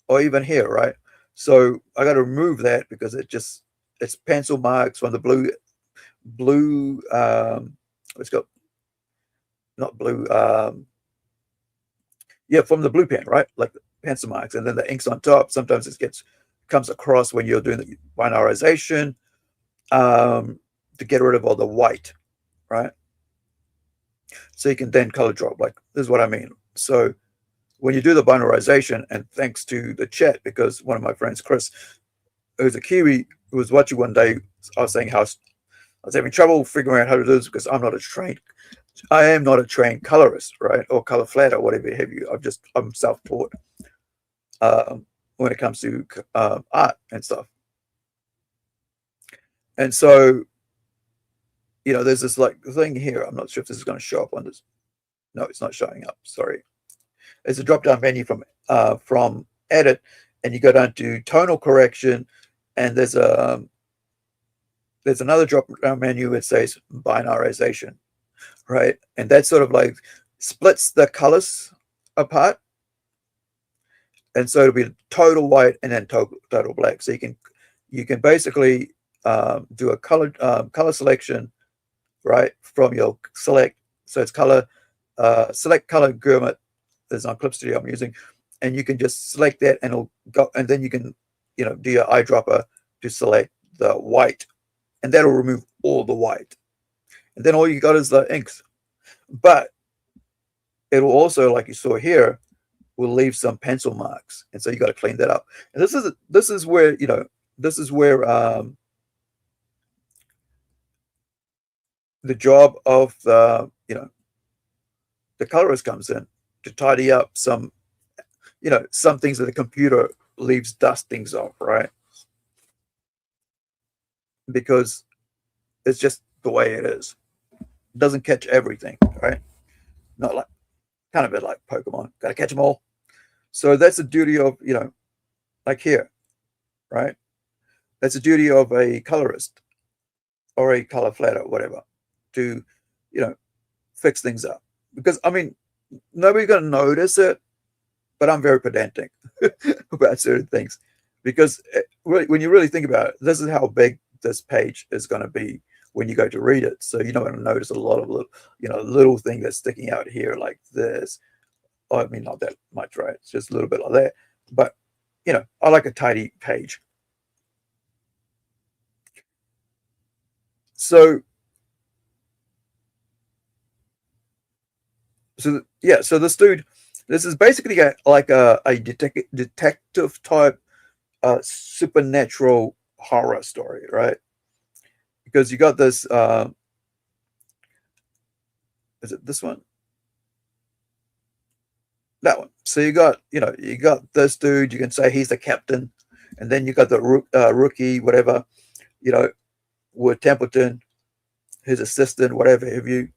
or even here, right? So I got to remove that because it's pencil marks from the blue, it's got not blue, from the blue pen, right? Like the pencil marks, and then the ink's on top. Sometimes it comes across when you're doing the binarization, to get rid of all the white, right? So you can then color drop. Like, this is what I mean. So when you do the binarization, and thanks to the chat, because one of my friends, Chris, who's a Kiwi, who was watching one day, I was saying how I was having trouble figuring out how to do this because I am not a trained colorist, right? Or color flatter, whatever have you. I'm self-taught when it comes to art and stuff. And so, there's this like thing here. I'm not sure if this is going to show up on this. No, it's not showing up. Sorry. There's a drop-down menu from edit, and you go down to tonal correction, and there's a there's another drop down menu that says binarization, right? And that sort of like splits the colors apart. And so it'll be total white and then total black. So you can basically do a color selection, right, from your select. So it's color select color Gurmit. There's an Clip Studio I'm using, and you can just select that, and it'll go, and then you can do your eyedropper to select the white, and that'll remove all the white, and then all you got is the inks. But it'll also, like you saw here, will leave some pencil marks, and so you got to clean that up. And this is where the job of the colorist comes in, to tidy up some some things that the computer leaves dustings of, right? Because it's just the way it is. It doesn't catch everything, right? Not like, kind of a bit like Pokemon, gotta catch them all. So that's the duty of, like here, right? That's the duty of a colorist or a color flatter, whatever, to, fix things up. Because, I mean, nobody's going to notice it, but I'm very pedantic about certain things. Because really, when you really think about it, this is how big this page is going to be when you go to read it. So you're not going to notice a lot of little thing that's sticking out here like this. I mean, not that much, right? It's just a little bit like that. But, I like a tidy page. So this dude, this is basically like a detective type supernatural horror story, right? Because you got this, is it this one? That one. So you got this dude, you can say he's the captain, and then you got the rookie, whatever, with Templeton, his assistant, whatever have you,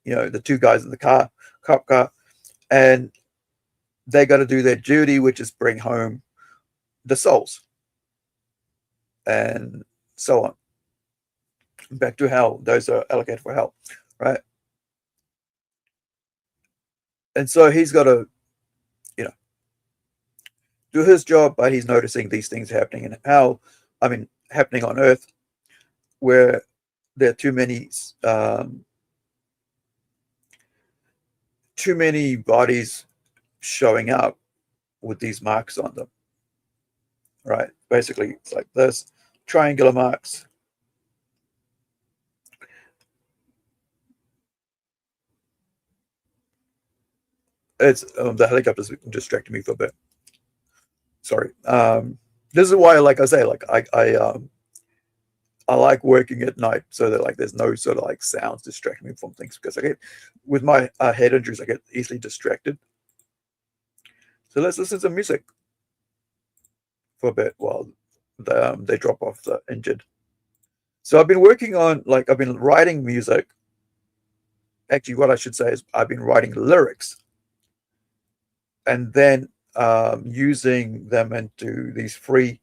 the two guys in the cop car, and they got to do their duty, which is bring home the souls, and so on, back to hell. Those are allocated for hell, right? And so he's got to, do his job, but he's noticing these things happening happening on Earth, where there are too many bodies showing up with these marks on them, right? Basically, it's like this, triangular marks. It's the helicopter's distracting me for a bit. Sorry. This is why, like I say, like I like working at night, so that like there's no sort of like sounds distracting me from things, because I get, with my head injuries, I get easily distracted. So let's listen to music for a bit while they drop off the injured. So I've been working on, like, I've been writing music. Actually, what I should say is I've been writing lyrics, and then using them into these free,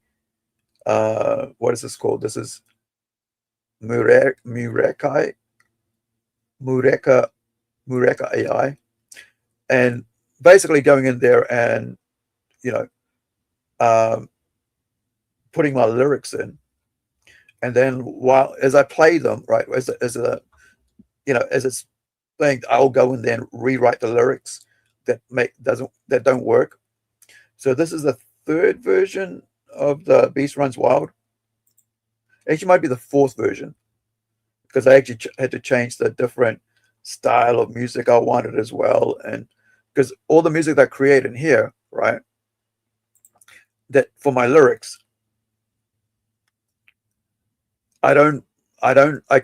what is this called? This is Mureka AI, and basically going in there and putting my lyrics in, and then as I play them, right, as it's playing, I'll go in there and rewrite the lyrics that don't work. So this is the third version of the Beast Runs Wild. Actually, might be the fourth version, because I actually had to change the different style of music I wanted as well, and because all the music that I create in here, right, that for my lyrics, I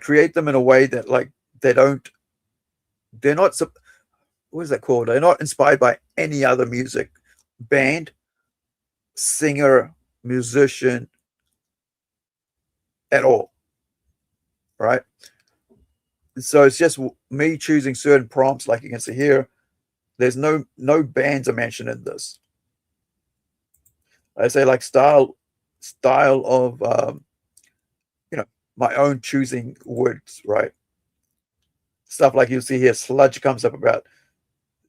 create them in a way that, like, they're not, what is that called? They're not inspired by any other music, band, singer, musician at all, right? So it's just me choosing certain prompts, like you can see here. There's no bands are mentioned in this. I say, like, style of my own choosing words, right? Stuff like you see here, sludge comes up about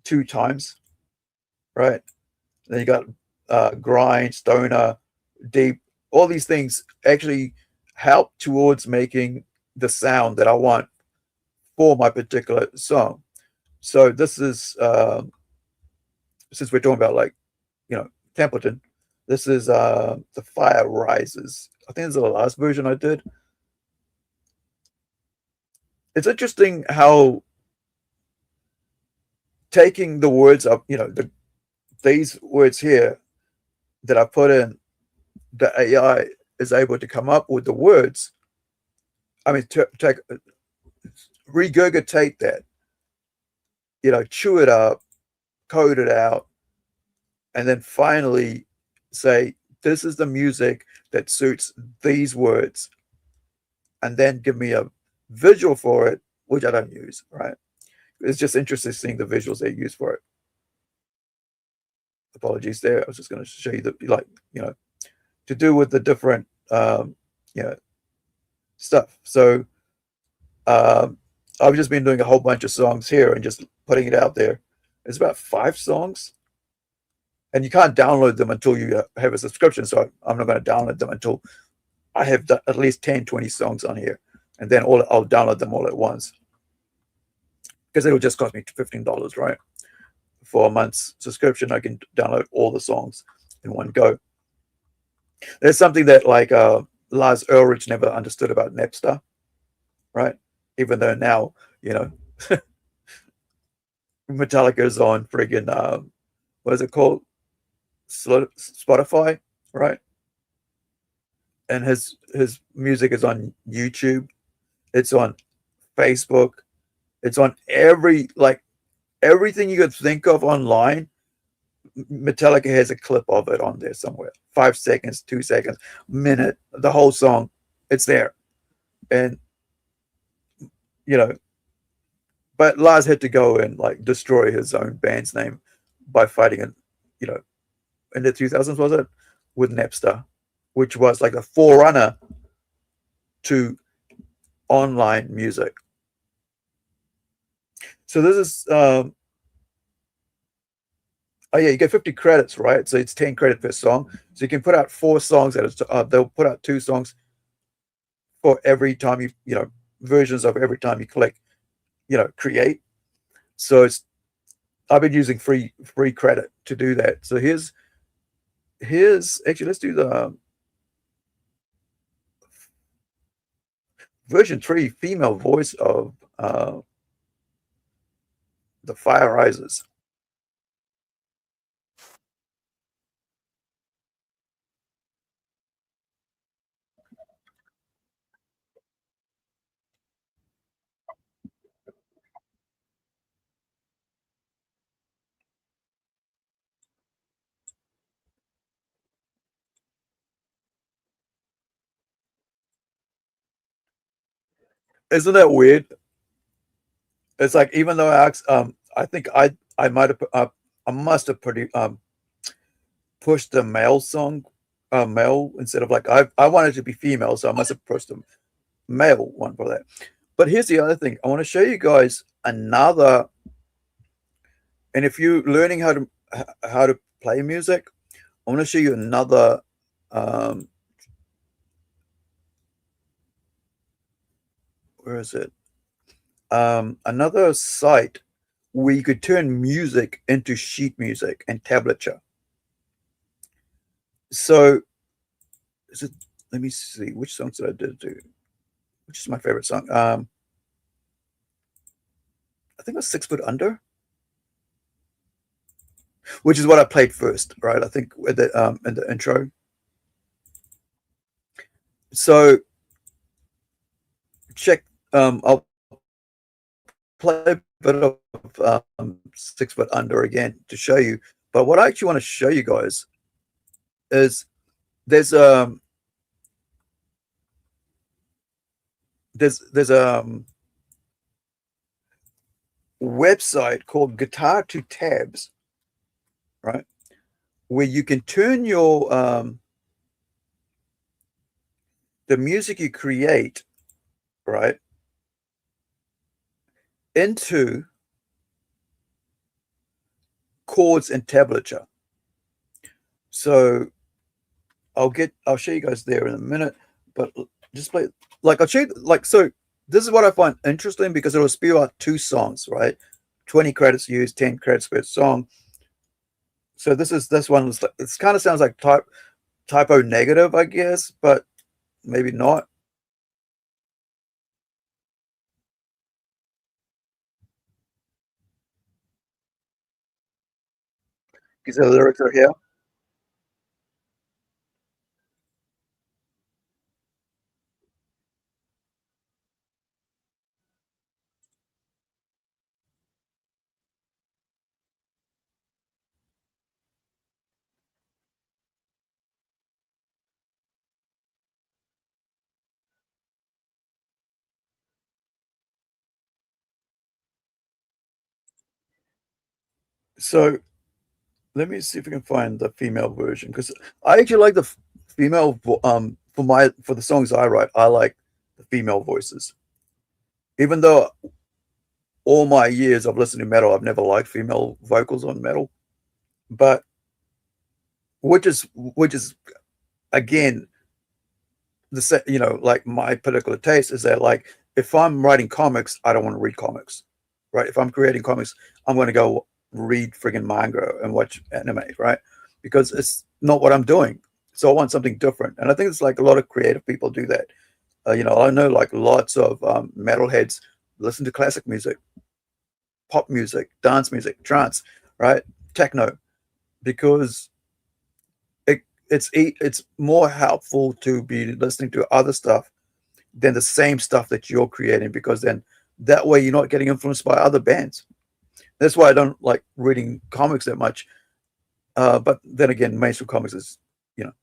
2 times, right? Then you got grind, stoner, deep. All these things actually help towards making the sound that I want for my particular song. So this is since we're talking about, like, Templeton, this is The Fire Rises. I think this is the last version I did. It's interesting how taking the words up, these words here that I put in, the AI is able to come up with the words. I mean, regurgitate that, chew it up, code it out, and then finally say, this is the music that suits these words, and then give me a visual for it, which I don't use, right? It's just interesting seeing the visuals they use for it. Apologies there. I was just going to show you to do with the different, stuff. So I've just been doing a whole bunch of songs here and just putting it out there. It's about 5 songs. And you can't download them until you have a subscription. So I'm not going to download them until I have at least 10, 20 songs on here. And then I'll download them all at once. Because it'll just cost me $15, right? For a month's subscription, I can download all the songs in one go. There's something that Lars Ulrich never understood about Napster, right? Even though now, Metallica's on friggin' what is it called? Spotify, right? And his music is on YouTube. It's on Facebook. It's on everything you could think of online. Metallica has a clip of it on there somewhere. 5 seconds, 2 seconds, minute, the whole song. It's there. And but Lars had to go and destroy his own band's name by fighting it, in the 2000s, was it? With Napster, which was like a forerunner to online music. So this is oh yeah, you get 50 credits, right? So it's 10 credits per song. So you can put out 4 songs they'll put out 2 songs for every time you versions of every time you click create. So I've been using free credit to do that. So here's actually, let's do the version 3 female voice of The Fire Rises. Isn't that weird? It's like, even though I think I might have I must have pushed the male song male instead of I wanted to be female, so I must have pushed the male one for that. But here's the other thing. I want to show you guys another, and if you're learning how to play music, I want to show you another where is it? Another site where you could turn music into sheet music and tablature. So let me see, which songs did I do? Which is my favorite song? I think it was 6 Foot Under, which is what I played first, right? I think in the intro. So check. I'll play a bit of 6 Foot Under again to show you. But what I actually want to show you guys is there's a website called Guitar to Tabs, right? Where you can turn your the music you create right, into chords and tablature. So I'll show you guys there in a minute, but just play, like, I'll show you, like, so this is what I find interesting because it'll spew out 2 songs, right? 20 credits used, 10 credits per song. So this one was, it kind of sounds like typo negative, I guess, but maybe not. Because the lyrics are here. So let me see if we can find the female version, because I actually like the female for the songs I write. I like the female voices, even though all my years of listening to metal, I've never liked female vocals on metal. But which is again like my particular taste is that, like, if I'm writing comics, I don't want to read comics, right? If I'm creating comics, I'm going to go read friggin' manga and watch anime, right? Because it's not what I'm doing. So I want something different, and I think it's like a lot of creative people do that. I know like lots of metalheads listen to classic music, pop music, dance music, trance, right? Techno, because it's more helpful to be listening to other stuff than the same stuff that you're creating, because then that way you're not getting influenced by other bands. That's why I don't like reading comics that much. But then again, mainstream comics is, you know.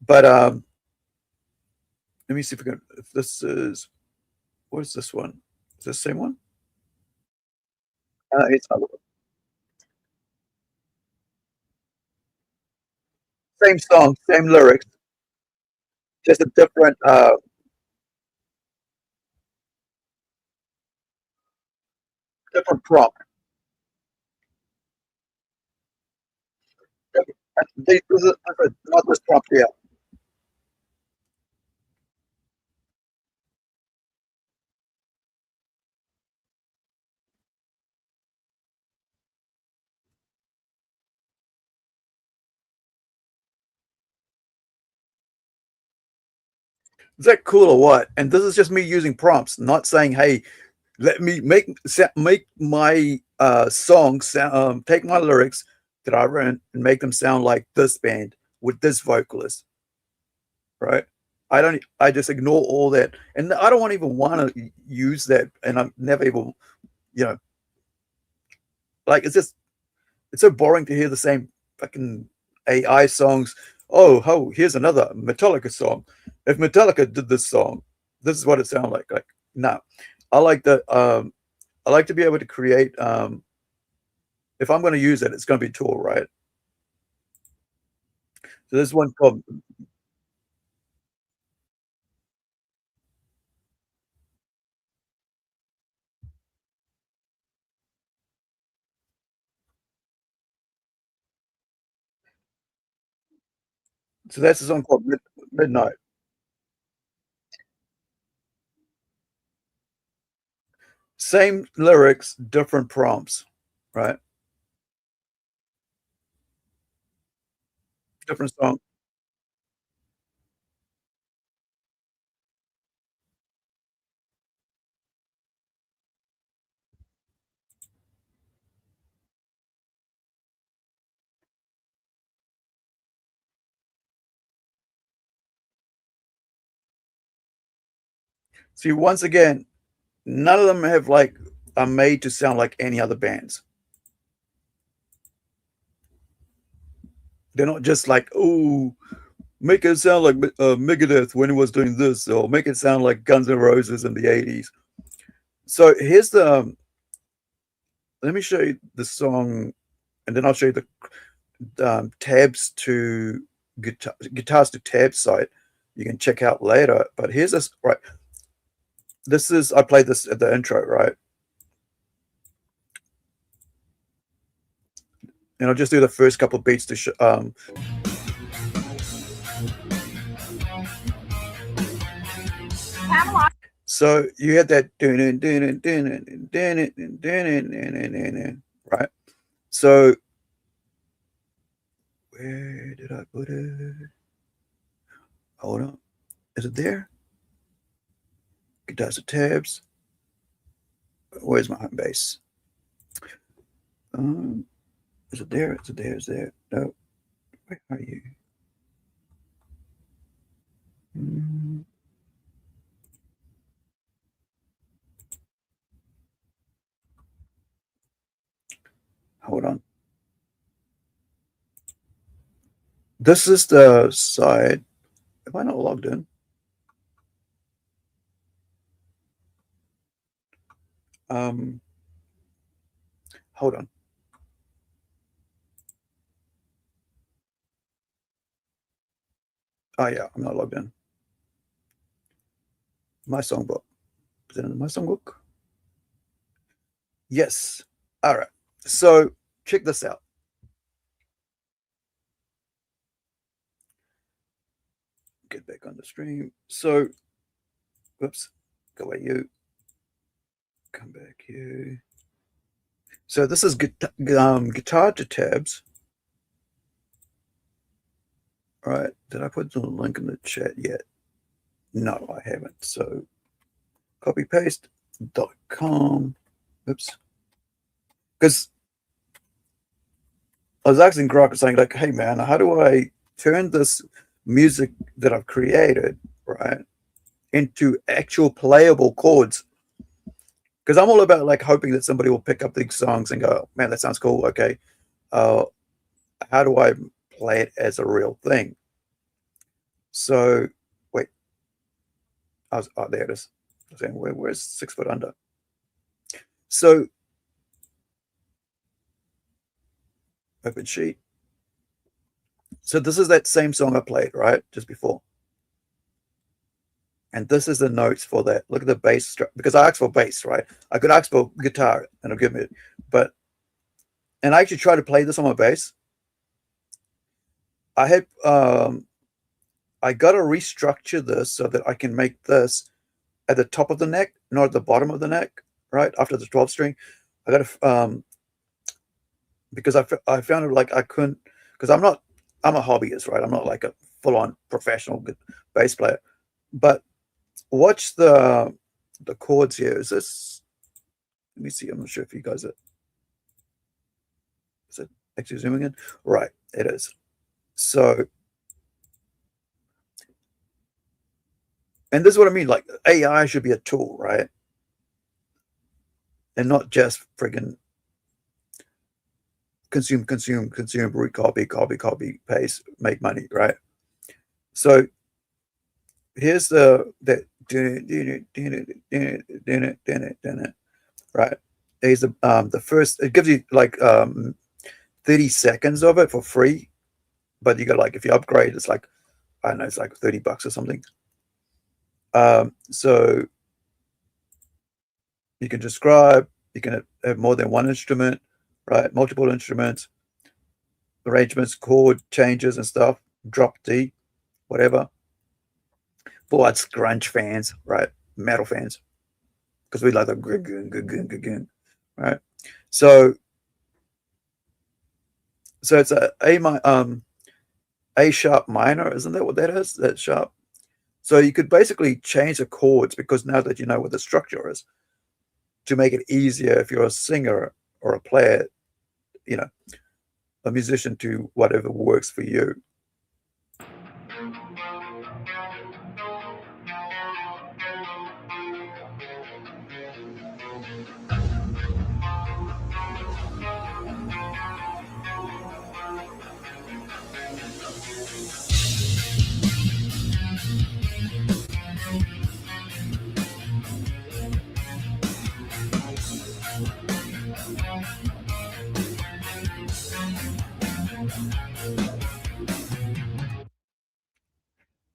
But let me see if this is, what is this one? Is this the same one? It's not. Same song, same lyrics, just a different prompt. This is not this prompt here. Is that cool or what? And this is just me using prompts, not saying, "Hey, let me make my song sound, take my lyrics that I wrote and make them sound like this band with this vocalist." Right? I just ignore all that, and I don't even want to use that, and I'm never even, you know, like, it's so boring to hear the same fucking AI songs. Oh, here's another Metallica song. If Metallica did this song, this is what it sounded like. Like, no, I like the I like to be able to create. If I'm going to use it, it's going to be Tool, right? So there's one called. So that's a song called Midnight. Same lyrics, different prompts, right? Different song. See, once again, none of them have like are made to sound like any other bands. They're not just like, oh, make it sound like Megadeth when it was doing this, or make it sound like Guns N' Roses in the '80s. So here's the. Let me show you the song, and then I'll show you the tabs to guitars to tabs site. You can check out later. But here's this, right? this is, I played this at the intro, right? And I'll just do the first couple of beats to so you had that right? So where did I put it? Hold on. Is it there? Guitars and tabs. Where's my home base? Is it there? Is it there? Is it there? No. Where are you? Hold on. This is the side. Am I not logged in? Hold on. Oh yeah, I'm not logged in. My songbook. Is it in my songbook? Yes. All right. So check this out. Get back on the stream. So, whoops. Go away, you. Come back here. So this is guitar to tabs. All right. Did I put the link in the chat yet? No, I haven't. So copy paste .com. Oops. Because I was asking Grok, saying like, hey man, how do I turn this music that I've created, right, into actual playable chords? Because I'm all about like hoping that somebody will pick up these songs and go, man, that sounds cool. Okay. How do I play it as a real thing? So wait. Oh, there it is. I was saying, where's 6 Foot Under? So open sheet. So this is that same song I played, right? Just before. And this is the notes for that. Look at the bass, because I asked for bass, right? I could ask for guitar and it'll give me it. But, and I actually tried to play this on my bass. I had, I got to restructure this so that I can make this at the top of the neck, not at the bottom of the neck, right? After the 12 string. I got to, because I found it like I couldn't, because I'm a hobbyist, right? I'm not like a full-on professional bass player. But watch the chords here. Is this, let me see, I'm not sure if you guys are, is it actually zooming in? Right, it is. So, and this is what I mean, like AI should be a tool, right? And not just friggin' consume, root copy, paste, make money, right? So here's that right. Here's the first, it gives you like 30 seconds of it for free, but you got like, if you upgrade, it's like, I don't know, it's like $30 or something. So you can describe, you can have more than one instrument, right? Multiple instruments, arrangements, chord changes and stuff, drop D, whatever. For us grunge fans, right? Metal fans, because we like the right? So it's A sharp minor, isn't that what that is? That sharp. So you could basically change the chords, because now that you know what the structure is, to make it easier if you're a singer or a player, you know, a musician, to whatever works for you.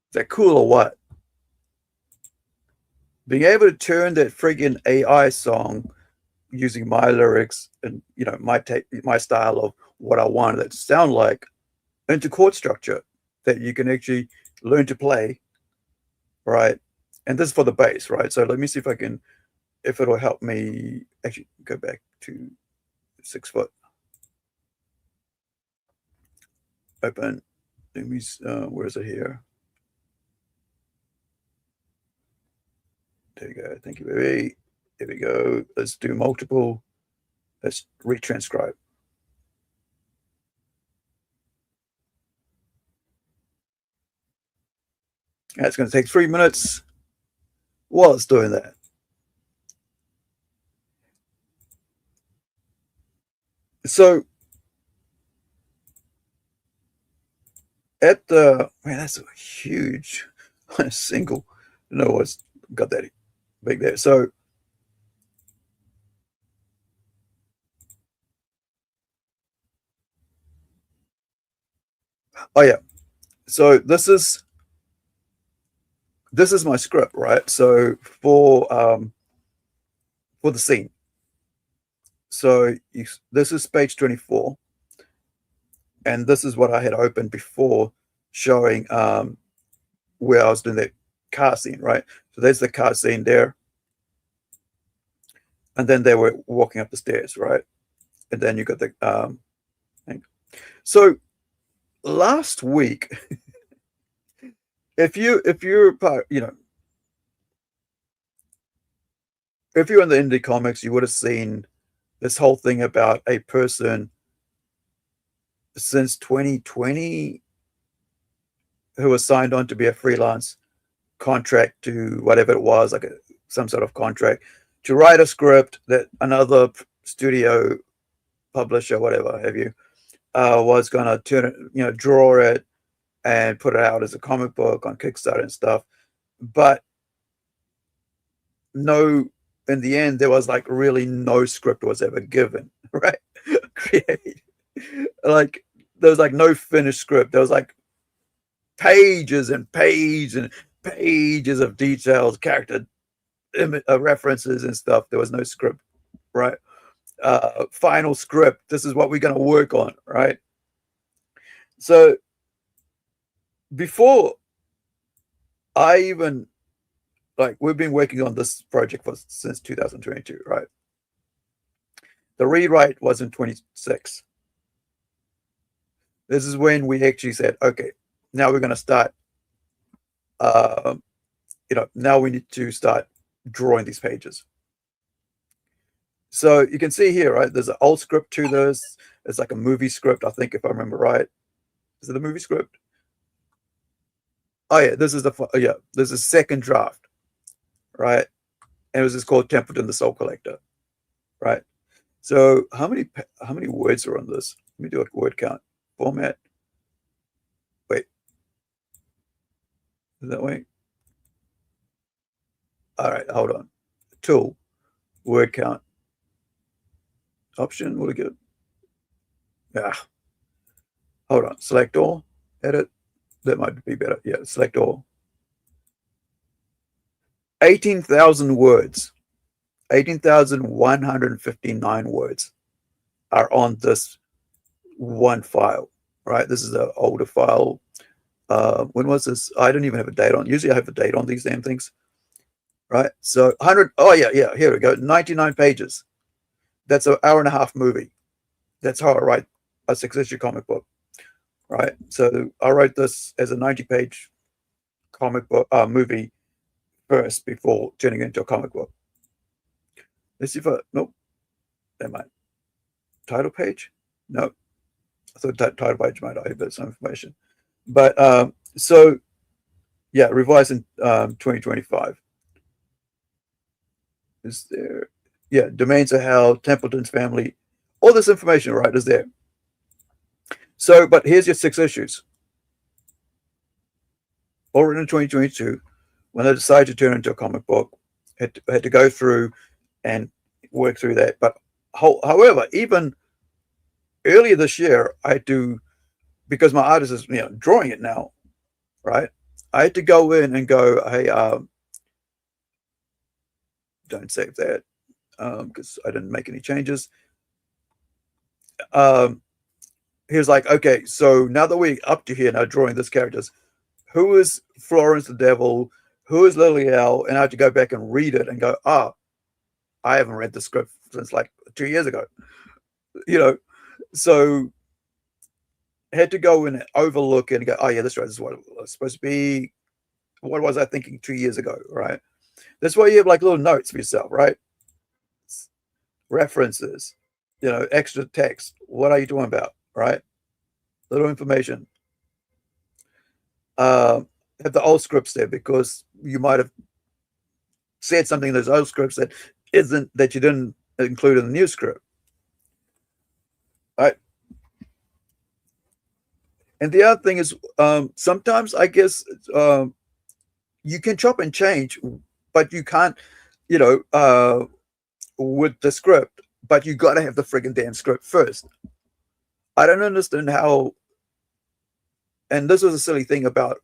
Is that cool or what? being able to turn that friggin' AI song using my lyrics and my style of what I wanted it to sound like into chord structure that you can actually learn to play, right? And this is for the bass, right? So let me see if it'll help me actually go back to 6 foot. Open. Let me, where is it here? There you go. Thank you, baby. There we go. Let's do multiple. Let's retranscribe. That's going to take 3 minutes while it's doing that. So at the, man, that's a huge single. No, what's got that big there. So oh yeah. So this is my script, right? So for the scene. So this is page 24, and this is what I had opened before, showing where I was doing that car scene, right? So there's the car scene there, and then they were walking up the stairs, right? And then you got the thing. So last week, if you're part, if you're in the indie comics, you would have seen this whole thing about a person since 2020 who was signed on to be a freelance contract to whatever it was, like some sort of contract to write a script that another studio publisher, whatever have you, was going to turn it, draw it and put it out as a comic book on Kickstarter and stuff. But no, in the end, there was like really no script was ever given, right? Like there was like no finished script. There was like pages and pages and pages of details, character references and stuff. There was no script, right? Final script. This is what we're going to work on, right? So before I even, like, we've been working on this project since 2022, right? The rewrite was in 26. This is when we actually said, okay, now we're going to start, now we need to start drawing these pages. So you can see here, right? There's an old script to this. It's like a movie script, I think, if I remember right. Is it a movie script? Oh yeah, this is this is second draft, right? And it was just called Templeton the Soul Collector, right? So how many words are on this? Let me do a word count. Format. Wait. Is that way? All right, hold on. Tool, word count. Option, what do we get? Ah. Hold on. Select all, edit. That might be better. Yeah, select all. 18,000 words. 18,159 words are on this one file, right? This is an older file. When was this? I don't even have a date on. Usually I have a date on these damn things, right? So 100. Oh yeah, here we go. 99 pages. That's an hour and a half movie. That's how I write a 6-issue comic book, right? So I wrote this as a 90-page comic book movie first before turning it into a comic book. Let's see if nope. Am I title page? No. I thought that title page might have some information. But so yeah, revised in 2025. Is there? Yeah, domains are held, Templeton's family, all this information, right, is there. So, but here's your 6 issues. All written in 2022. When they decided to turn it into a comic book, had to go through and work through that. But however, even earlier this year, I had to, because my artist is drawing it now, right? I had to go in and go, hey, don't save that because I didn't make any changes. He was like, okay, so now that we're up to here now drawing these characters, who is Florence the Devil? Who is Lily L? And I had to go back and read it and go, I haven't read the script since like 2 years ago. So I had to go and overlook it and go, oh yeah, that's right. This is what it was supposed to be. What was I thinking 2 years ago, right? That's why you have like little notes for yourself, right? References, extra text. What are you talking about, right? Little information. Have the old scripts there because you might have said something in those old scripts that you didn't include in the new script, right? And the other thing is, sometimes I guess you can chop and change, but you can't, with the script. But you got to have the friggin' damn script first. I don't understand how. And this was a silly thing about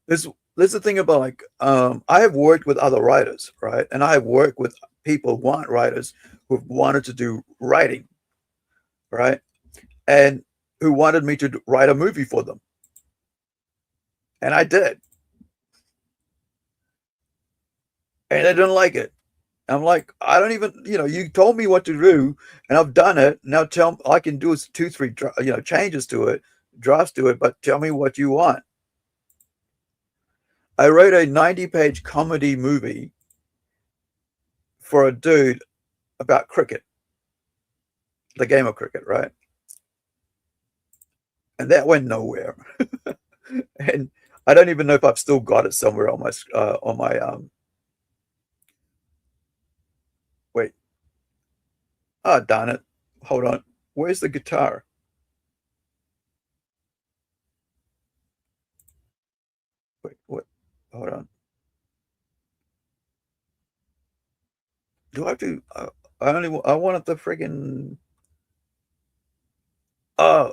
this. This is the thing about like I have worked with other writers, right? And I have worked with people who aren't writers who wanted to do writing, right? And who wanted me to write a movie for them. And I did. And I didn't like it. I'm like, I don't even, you told me what to do and I've done it. Now I can do 2, 3, changes to it, drafts to it, but tell me what you want. I wrote a 90-page comedy movie for a dude about cricket, the game of cricket, right? And that went nowhere. And I don't even know if I've still got it somewhere on my wait. Oh, darn it. Hold on. Where's the guitar? Wait, what? Hold on. Do I have to? I wanted the friggin'.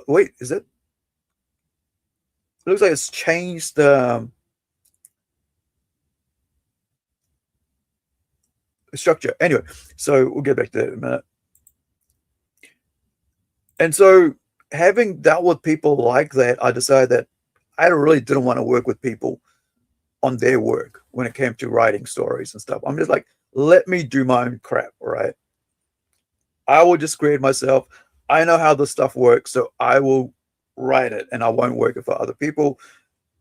Wait, is it? It looks like it's changed the structure. Anyway, so we'll get back to that in a minute. And so, having dealt with people like that, I decided that I really didn't want to work with people on their work when it came to writing stories and stuff. I'm just like, let me do my own crap, right? I will just create myself. I know how this stuff works, so I will write it and I won't work it for other people.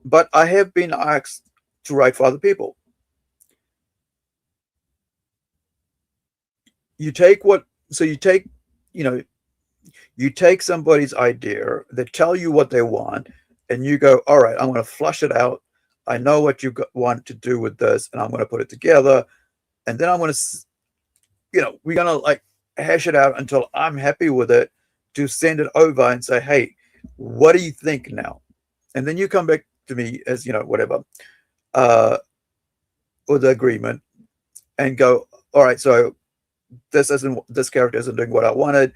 But I have been asked to write for other people. You take somebody's idea, they tell you what they want, and you go, all right, I'm going to flush it out. I know what you want to do with this, and I'm going to put it together. And then I'm going to, we're going to like hash it out until I'm happy with it to send it over and say, hey, what do you think now? And then you come back to me as, whatever, with the agreement and go, all right, so this character isn't doing what I wanted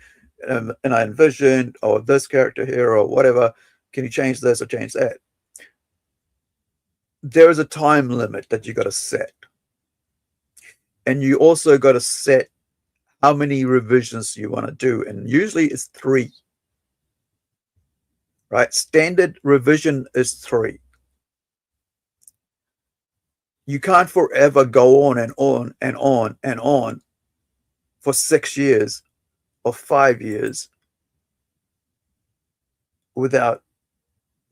and I envisioned, or this character here or whatever. Can you change this or change that? There is a time limit that you got to set. And you also got to set how many revisions you want to do. And usually it's 3. Right? Standard revision is 3. You can't forever go on and on and on and on for 6 years or 5 years without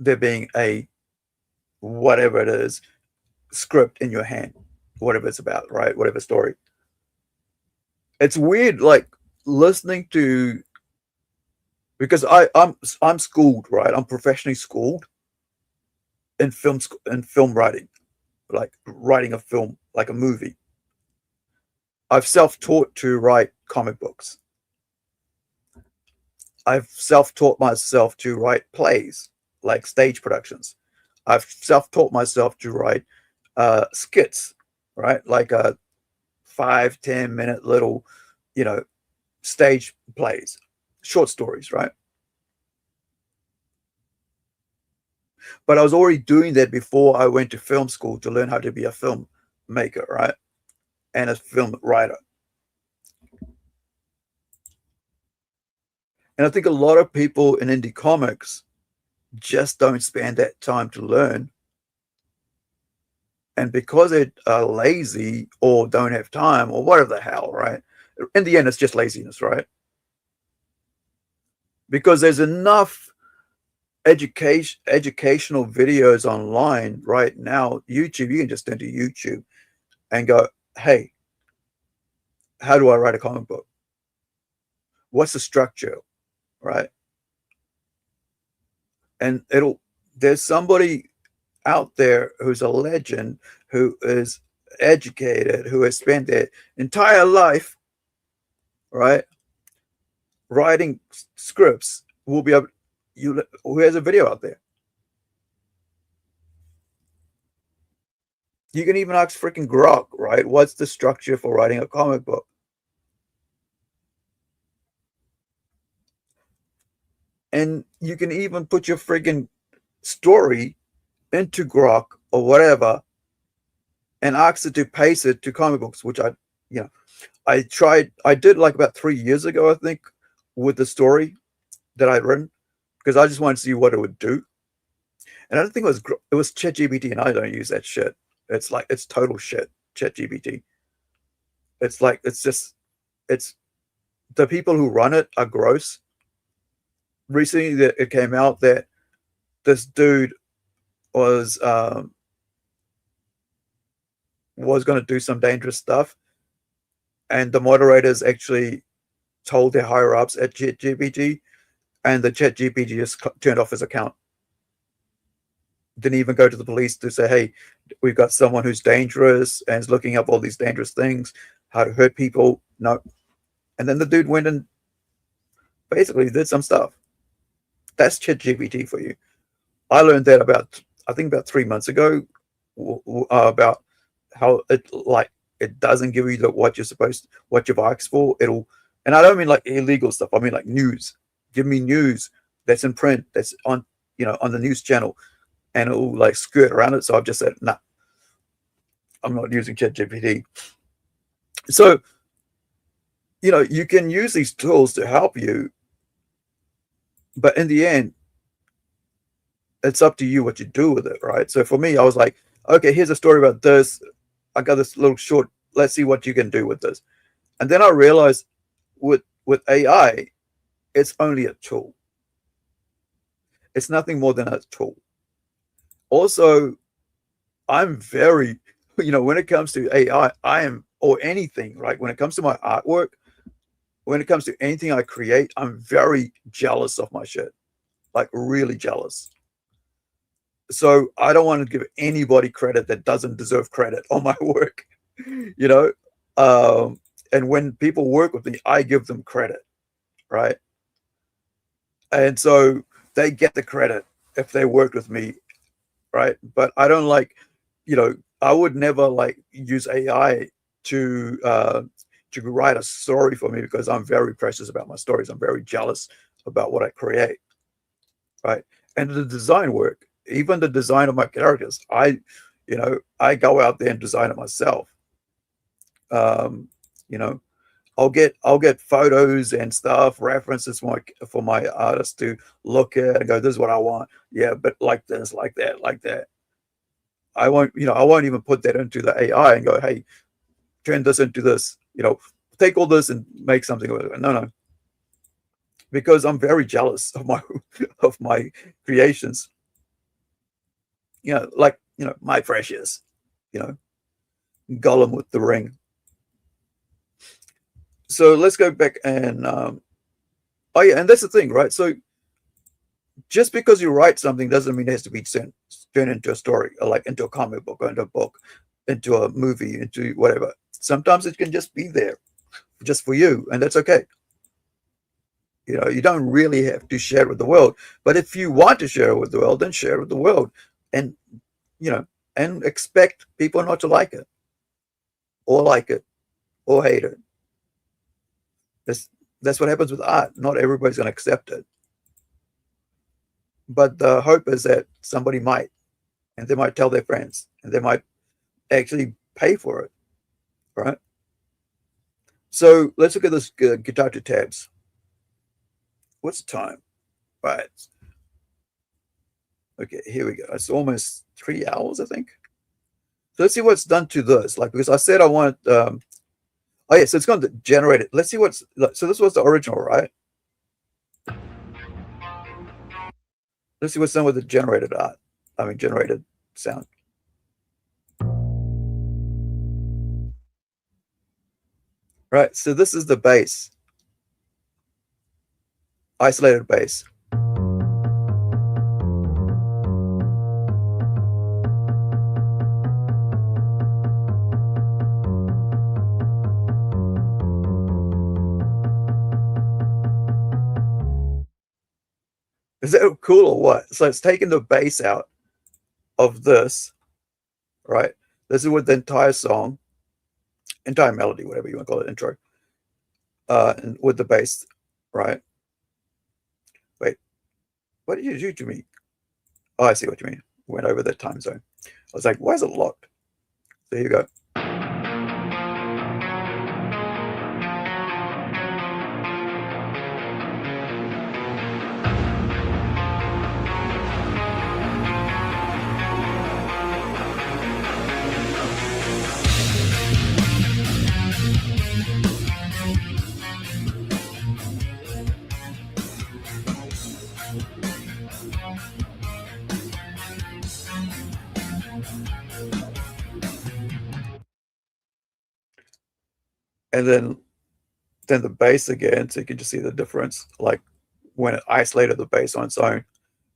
there being a whatever it is script in your hand, whatever it's about, right? Whatever story. It's weird, like listening to, because I'm schooled, right? I'm professionally schooled in film writing, like writing a film, like a movie. I've self-taught to write comic books. I've self-taught myself to write plays, like stage productions. I've self-taught myself to write skits, right? Like 5-10 minute little, stage plays, short stories, right? But I was already doing that before I went to film school to learn how to be a film maker, right? And a film writer. And I think a lot of people in indie comics just don't spend that time to learn. And because they are lazy or don't have time or whatever the hell, right? In the end, it's just laziness, right? Because there's enough educational videos online right now. YouTube, you can just enter YouTube and go, hey, how do I write a comic book? What's the structure, right? And there's somebody out there who's a legend, who is educated, who has spent their entire life, right, writing scripts, will be able, who has a video out there. You can even ask freaking Grok, right? What's the structure for writing a comic book? And you can even put your freaking story into Grok or whatever and ask it to paste it to comic books, which I did like about 3 years ago, I think, with the story that I'd written, because I just wanted to see what it would do. And I don't think it was ChatGPT, and I don't use that shit. It's total shit, ChatGPT. It's the people who run it are gross. Recently, it came out that this dude was going to do some dangerous stuff, and the moderators actually told their higher ups at ChatGPT, and the ChatGPT just turned off his account. Didn't even go to the police to say, hey, we've got someone who's dangerous and is looking up all these dangerous things, how to hurt people. No. And then the dude went and basically did some stuff. That's ChatGPT for you. I learned that about 3 months ago, about how it doesn't give you what you've asked for. And I don't mean like illegal stuff. I mean like news. Give me news that's in print, that's on the news channel, and it'll like skirt around it. So I've just said, nah, I'm not using ChatGPT. So, you can use these tools to help you, but in the end, it's up to you what you do with it, right? So for me, I was like, okay, here's a story about this. I got this little short. Let's see what you can do with this. And then I realized with AI, it's only a tool. It's nothing more than a tool. Also, I'm very, when it comes to AI, or anything, right? When it comes to my artwork, when it comes to anything I create, I'm very jealous of my shit, like really jealous. So I don't want to give anybody credit that doesn't deserve credit on my work, and when people work with me, I give them credit, right? And so they get the credit if they worked with me, right? But I don't I would never use AI to write a story for me, because I'm very precious about my stories. I'm very jealous about what I create, right? And the design work, even the design of my characters, I go out there and design it myself. I'll get photos and stuff, references for my artists to look at and go, this is what I want. Yeah, but like this, like that, like that. I won't even put that into the AI and go, hey, turn this into this, take all this and make something with it. No, because I'm very jealous of my creations. My precious, Gollum with the ring. So let's go back and and that's the thing, right? So just because you write something doesn't mean it has to be turned into a story, or like into a comic book, or into a book, into a movie, into whatever. Sometimes it can just be there just for you, and that's okay. You don't really have to share it with the world, but if you want to share it with the world, then share it with the world, and and expect people not to like it, or hate it. That's what happens with art. Not everybody's going to accept it, but the hope is that somebody might, and they might tell their friends, and they might actually pay for it, right? So let's look at this guitar to tabs. What's the time? Right. Okay, here we go. It's almost 3 hours, I think. So let's see what's done to this. Like, because I said I want, oh yeah, so it's going to generate it. Let's see what's, so this was the original, right? Let's see what's done with the generated art. I mean, generated sound. Right, so this is the bass. Isolated bass. Is that cool or what? So it's taking the bass out of this, right? This is with the entire song, entire melody, whatever you want to call it, intro, and with the bass, right? Wait, what did you do to me? Oh, I see what you mean. Went over the time zone. I was like, why is it locked? There you go. And then the bass again, so you can just see the difference, like when it isolated the bass on its own.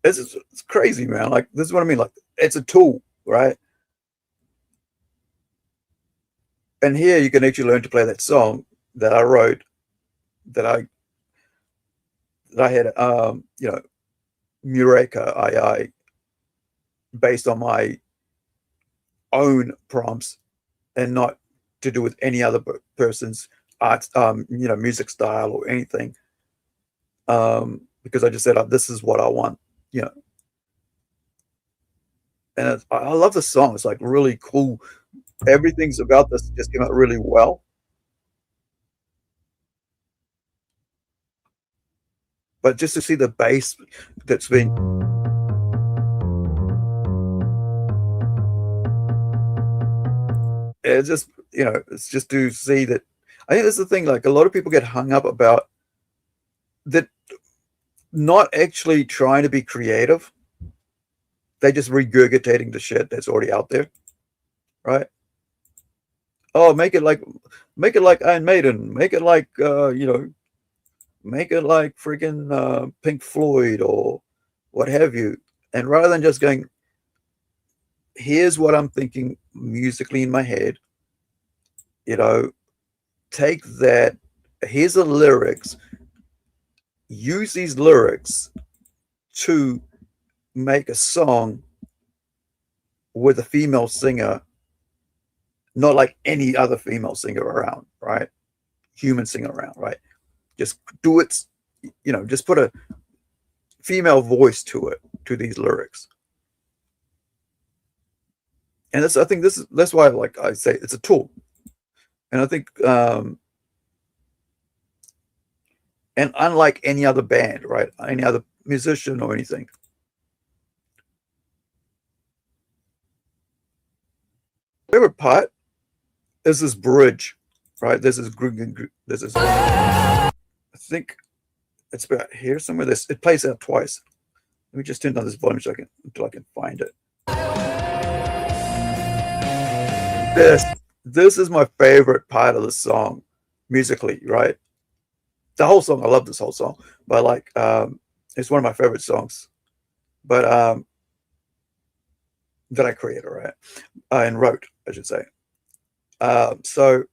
It's crazy, man. Like, this is what I mean. Like, it's a tool, right? And here you can actually learn to play that song that I wrote, that I had, you know, Mureka II, based on my own prompts and not to do with any other person's art, you know, music style or anything. Because I just said, this is what I want, you know. And I love the song. It's like really cool. Everything's about this just came out really well. But just to see the bass that's been, it's just, you know, it's just to see that. I think that's the thing. Like, a lot of people get hung up about that, not actually trying to be creative. They just regurgitating the shit that's already out there, right? Oh, make it like Iron Maiden, make it like you know, make it like freaking Pink Floyd or what have you. And rather than just going, here's what I'm thinking musically in my head, you know, take that, here's the lyrics, use these lyrics to make a song with a female singer, not like any other female singer around, right? Human singer around, right? Just do it, you know, just put a female voice to it, to these lyrics. And I think that's why, like I say, it's a tool. And I think, and unlike any other band, right? Any other musician or anything, favorite part is this bridge, right? This is I think it's about here somewhere. It plays out twice. Let me just turn down this volume so until I can find it. This is my favorite part of the song musically, right? The whole song, I love this whole song, but like it's one of my favorite songs, but that I created, right? And wrote, I should say. So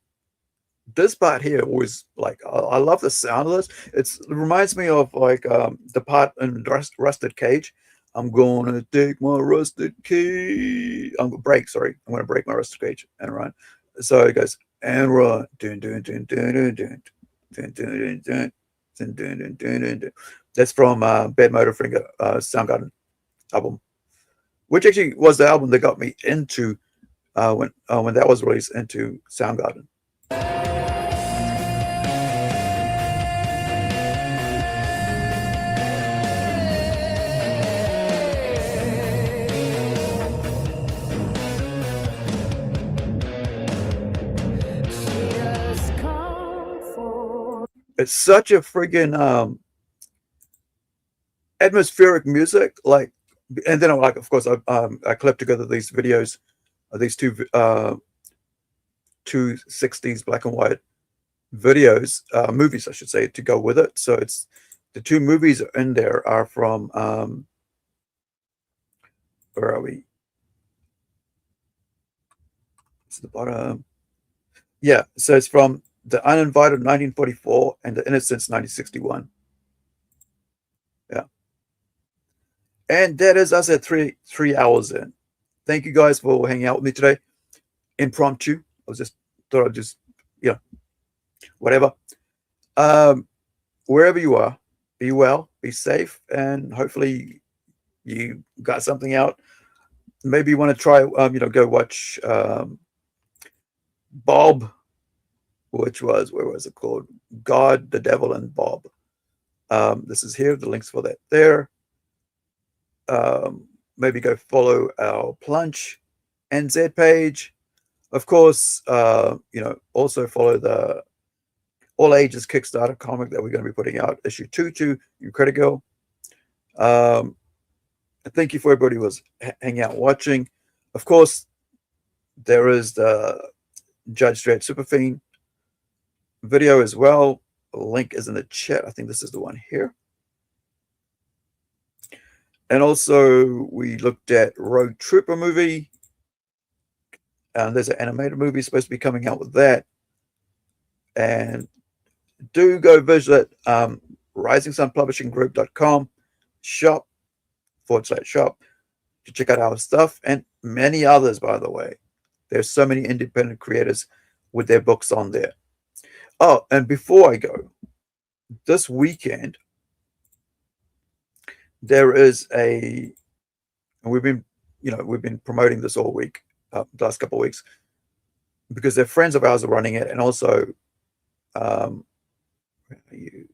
this part here always, like, I love the sound of this. It reminds me of like the part in Rusted Cage. I'm gonna take my rusted cage. I'm gonna break my rusted cage and run. So it goes and run. Dun, dun, dun, dun, dun, dun, dun, dun, dun, dun, dun, dun, dun, dun, dun. That's from Bad Motorfinger Soundgarden album, which actually was the album that got me into when that was released into Soundgarden. It's such a friggin' atmospheric music, like, and then like, of course, I clipped together these videos, these two 60s black and white videos, movies, I should say, to go with it. So it's the two movies in there are from where are we? It's the bottom. Yeah, so it's from The Uninvited 1944 and The Innocents 1961. Yeah. And that is us at three hours in. Thank you guys for hanging out with me today. Impromptu. Thought I'd just, whatever. Wherever you are, be well, be safe, and hopefully you got something out. Maybe you want to try, go watch Bob, which was, where was it called? God, the Devil, and Bob. This is here, the links for that there. Maybe go follow our Plunge NZ page. Of course, also follow the all ages Kickstarter comic that we're going to be putting out, issue 2 to Incredigo. Thank you for everybody who was hanging out watching. Of course, there is the Judge Dredd Superfiend video as well. The link is in the chat. I think this is the one here. And also, we looked at Road Trooper movie. And there's an animated movie supposed to be coming out with that. And do go visit risingsunpublishinggroup.com shop/shop to check out our stuff and many others, by the way. There's so many independent creators with their books on there. Oh, and before I go, this weekend, there is and we've been promoting this all week, the last couple of weeks, because they're friends of ours are running it, and also, where are you?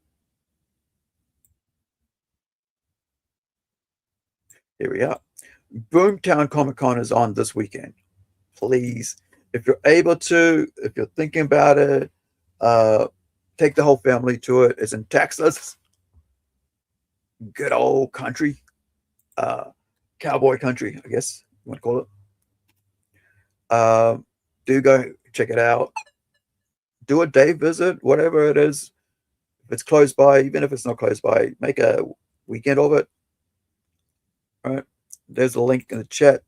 Here we are. Boomtown Comic Con is on this weekend. Please, if you're able to, if you're thinking about it, take the whole family to it. It's in Texas. Good old country. Cowboy country, I guess you want to call it. Do go check it out. Do a day visit, whatever it is. If it's close by, even if it's not close by, make a weekend of it. All right. There's a link in the chat.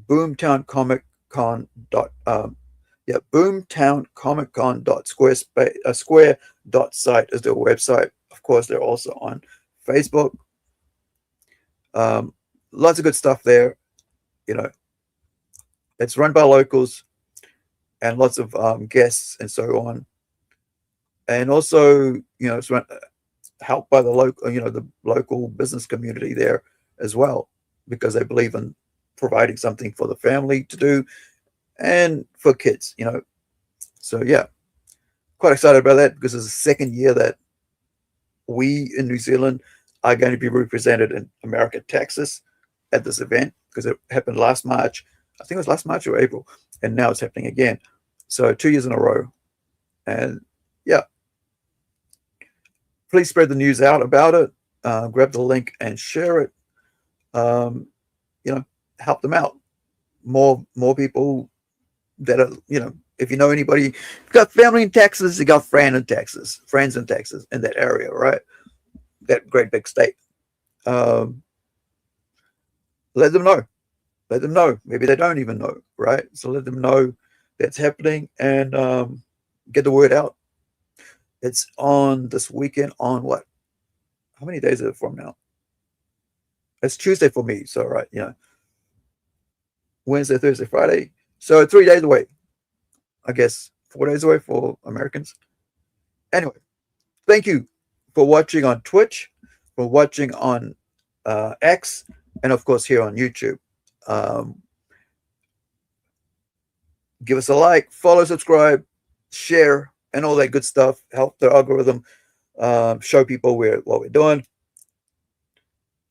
boomtowncomiccon.square.site is their website. Of course, they're also on Facebook. Lots of good stuff there. It's run by locals and lots of guests and so on. And also, it's helped by the local business community there as well, because they believe in providing something for the family to do and for kids, So yeah, quite excited about that, because it's the second year that we in New Zealand are going to be represented in America, Texas at this event, because it happened last March. I think it was last March or April, and now it's happening again. So 2 years in a row. And yeah, please spread the news out about it. Grab the link and share it. Help them out. More people that are, if you know anybody, you've got family in Texas, you got friends in Texas, in that area, right? That great big state. Let them know. Let them know. Maybe they don't even know, right? So let them know that's happening and get the word out. It's on this weekend on what? How many days is it from now? It's Tuesday for me. So, right, Wednesday, Thursday, Friday. So 3 days away. I guess 4 days away for Americans. Anyway, thank you for watching on Twitch, for watching on X, and of course here on YouTube. Give us a like, follow, subscribe, share, and all that good stuff. Help the algorithm show people what we're doing.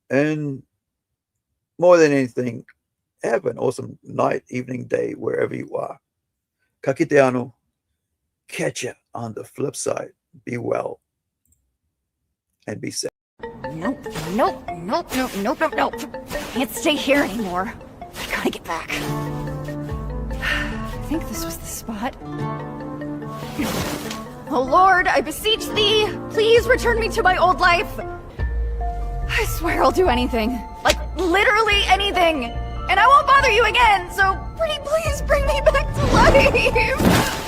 And more than anything, have an awesome night, evening, day, wherever you are. Ka kite anō. Catch you on the flip side. Be well and be safe. Nope. Can't stay here anymore. I gotta get back. I think this was the spot. Oh Lord, I beseech thee, please return me to my old life. I swear I'll do anything. Like, literally anything. And I won't bother you again, so pretty please bring me back to life.